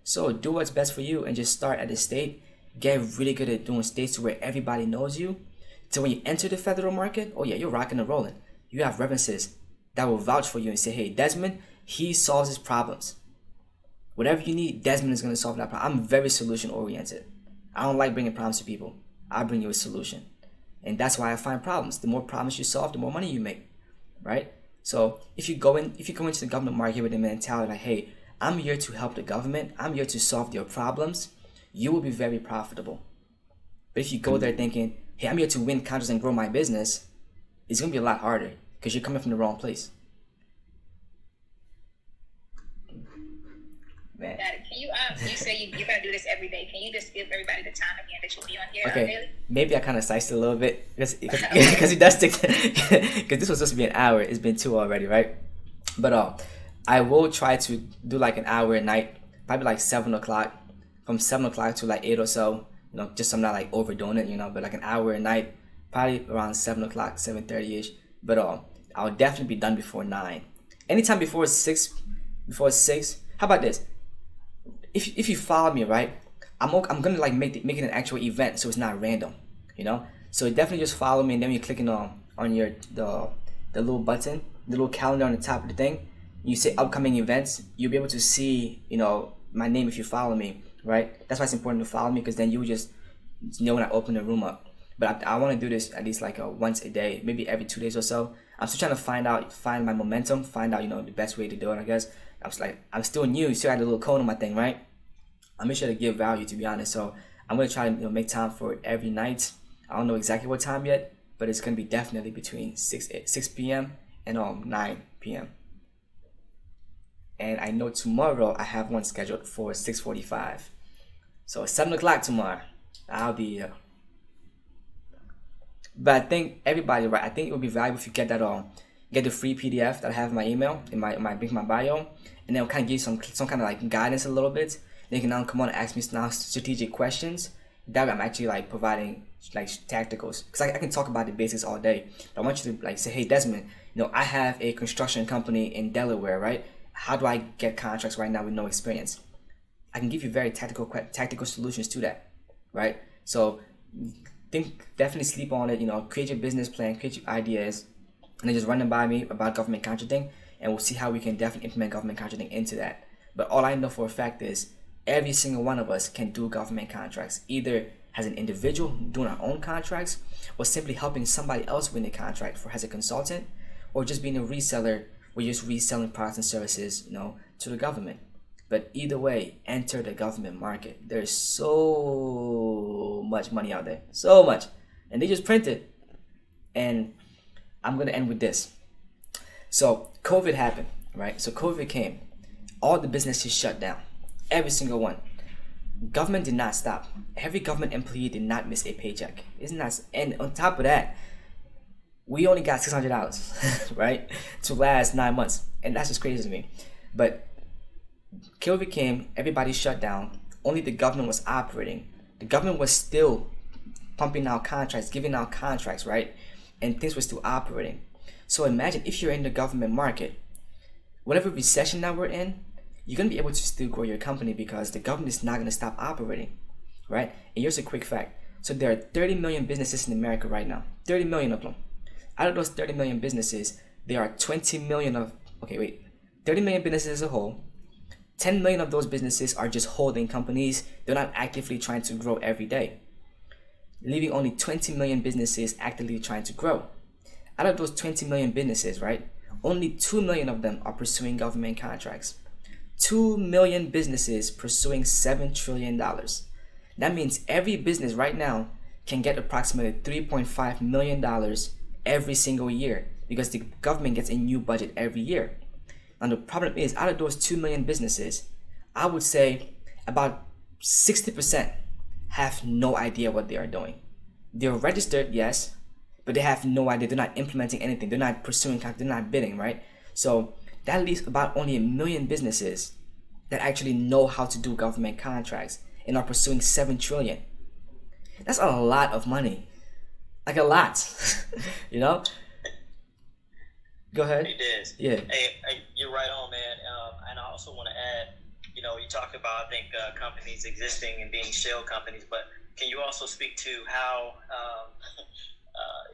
So do what's best for you and just start at the state. Get really good at doing states to where everybody knows you. So when you enter the federal market, oh yeah, you're rocking and rolling. You have references that will vouch for you and say, hey, Desmond, he solves his problems. Whatever you need, Desmond is going to solve that problem. I'm very solution oriented. I don't like bringing problems to people. I bring you a solution. And that's why I find problems. The more problems you solve, the more money you make, right? So if you go into the government market with the mentality like, hey, I'm here to help the government, I'm here to solve their problems, you will be very profitable. But if you go there thinking, hey, I'm here to win contracts and grow my business, it's going to be a lot harder because you're coming from the wrong place. Man. Got it. Can you say you're gonna do this every day? Can you just give everybody the time again that you'll be on here? Okay, maybe I kind of sized it a little bit because it does stick. Because this was supposed to be an hour. It's been 2 already, right? But I will try to do like an hour a night, probably like 7 o'clock, from 7 o'clock to like 8 or so. Just so I'm not like overdoing it, but like an hour a night, probably around 7 o'clock, 7:30 ish. But I'll definitely be done before 9. Anytime before 6. How about this? If you follow me, right, I'm gonna like make it an actual event, so it's not random, So definitely just follow me, and then you're clicking on your the little button, the little calendar on the top of the thing. You say upcoming events, you'll be able to see, my name if you follow me, right? That's why it's important to follow me, because then you just know when I open the room up. But I want to do this at least like once a day, maybe every 2 days or so. I'm still trying to find my momentum, find out the best way to do it, I guess. I'm still new, still got a little code on my thing, right? I'm sure to give value, to be honest. So I'm gonna try to make time for it every night. I don't know exactly what time yet, but it's gonna be definitely between 6 p.m. and 9 p.m. And I know tomorrow I have one scheduled for 6:45. So 7 o'clock tomorrow, I'll be here. But I think everybody, right? I think it would be valuable if you get that get the free PDF that I have in my email, in my bio, and then it'll kind of give you some kind of like guidance a little bit. Then you can now come on and ask me now strategic questions that I'm actually like providing like tacticals, because I can talk about the basics all day. But I want you to like say, hey Desmond, I have a construction company in Delaware, right? How do I get contracts right now with no experience? I can give you very tactical solutions to that, right? So definitely sleep on it. Create your business plan, create your ideas, and then just run them by me about government contracting, and we'll see how we can definitely implement government contracting into that. But all I know for a fact is every single one of us can do government contracts, either as an individual doing our own contracts, or simply helping somebody else win a contract for as a consultant, or just being a reseller, where you're just reselling products and services, to the government. But either way, enter the government market. There's so much money out there, so much, and they just print it. And I'm gonna end with this. So COVID happened, right? So COVID came, all the businesses shut down, every single one. Government did not stop. Every government employee did not miss a paycheck. Isn't that? And on top of that, we only got $600, right, to last 9 months, and that's just crazy to me. But COVID came, everybody shut down. Only the government was operating. The government was still pumping out contracts, giving out contracts, right, and things were still operating. So imagine if you're in the government market, whatever recession that we're in, you're going to be able to still grow your company because the government is not going to stop operating, right? And here's a quick fact. So there are 30 million businesses in America right now, 30 million of them. Out of those 30 million businesses, there are 20 million 30 million businesses as a whole. 10 million of those businesses are just holding companies. They're not actively trying to grow every day, leaving only 20 million businesses actively trying to grow. Out of those 20 million businesses, right, only 2 million of them are pursuing government contracts. 2 million businesses pursuing $7 trillion. That means every business right now can get approximately $3.5 million every single year because the government gets a new budget every year. And the problem is, out of those 2 million businesses, I would say about 60% have no idea what they are doing. They're registered, yes, but they have no idea. They're not implementing anything. They're not pursuing, they're not bidding, right? So that leaves about only 1 million businesses that actually know how to do government contracts and are pursuing $7 trillion. That's a lot of money. Like a lot. Go ahead. It is. Yeah. Hey, you're right on, man. And I also want to add, you talked about, I think, companies existing and being shell companies, but can you also speak to how,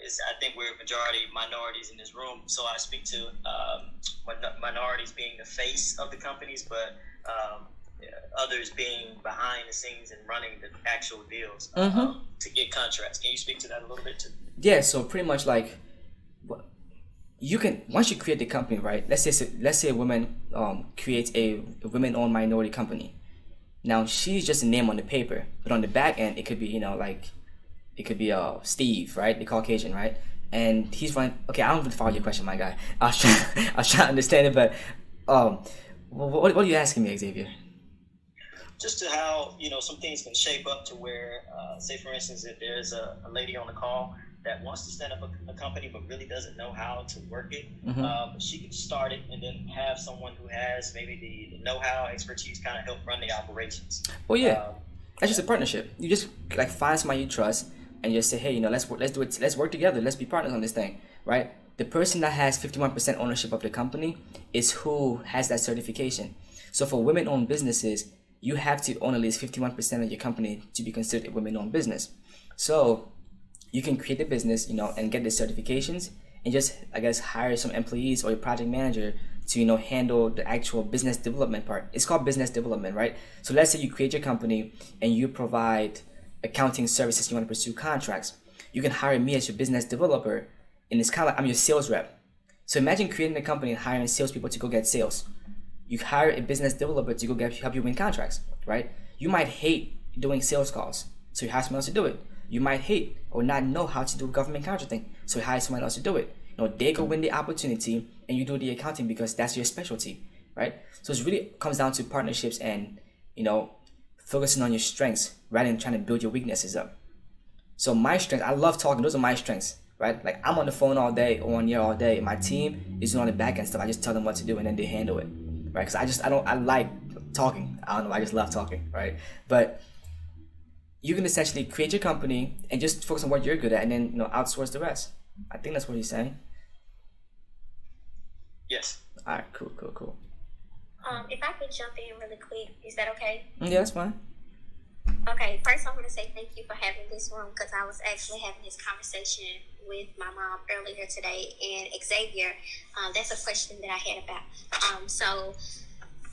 I think we're majority minorities in this room, so I speak to minorities being the face of the companies, but others being behind the scenes and running the actual deals to get contracts. Can you speak to that a little bit too? Yeah, so pretty much like you can, once you create the company, right? Let's say a woman creates a women-owned minority company. Now she's just a name on the paper, but on the back end it could be it could be Steve, right? The Caucasian, right? And he's running. Okay, I don't even follow your question, my guy. I was trying to understand it, but what are you asking me, Xavier? Just to how some things can shape up to where, say for instance, if there's a lady on the call that wants to stand up a company but really doesn't know how to work it, she can start it and then have someone who has maybe the know-how, expertise, kind of help run the operations. Well, yeah, that's just a partnership. You just find somebody you trust and just say, hey, let's do it. Let's work together. Let's be partners on this thing, right? The person that has 51% ownership of the company is who has that certification. So for women-owned businesses, you have to own at least 51% of your company to be considered a women-owned business. So you can create a business, and get the certifications and just, hire some employees or a project manager to, handle the actual business development part. It's called business development, right? So let's say you create your company and you provide accounting services, you want to pursue contracts. You can hire me as your business developer, and it's kind of like I'm your sales rep. So imagine creating a company and hiring salespeople to go get sales. You hire a business developer to go help you win contracts, right? You might hate doing sales calls, so you hire someone else to do it. You might hate or not know how to do government contracting, so you hire someone else to do it. They go win the opportunity and you do the accounting because that's your specialty, right? So it really comes down to partnerships and, focusing on your strengths rather than trying to build your weaknesses up. So my strengths, I love talking. Those are my strengths, right? Like I'm on the phone all day or on here all day. My team is doing all the back end stuff. I just tell them what to do and then they handle it, right? Because I like talking. I don't know. I just love talking, right? But you can essentially create your company and just focus on what you're good at and then, outsource the rest. I think that's what he's saying. Yes. All right, cool. If I could jump in really quick, is that okay? Yeah, that's fine. Okay, first I want to say thank you for having this room because I was actually having this conversation with my mom earlier today, and Xavier, that's a question that I had about. So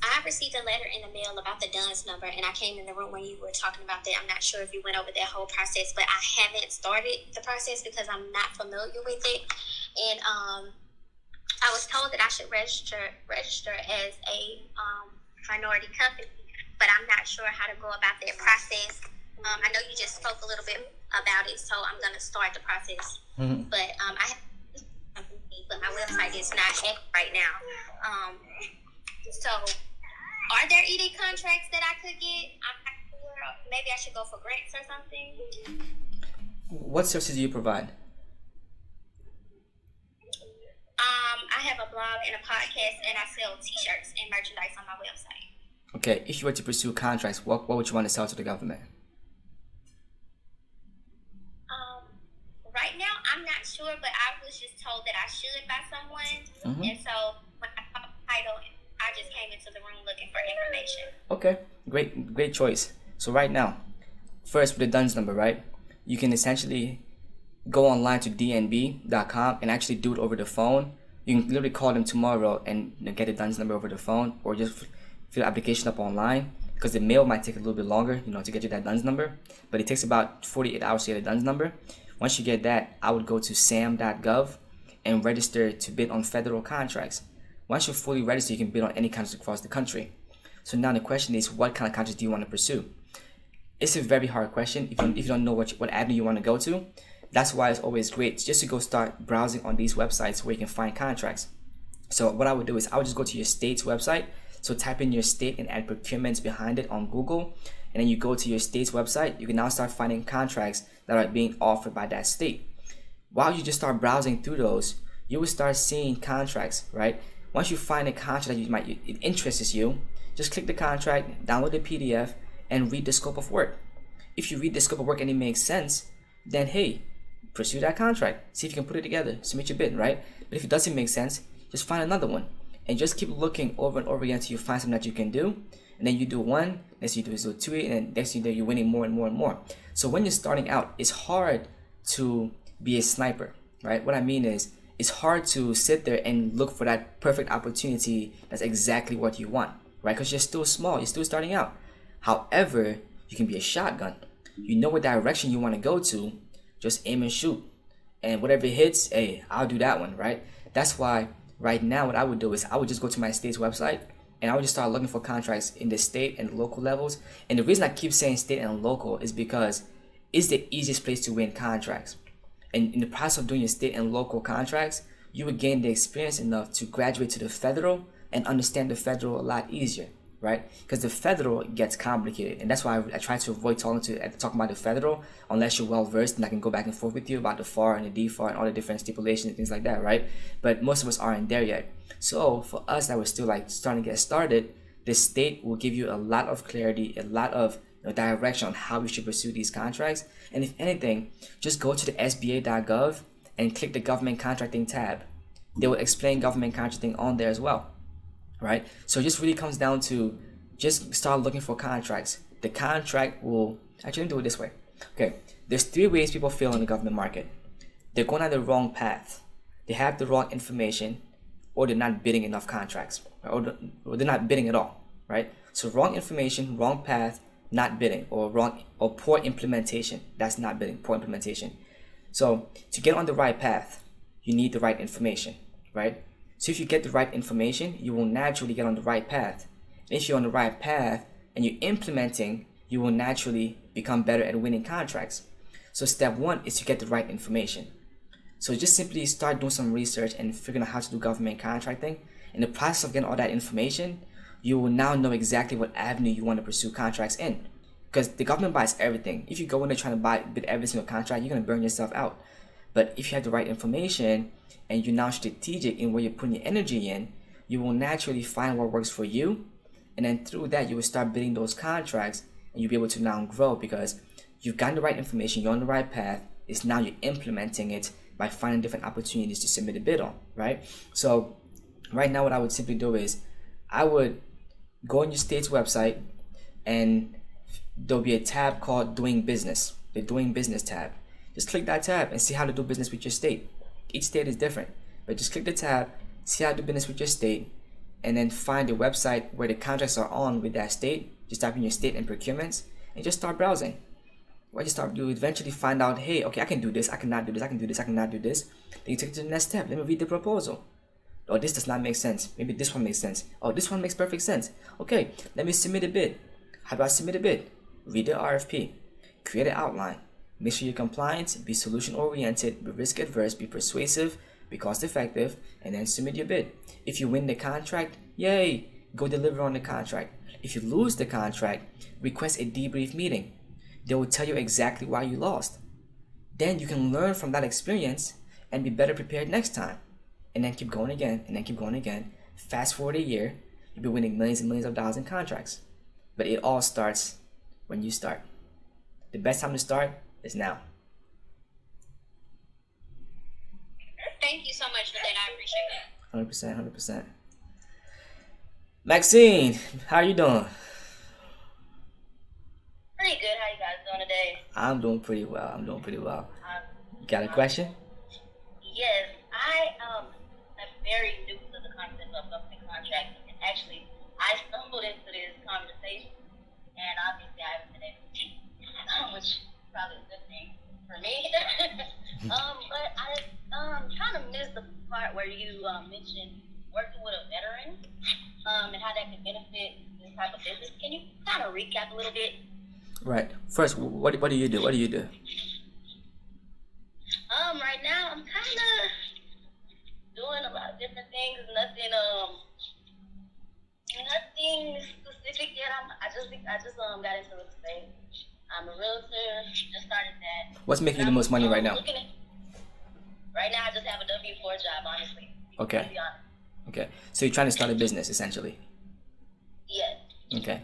I received a letter in the mail about the DUNS number, and I came in the room when you were talking about that. I'm not sure if you went over that whole process, but I haven't started the process because I'm not familiar with it. And I was told that I should register as a minority company, but I'm not sure how to go about that process. I know you just spoke a little bit about it, so I'm going to start the process. But but my website is not active right now. So, are there ED contracts that I could get? I'm not sure. Maybe I should go for grants or something. What services do you provide? I have a blog and a podcast, and I sell T-shirts and merchandise on my website. Okay, if you were to pursue contracts, what would you want to sell to the government? Right now, I'm not sure, but I was just told that I should by someone, and so when I saw the title, I just came into the room looking for information. Okay, great choice. So right now, first with the DUNS number, right? You can essentially go online to dnb.com and actually do it over the phone. You can literally call them tomorrow and get the DUNS number over the phone, or just fill the application up online, because the mail might take a little bit longer, to get you that DUNS number. But it takes about 48 hours to get a DUNS number. Once you get that, I would go to sam.gov and register to bid on federal contracts. Once you're fully registered, you can bid on any contracts across the country. So now the question is, what kind of contracts do you want to pursue? It's a very hard question if you don't know what avenue you want to go to. That's why it's always great just to go start browsing on these websites where you can find contracts. So what I would do is I would just go to your state's website. So type in your state and add procurements behind it on Google. And then you go to your state's website. You can now start finding contracts that are being offered by that state. While you just start browsing through those, you will start seeing contracts, right? Once you find a contract that it interests you, just click the contract, download the PDF, and read the scope of work. If you read the scope of work and it makes sense, then hey, pursue that contract. See if you can put it together, submit your bid, right? But if it doesn't make sense, just find another one. And just keep looking over and over again until you find something that you can do. And then you do one, next you do 2, and then next you do, you're winning more and more and more. So when you're starting out, it's hard to be a sniper, right? What I mean is, it's hard to sit there and look for that perfect opportunity that's exactly what you want, right? Because you're still small, you're still starting out. However, you can be a shotgun. You know what direction you want to go to, just aim and shoot. And whatever hits, hey, I'll do that one, right? That's why right now what I would do is I would just go to my state's website and I would just start looking for contracts in the state and local levels. And the reason I keep saying state and local is because it's the easiest place to win contracts. And in the process of doing your state and local contracts, you would gain the experience enough to graduate to the federal and understand the federal a lot easier, right? Because the federal gets complicated, and that's why I try to avoid talking about the federal unless you're well versed, and I can go back and forth with you about the FAR and the DFAR and all the different stipulations and things like that, right? But most of us aren't there yet. So for us that we're still starting to get started, the state will give you a lot of clarity, a lot of direction on how we should pursue these contracts. And if anything, just go to the SBA.gov and click the government contracting tab. They will explain government contracting on there as well, right? So it just really comes down to just start looking for contracts. The contract will, actually let me do it this way. Okay, there's 3 ways people fail in the government market. They're going on the wrong path. They have the wrong information, or they're not bidding enough contracts, or they're not bidding at all, right? So wrong information, wrong path, not bidding, or poor implementation. That's not bidding, poor implementation. So to get on the right path, you need the right information, right? So if you get the right information, you will naturally get on the right path. And if you're on the right path and you're implementing, you will naturally become better at winning contracts. So step 1 is to get the right information. So just simply start doing some research and figuring out how to do government contracting. In the process of getting all that information, you will now know exactly what avenue you want to pursue contracts in. Because the government buys everything. If you go in there trying to bid every single contract, you're going to burn yourself out. But if you have the right information and you're now strategic in where you're putting your energy in, you will naturally find what works for you. And then through that, you will start bidding those contracts and you'll be able to now grow because you've gotten the right information, you're on the right path. It's now you're implementing it by finding different opportunities to submit a bid on, right? So right now what I would simply do is I would go on your state's website and there'll be a tab called Doing Business, the Doing Business tab. Just click that tab and see how to do business with your state. Each state is different, but just click the tab, see how to do business with your state, and then find the website where the contracts are on with that state. Just type in your state and procurements and just start browsing. What you eventually find out, hey, okay, I can do this, I cannot do this, I can do this, I cannot do this. Then you take it to the next step. Let me read the proposal. Oh, this does not make sense. Maybe this one makes sense. Oh, this one makes perfect sense. Okay, let me submit a bid. How do I submit a bid? Read the RFP. Create an outline. Make sure you're compliant, be solution oriented, be risk adverse, be persuasive, be cost effective, and then submit your bid. If you win the contract, yay, go deliver on the contract. If you lose the contract, request a debrief meeting. They will tell you exactly why you lost. Then you can learn from that experience and be better prepared next time. And then keep going again, and then keep going again. Fast forward a year, you'll be winning millions and millions of dollars in contracts. But it all starts when you start. The best time to start is now. Thank you so much for that. I appreciate it. 100%. Maxine, how are you doing? Pretty good. How you guys doing today? I'm doing pretty well. You got a question? Yes. I am very new to the concept of government contracting, and actually, I stumbled into this conversation, and obviously I haven't been able to teach, which is probably a good thing for me. But I'm trying to miss the part where you mentioned working with a veteran, and how that can benefit this type of business. Can you kind of recap a little bit? Right. First, what do you do? Right now I'm kind of doing a lot of different things. Nothing specific yet. I just got into real estate. I'm a realtor. Just started that. What's making you the most money right now? Right now, I just have a W-4 job, honestly. Okay. To be honest. Okay. So you're trying to start a business, essentially. Yes. Okay.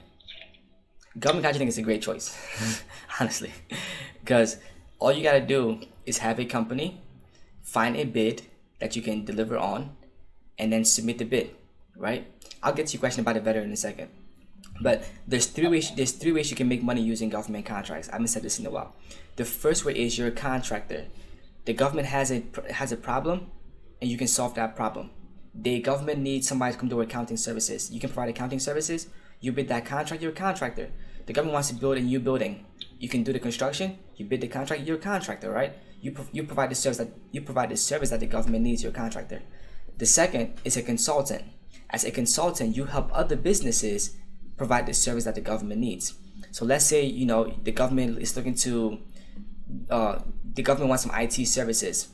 Government contracting is a great choice, honestly, because all you gotta do is have a company, find a bid that you can deliver on, and then submit the bid, right? I'll get to your question about a veteran in a second. But there's three ways you can make money using government contracts. I haven't said this in a while. The first way is you're a contractor. The government has a problem, and you can solve that problem. The government needs somebody to come do accounting services. You can provide accounting services. You bid that contract, you're a contractor. The government wants to build a new building. You can do the construction. You bid the contract, you're a contractor, right? You provide the service that the government needs. You're a contractor. The second is a consultant. As a consultant, you help other businesses provide the service that the government needs. So let's say the government is looking to the government wants some IT services,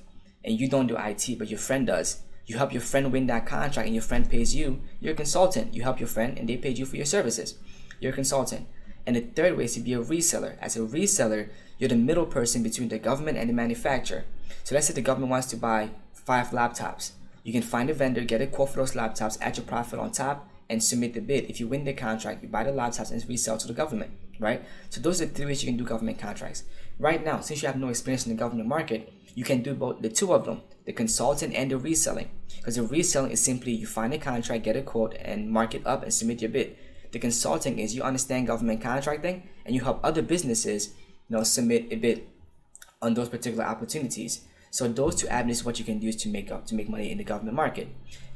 and you don't do IT, but your friend does. You help your friend win that contract, and your friend pays you. You're a consultant. You help your friend, and they paid you for your services. You're a consultant. And the third way is to be a reseller. As a reseller, you're the middle person between the government and the manufacturer. So let's say the government wants to buy 5 laptops. You can find a vendor, get a quote for those laptops, add your profit on top, and submit the bid. If you win the contract, you buy the laptops and resell to the government, right? So those are the 3 ways you can do government contracts. Right now, since you have no experience in the government market, you can do both, the 2 of them, the consulting and the reselling. Because the reselling is simply you find a contract, get a quote, and mark it up and submit your bid. The consulting is you understand government contracting and you help other businesses, submit a bid on those particular opportunities. So those 2 avenues, what you can use to make money in the government market.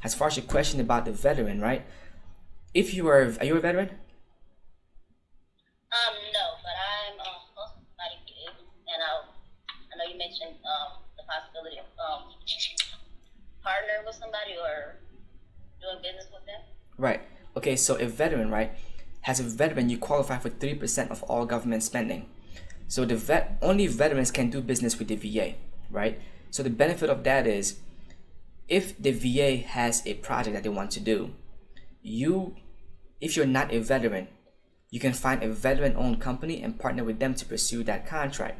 As far as your question about the veteran, right? Are you a veteran? No, but I'm close to somebody who is, and I know you mentioned the possibility of partnering with somebody or doing business with them. Right. Okay, so a veteran, right? As a veteran, you qualify for 3% of all government spending. So only veterans can do business with the VA, right? So the benefit of that is, if the VA has a project that they want to do, if you're not a veteran, you can find a veteran-owned company and partner with them to pursue that contract.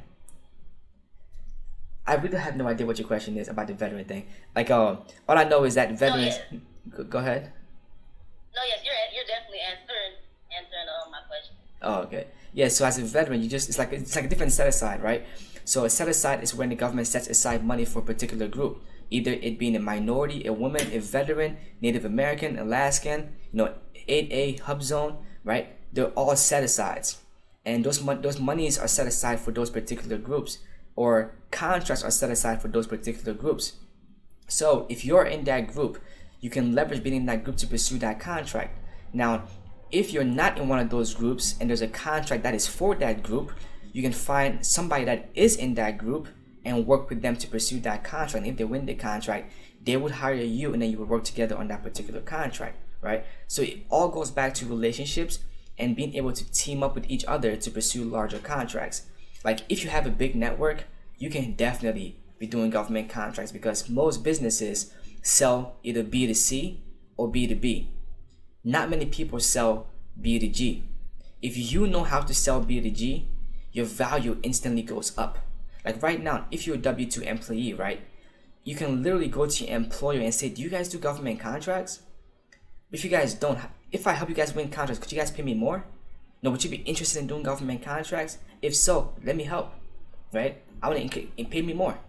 I really have no idea what your question is about the veteran thing. Like, all I know is that veterans. No, yes. Go ahead. No, yes, you're definitely answering my question. Oh, okay. Yeah. So as a veteran, it's like a different set aside, right? So a set aside is when the government sets aside money for a particular group, either it being a minority, a woman, a veteran, Native American, Alaskan, 8A, Hub Zone, right? They're all set asides, and those monies are set aside for those particular groups, or contracts are set aside for those particular groups. So if you're in that group, you can leverage being in that group to pursue that contract. Now, if you're not in one of those groups and there's a contract that is for that group, you can find somebody that is in that group and work with them to pursue that contract. And if they win the contract, they would hire you and then you would work together on that particular contract, right? So it all goes back to relationships and being able to team up with each other to pursue larger contracts. Like if you have a big network, you can definitely be doing government contracts because most businesses sell either B to C or B to B. Not many people sell B to G. If you know how to sell B to G, your value instantly goes up. Like right now, if you're a W-2 employee, right, you can literally go to your employer and say, do you guys do government contracts? If you guys don't, if I help you guys win contracts, could you guys pay me more? No, would you be interested in doing government contracts? If so, let me help, right? I want to pay me more.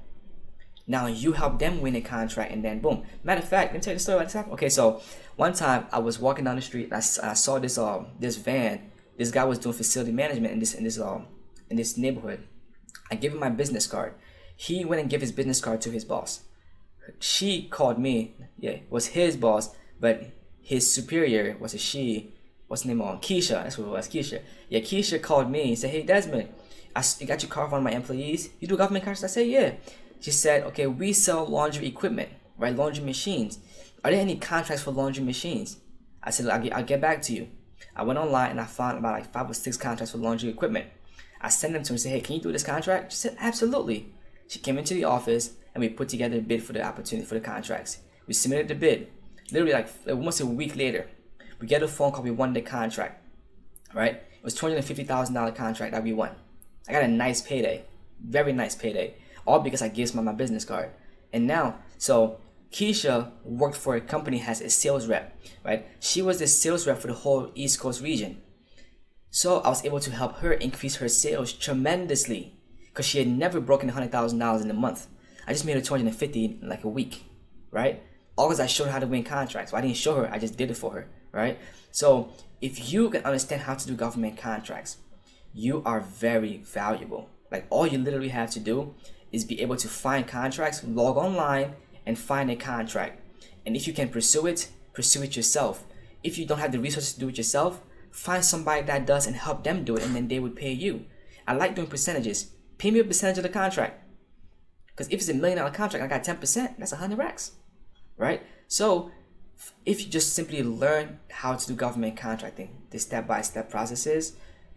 Now you help them win a contract and then boom. Matter of fact, let me tell you the story about this happened. Okay, so one time I was walking down the street and I saw this van. This guy was doing facility management in this neighborhood. I gave him my business card. He went and gave his business card to his boss. She called me. Yeah, it was his boss, but his superior was a she. What's the name on? Keisha. That's what it was, Keisha. Yeah, Keisha called me and said, hey, Desmond, you got your car for one of my employees? You do government contracts? I said, yeah. She said, okay, we sell laundry equipment, right? Laundry machines. Are there any contracts for laundry machines? I said, I'll get back to you. I went online and I found about like 5 or 6 contracts for laundry equipment. I sent them to her and said, hey, can you do this contract? She said, absolutely. She came into the office and we put together a bid for the opportunity for the contracts. We submitted the bid. Literally like almost a week later, we get a phone call, we won the contract, right? It was $250,000 contract that we won. I got a nice payday, very nice payday, all because I gave my business card. And now, so Keisha worked for a company as a sales rep, right? She was the sales rep for the whole East Coast region. So I was able to help her increase her sales tremendously because she had never broken $100,000 in a month. I just made her $250 in like a week, right? All because I showed her how to win contracts. Well, I didn't show her, I just did it for her, right? So if you can understand how to do government contracts, you are very valuable. Like all you literally have to do is be able to find contracts, log online and find a contract. And if you can pursue it yourself. If you don't have the resources to do it yourself, find somebody that does and help them do it, and then they would pay you. I like doing percentages. Pay me a percentage of the contract. Because if it's $1 million contract, I got 10%, that's 100 racks, right? So if you just simply learn how to do government contracting, the step-by-step processes,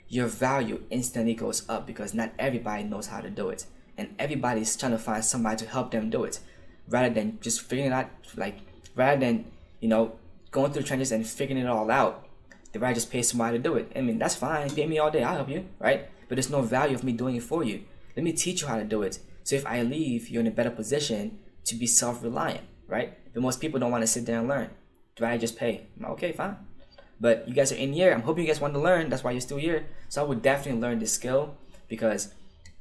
your value instantly goes up because not everybody knows how to do it. And everybody's trying to find somebody to help them do it. Rather than just figuring it out, rather than, going through the trenches and figuring it all out, they'd rather just pay somebody to do it. I mean, that's fine. Pay me all day. I'll help you, right? But there's no value of me doing it for you. Let me teach you how to do it. So if I leave, you're in a better position to be self-reliant, right? But most people don't want to sit there and learn. Do I just pay? Okay, fine. But you guys are in here. I'm hoping you guys want to learn. That's why you're still here. So I would definitely learn this skill because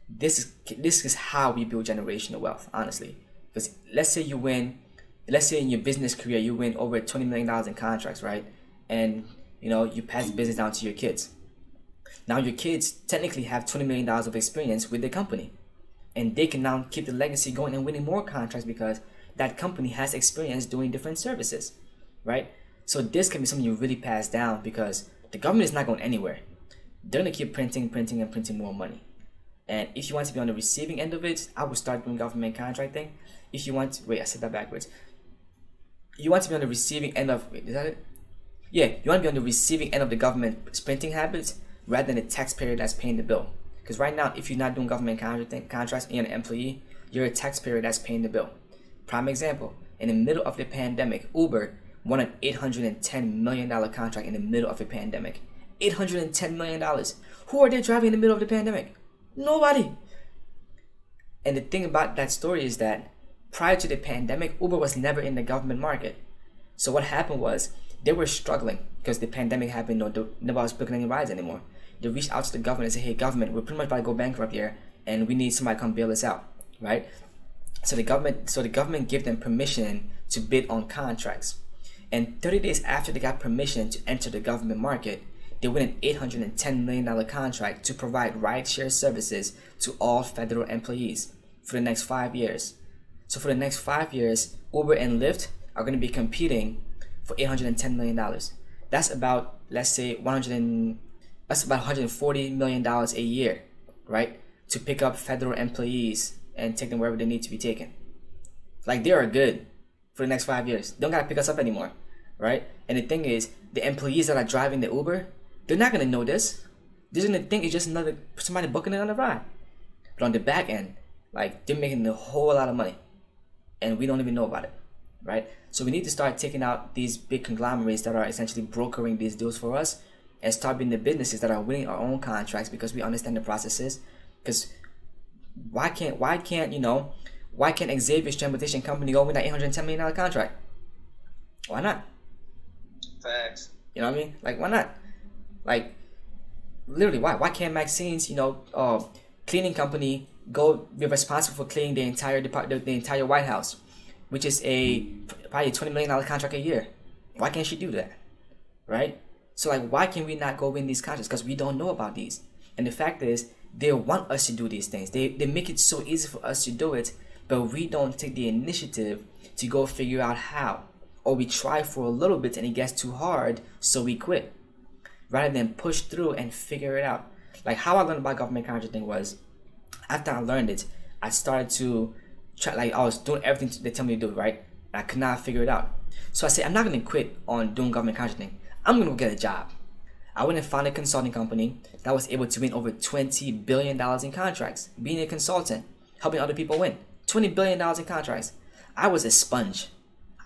this is how we build generational wealth, honestly. Because let's say in your business career, you win over $20 million in contracts, right? And you pass the business down to your kids. Now your kids technically have $20 million of experience with the company. And they can now keep the legacy going and winning more contracts because that company has experience doing different services, right? So this can be something you really pass down because the government is not going anywhere. They're going to keep printing more money. And if you want to be on the receiving end of it, I would start doing government contracting. If you want to, I said that backwards. You want to be on the receiving end of, is that it? Yeah, you want to be on the receiving end of the government printing habits rather than the taxpayer that's paying the bill. Because right now, if you're not doing government contracts and you're an employee, you're a taxpayer that's paying the bill. Prime example, in the middle of the pandemic, Uber won an $810 million contract in the middle of a pandemic. $810 million. Who are they driving in the middle of the pandemic? Nobody. And the thing about that story is that prior to the pandemic, Uber was never in the government market. So what happened was they were struggling because the pandemic happened. Nobody was booking any rides anymore. They reached out to the government and said, hey, government, we're pretty much about to go bankrupt here and we need somebody to come bail us out, right? So the government gave them permission to bid on contracts. And 30 days after they got permission to enter the government market, they won an $810 million contract to provide rideshare services to all federal employees for the next 5 years. So for the next 5 years, Uber and Lyft are going to be competing for $810 million. That's about, let's say, that's about $140 million a year, right? To pick up federal employees and take them wherever they need to be taken. Like, they are good for the next 5 years. They don't got to pick us up anymore, right? And the thing is, the employees that are driving the Uber, they're not going to know this. They're going to think it's just another somebody booking it on the ride. But on the back end, like, they're making a whole lot of money. And we don't even know about it, right? So we need to start taking out these big conglomerates that are essentially brokering these deals for us and start being the businesses that are winning our own contracts because we understand the processes. Because why can't Xavier's Transportation Company go win that $810 million contract? Why not? Facts. You know what I mean? Like, why not? Like, literally, why? Why can't Maxine's, cleaning company go be responsible for cleaning the entire White House, which is probably a $20 million contract a year? Why can't she do that? Right? So, like, why can we not go win these contracts? Because we don't know about these. And the fact is, they want us to do these things. They make it so easy for us to do it, but we don't take the initiative to go figure out how. Or we try for a little bit and it gets too hard, so we quit. Rather than push through and figure it out. Like, how I learned about government contracting was, after I learned it, I started to try, like, I was doing everything they tell me to do, right? And I could not figure it out. So I said, I'm not going to quit on doing government contracting. I'm going to go get a job. I went and found a consulting company that was able to win over $20 billion in contracts. Being a consultant, helping other people win. $20 billion in contracts. I was a sponge.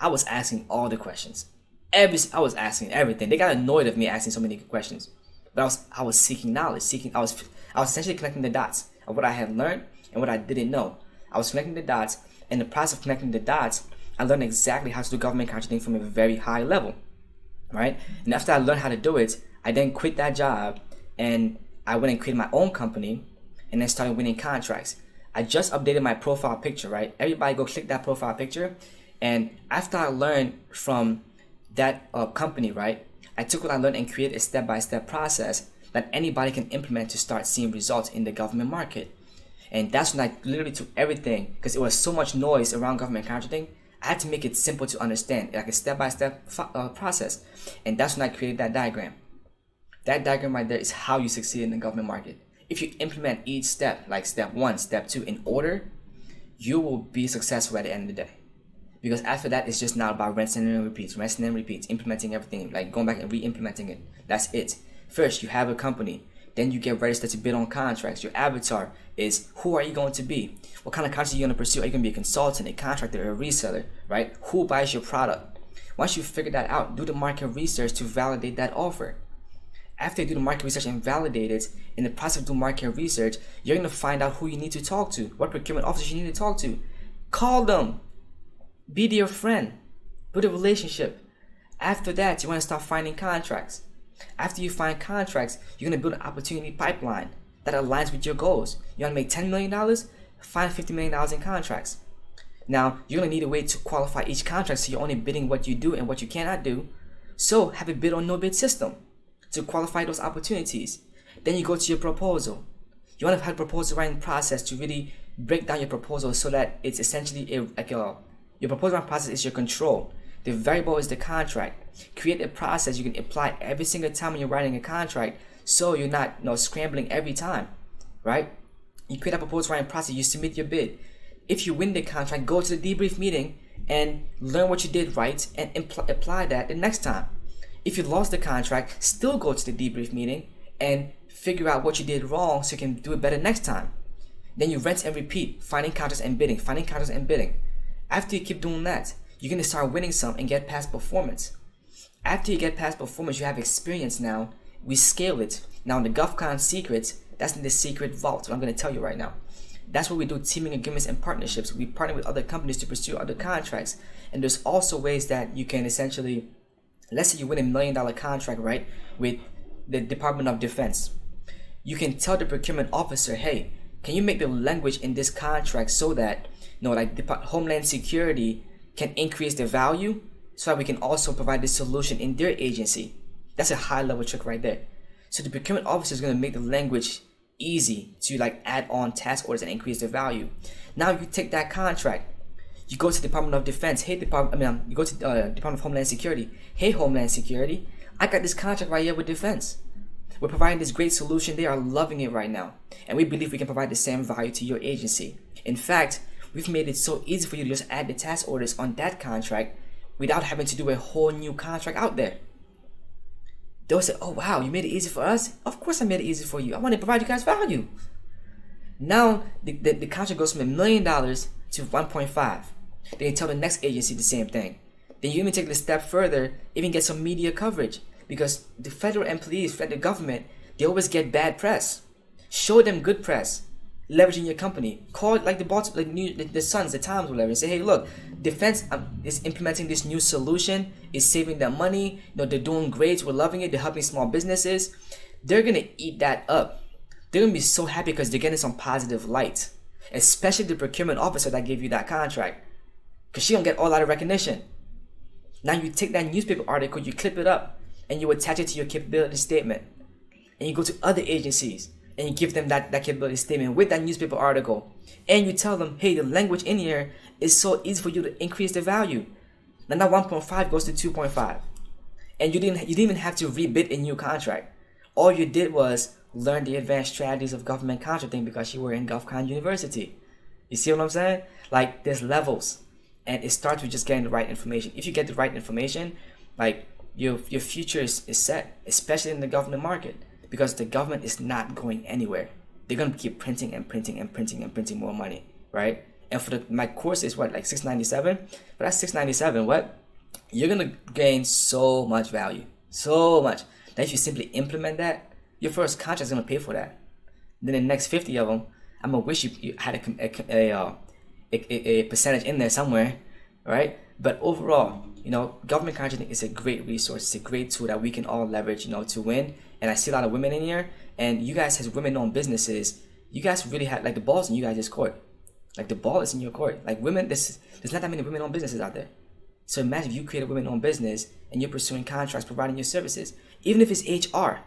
I was asking all the questions. I was asking everything. They got annoyed of me asking so many questions. But I was seeking knowledge. I was essentially connecting the dots of what I had learned and what I didn't know. I was connecting the dots. In the process of connecting the dots, I learned exactly how to do government contracting from a very high level. Right? And after I learned how to do it, I then quit that job and I went and created my own company and then started winning contracts. I just updated my profile picture, right? Everybody go click that profile picture. And after I learned from that company, right, I took what I learned and created a step-by-step process that anybody can implement to start seeing results in the government market. And that's when I literally took everything, because it was so much noise around government contracting, I had to make it simple to understand, like a step-by-step process. And that's when I created that diagram. That diagram right there is how you succeed in the government market. If you implement each step, like step 1, step 2, in order, you will be successful at the end of the day. Because after that, it's just now about rinsing and repeats, implementing everything, like going back and re-implementing it. That's it. First, you have a company. Then you get registered to bid on contracts. Your avatar is, who are you going to be? What kind of contracts are you going to pursue? Are you going to be a consultant, a contractor, a reseller, right? Who buys your product? Once you figure that out, do the market research to validate that offer. After you do the market research and validate it, in the process of doing market research, you're going to find out who you need to talk to, what procurement officers you need to talk to. Call them. Be their friend. Build a relationship. After that, you want to start finding contracts. After you find contracts, you're going to build an opportunity pipeline that aligns with your goals. You want to make $10 million? Find $50 million in contracts. Now, you're going to need a way to qualify each contract so you're only bidding what you do and what you cannot do. So, have a bid or no bid system to qualify those opportunities. Then you go to your proposal. You want to have a proposal writing process to really break down your proposal so that it's essentially your proposal writing process is your control. The variable is the contract. Create a process you can apply every single time when you're writing a contract, so you're not scrambling every time, right? You create a proposal writing process. You submit your bid. If you win the contract, go to the debrief meeting and learn what you did right and apply that the next time. If you lost the contract, still go to the debrief meeting and figure out what you did wrong so you can do it better next time. Then you rinse and repeat, finding contracts and bidding, finding contracts and bidding. After you keep doing that, you're going to start winning some and get past performance. After you get past performance, you have experience now. We scale it. Now in the Goffcon secrets, that's in the secret vault, what I'm going to tell you right now. That's where we do teaming agreements and partnerships. We partner with other companies to pursue other contracts. And there's also ways that you can essentially, let's say you win $1 million contract, right, with the Department of Defense. You can tell the procurement officer, hey, can you make the language in this contract so that, Homeland Security can increase the value so that we can also provide this solution in their agency. That's a high level trick right there. So the procurement officer is going to make the language easy to add on task orders and increase the value. Now you take that contract, You go to the Department of Defense. Hey, you go to Department of Homeland Security. Hey, Homeland Security, I got this contract right here with Defense. We're providing this great solution. They are loving it right now. And we believe we can provide the same value to your agency. In fact, we've made it so easy for you to just add the task orders on that contract without having to do a whole new contract out there. They'll say, oh wow, you made it easy for us? Of course I made it easy for you. I want to provide you guys value. Now, the contract goes from $1 million to 1.5. Then you tell the next agency the same thing. Then you even take it a step further, even get some media coverage. Because the federal employees, federal government, they always get bad press. Show them good press, leveraging your company. Call like the Suns, the Times, whatever, and say, hey, look, Defense is implementing this new solution, is saving them money. They're doing great. We're loving it. They're helping small businesses. They're gonna eat that up. They're gonna be so happy because they're getting some positive light, especially the procurement officer that gave you that contract, because she don't get all that recognition. Now you take that newspaper article, you clip it up, and you attach it to your capability statement, and you go to other agencies and you give them that capability statement with that newspaper article, and you tell them, hey, the language in here is so easy for you to increase the value. Now that 1.5 goes to 2.5, and you didn't even have to rebid a new contract. All you did was learn the advanced strategies of government contracting because you were in Goffcon University. You see what I'm saying? Like, there's levels, and it starts with just getting the right information. If you get the right information, like, your future is set, especially in the government market, because the government is not going anywhere. They're gonna keep printing and printing and printing and printing more money, right? And for my course is what, like $697? But that's $697. What? You're gonna gain so much value, so much, that if you simply implement that, your first contract is gonna pay for that. Then the next 50 of them, I'm gonna wish you had a percentage in there somewhere, right? But overall, government contracting is a great resource. It's a great tool that we can all leverage, to win. And I see a lot of women in here, and you guys as women-owned businesses, you guys really have, like, the ball's in you guys' court. Like, the ball is in your court. Like, women, there's not that many women-owned businesses out there. So imagine if you create a women-owned business and you're pursuing contracts, providing your services. Even if it's HR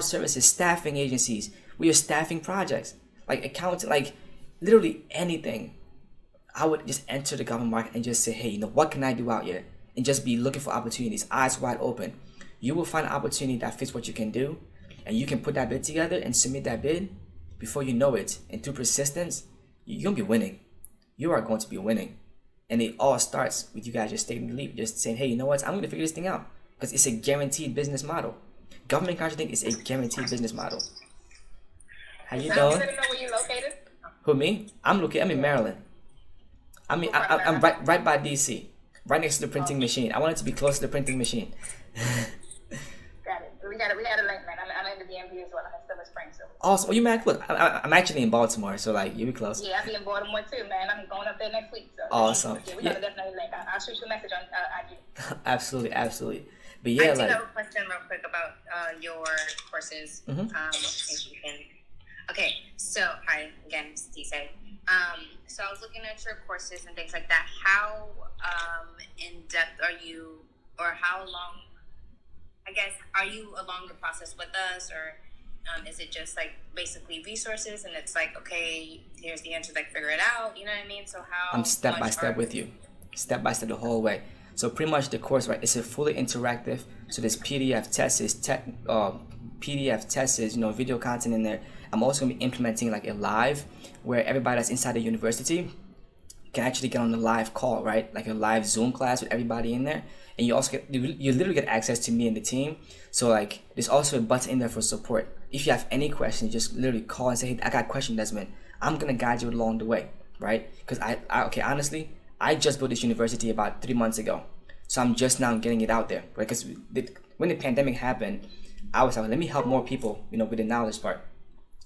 services, staffing agencies, where you're staffing projects, like accounting, like literally anything. I would just enter the government market and just say, hey, what can I do out here? And just be looking for opportunities, eyes wide open. You will find an opportunity that fits what you can do, and you can put that bid together and submit that bid. Before you know it, and through persistence, you're going to be winning. You are going to be winning. And it all starts with you guys just taking the leap, just saying, hey, you know what? I'm going to figure this thing out. Because it's a guaranteed business model. Government contracting is a guaranteed business model. How you doing? Know where you located? Who, me? I'm in Maryland. I'm right by DC. Right next to the printing machine. I want it to be close to the printing machine. Got it. We got a link, man. I'm in the DMV as well. I'm in Silver Springs. So. Awesome. You man, look, I'm actually in Baltimore, so like you'll be close. Yeah, I'll be in Baltimore too, man. I'm going up there next week. So awesome. Yeah, we got to definitely link. I'll shoot you a message on IG. Absolutely. But yeah, I do have a question real quick about your courses. If you can. Okay, so hi again, Steve. So I was looking at your courses and things like that. How in depth are you, or how long? I guess, are you along the process with us, or is it just like basically resources and it's like, okay, here's the answer, like figure it out, you know what I mean? So how? I'm step by step with you, step by step the whole way. So pretty much the course, right? It's a fully interactive. So there's PDF tests, video content in there. I'm also gonna be implementing like a live where everybody that's inside the university can actually get on the live call, right? Like a live Zoom class with everybody in there. And you also you literally get access to me and the team. So like there's also a button in there for support. If you have any questions, just literally call and say, hey, I got a question, Desmond. I'm gonna guide you along the way, right? Because honestly, I just built this university about 3 months ago. So I'm just now getting it out there, right? Because when the pandemic happened, I was like, let me help more people, with the knowledge part.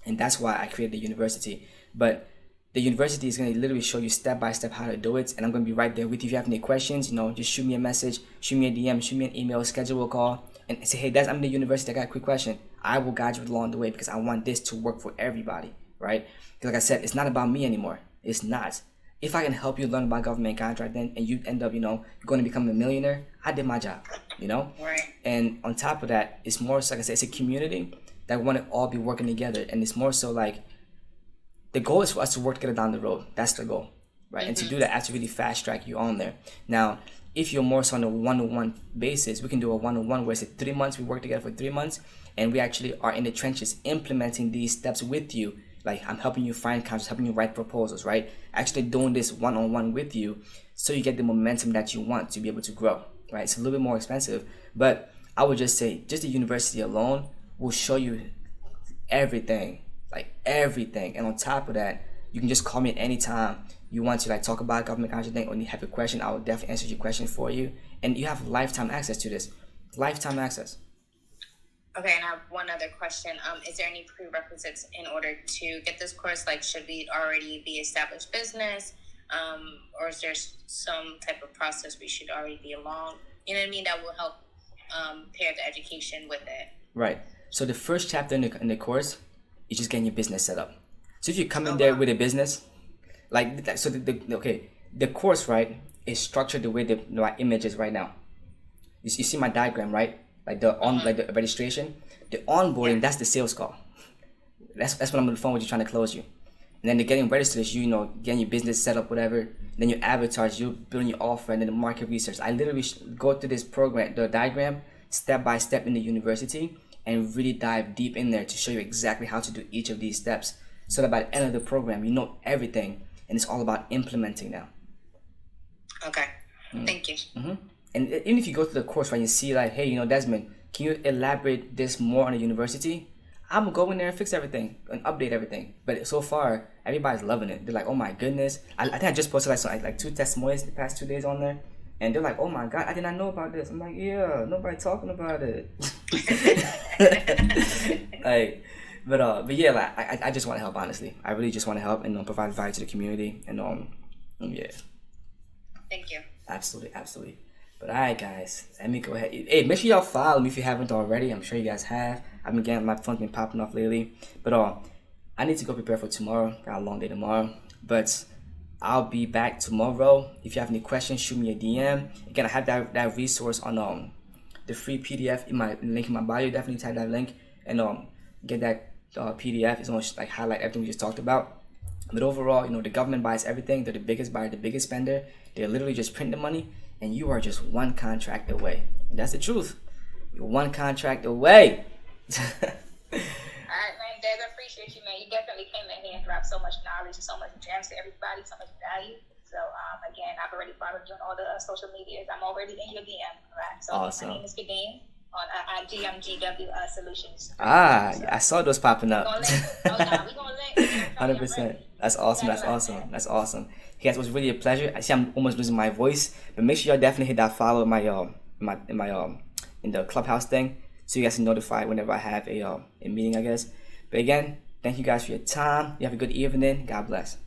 And that's why I created the university. But the university is going to literally show you step by step how to do it. And I'm going to be right there with you. If you have any questions, just shoot me a message, shoot me a DM, shoot me an email, schedule a call, and say, hey, I'm in the university. I got a quick question. I will guide you along the way because I want this to work for everybody, right? Because like I said, it's not about me anymore. It's not. If I can help you learn about government contracting and you end up, going to become a millionaire, I did my job, Right. And on top of that, it's more so, like I said, it's a community that want to all be working together. And it's more so like, the goal is for us to work together down the road. That's the goal. right? And to do that, I have to really fast track you on there. Now, if you're more so on a one-on-one basis, we can do a one-on-one where it's 3 months, we work together for 3 months, and we actually are in the trenches implementing these steps with you. Like, I'm helping you find contracts, helping you write proposals, right? Actually doing this one-on-one with you so you get the momentum that you want to be able to grow, right? It's a little bit more expensive, but I would just say just the university alone will show you everything, like everything. And on top of that, you can just call me at any time you want to like talk about government contract thing, or you have a question. I will definitely answer your question for you, and you have lifetime access to this. Lifetime access. Okay, and I have one other question. Is there any prerequisites in order to get this course? Like, should we already be established business, or is there some type of process we should already be along? You know what I mean? That will help pair the education with it. Right. So the first chapter in the course is just getting your business set up. So if you come in there with a business, like so the course, right, is structured the way my image is right now. You see my diagram, right? Like the registration, the onboarding, that's the sales call. That's when I'm on the phone with you trying to close you. And then the getting registered is you getting your business set up, whatever. Then your avatars, you building your offer, and then the market research. I literally go through this program, the diagram, step by step in the university, and really dive deep in there to show you exactly how to do each of these steps, so that by the end of the program, you know everything, and it's all about implementing now. Okay, thank you. Mm-hmm. And even if you go to the course, right, you see like, hey, Desmond, can you elaborate this more on the university? I'm gonna go in there and fix everything and update everything. But so far, everybody's loving it. They're like, oh my goodness. I think I just posted like 2 testimonials the past 2 days on there. And they're like, oh my God, I did not know about this. I'm like, yeah, nobody talking about it. But yeah, like I just want to help, honestly. I really just want to help and provide value to the community. And yeah. Thank you. Absolutely. But alright, guys, let me go ahead. Hey, make sure y'all follow me if you haven't already. I'm sure you guys have. I've been getting my phone's been popping off lately. But I need to go prepare for tomorrow. Got a long day tomorrow. But I'll be back tomorrow. If you have any questions, shoot me a DM. Again, I have that resource on the free PDF in my link in my bio. Definitely type that link and get that PDF. It's going to like highlight everything we just talked about. But overall, the government buys everything. They're the biggest buyer, the biggest spender. They literally just print the money, and you are just one contract away. And that's the truth. You're one contract away. All right, man, Des, I appreciate you, man. You definitely came in here and dropped so much knowledge and so much gems to everybody, so much value. So, again, I've already followed you on all the social medias. I'm already in your DM. Right? So, awesome. My name is Kadeem on GMGW Solutions. I saw those popping up. We're gonna link. 100%. That's awesome. That's awesome. Guys, it was really a pleasure. I see I'm almost losing my voice, but make sure y'all definitely hit that follow in the Clubhouse thing, so you guys can notify whenever I have a meeting, I guess. But again, thank you guys for your time. You have a good evening. God bless.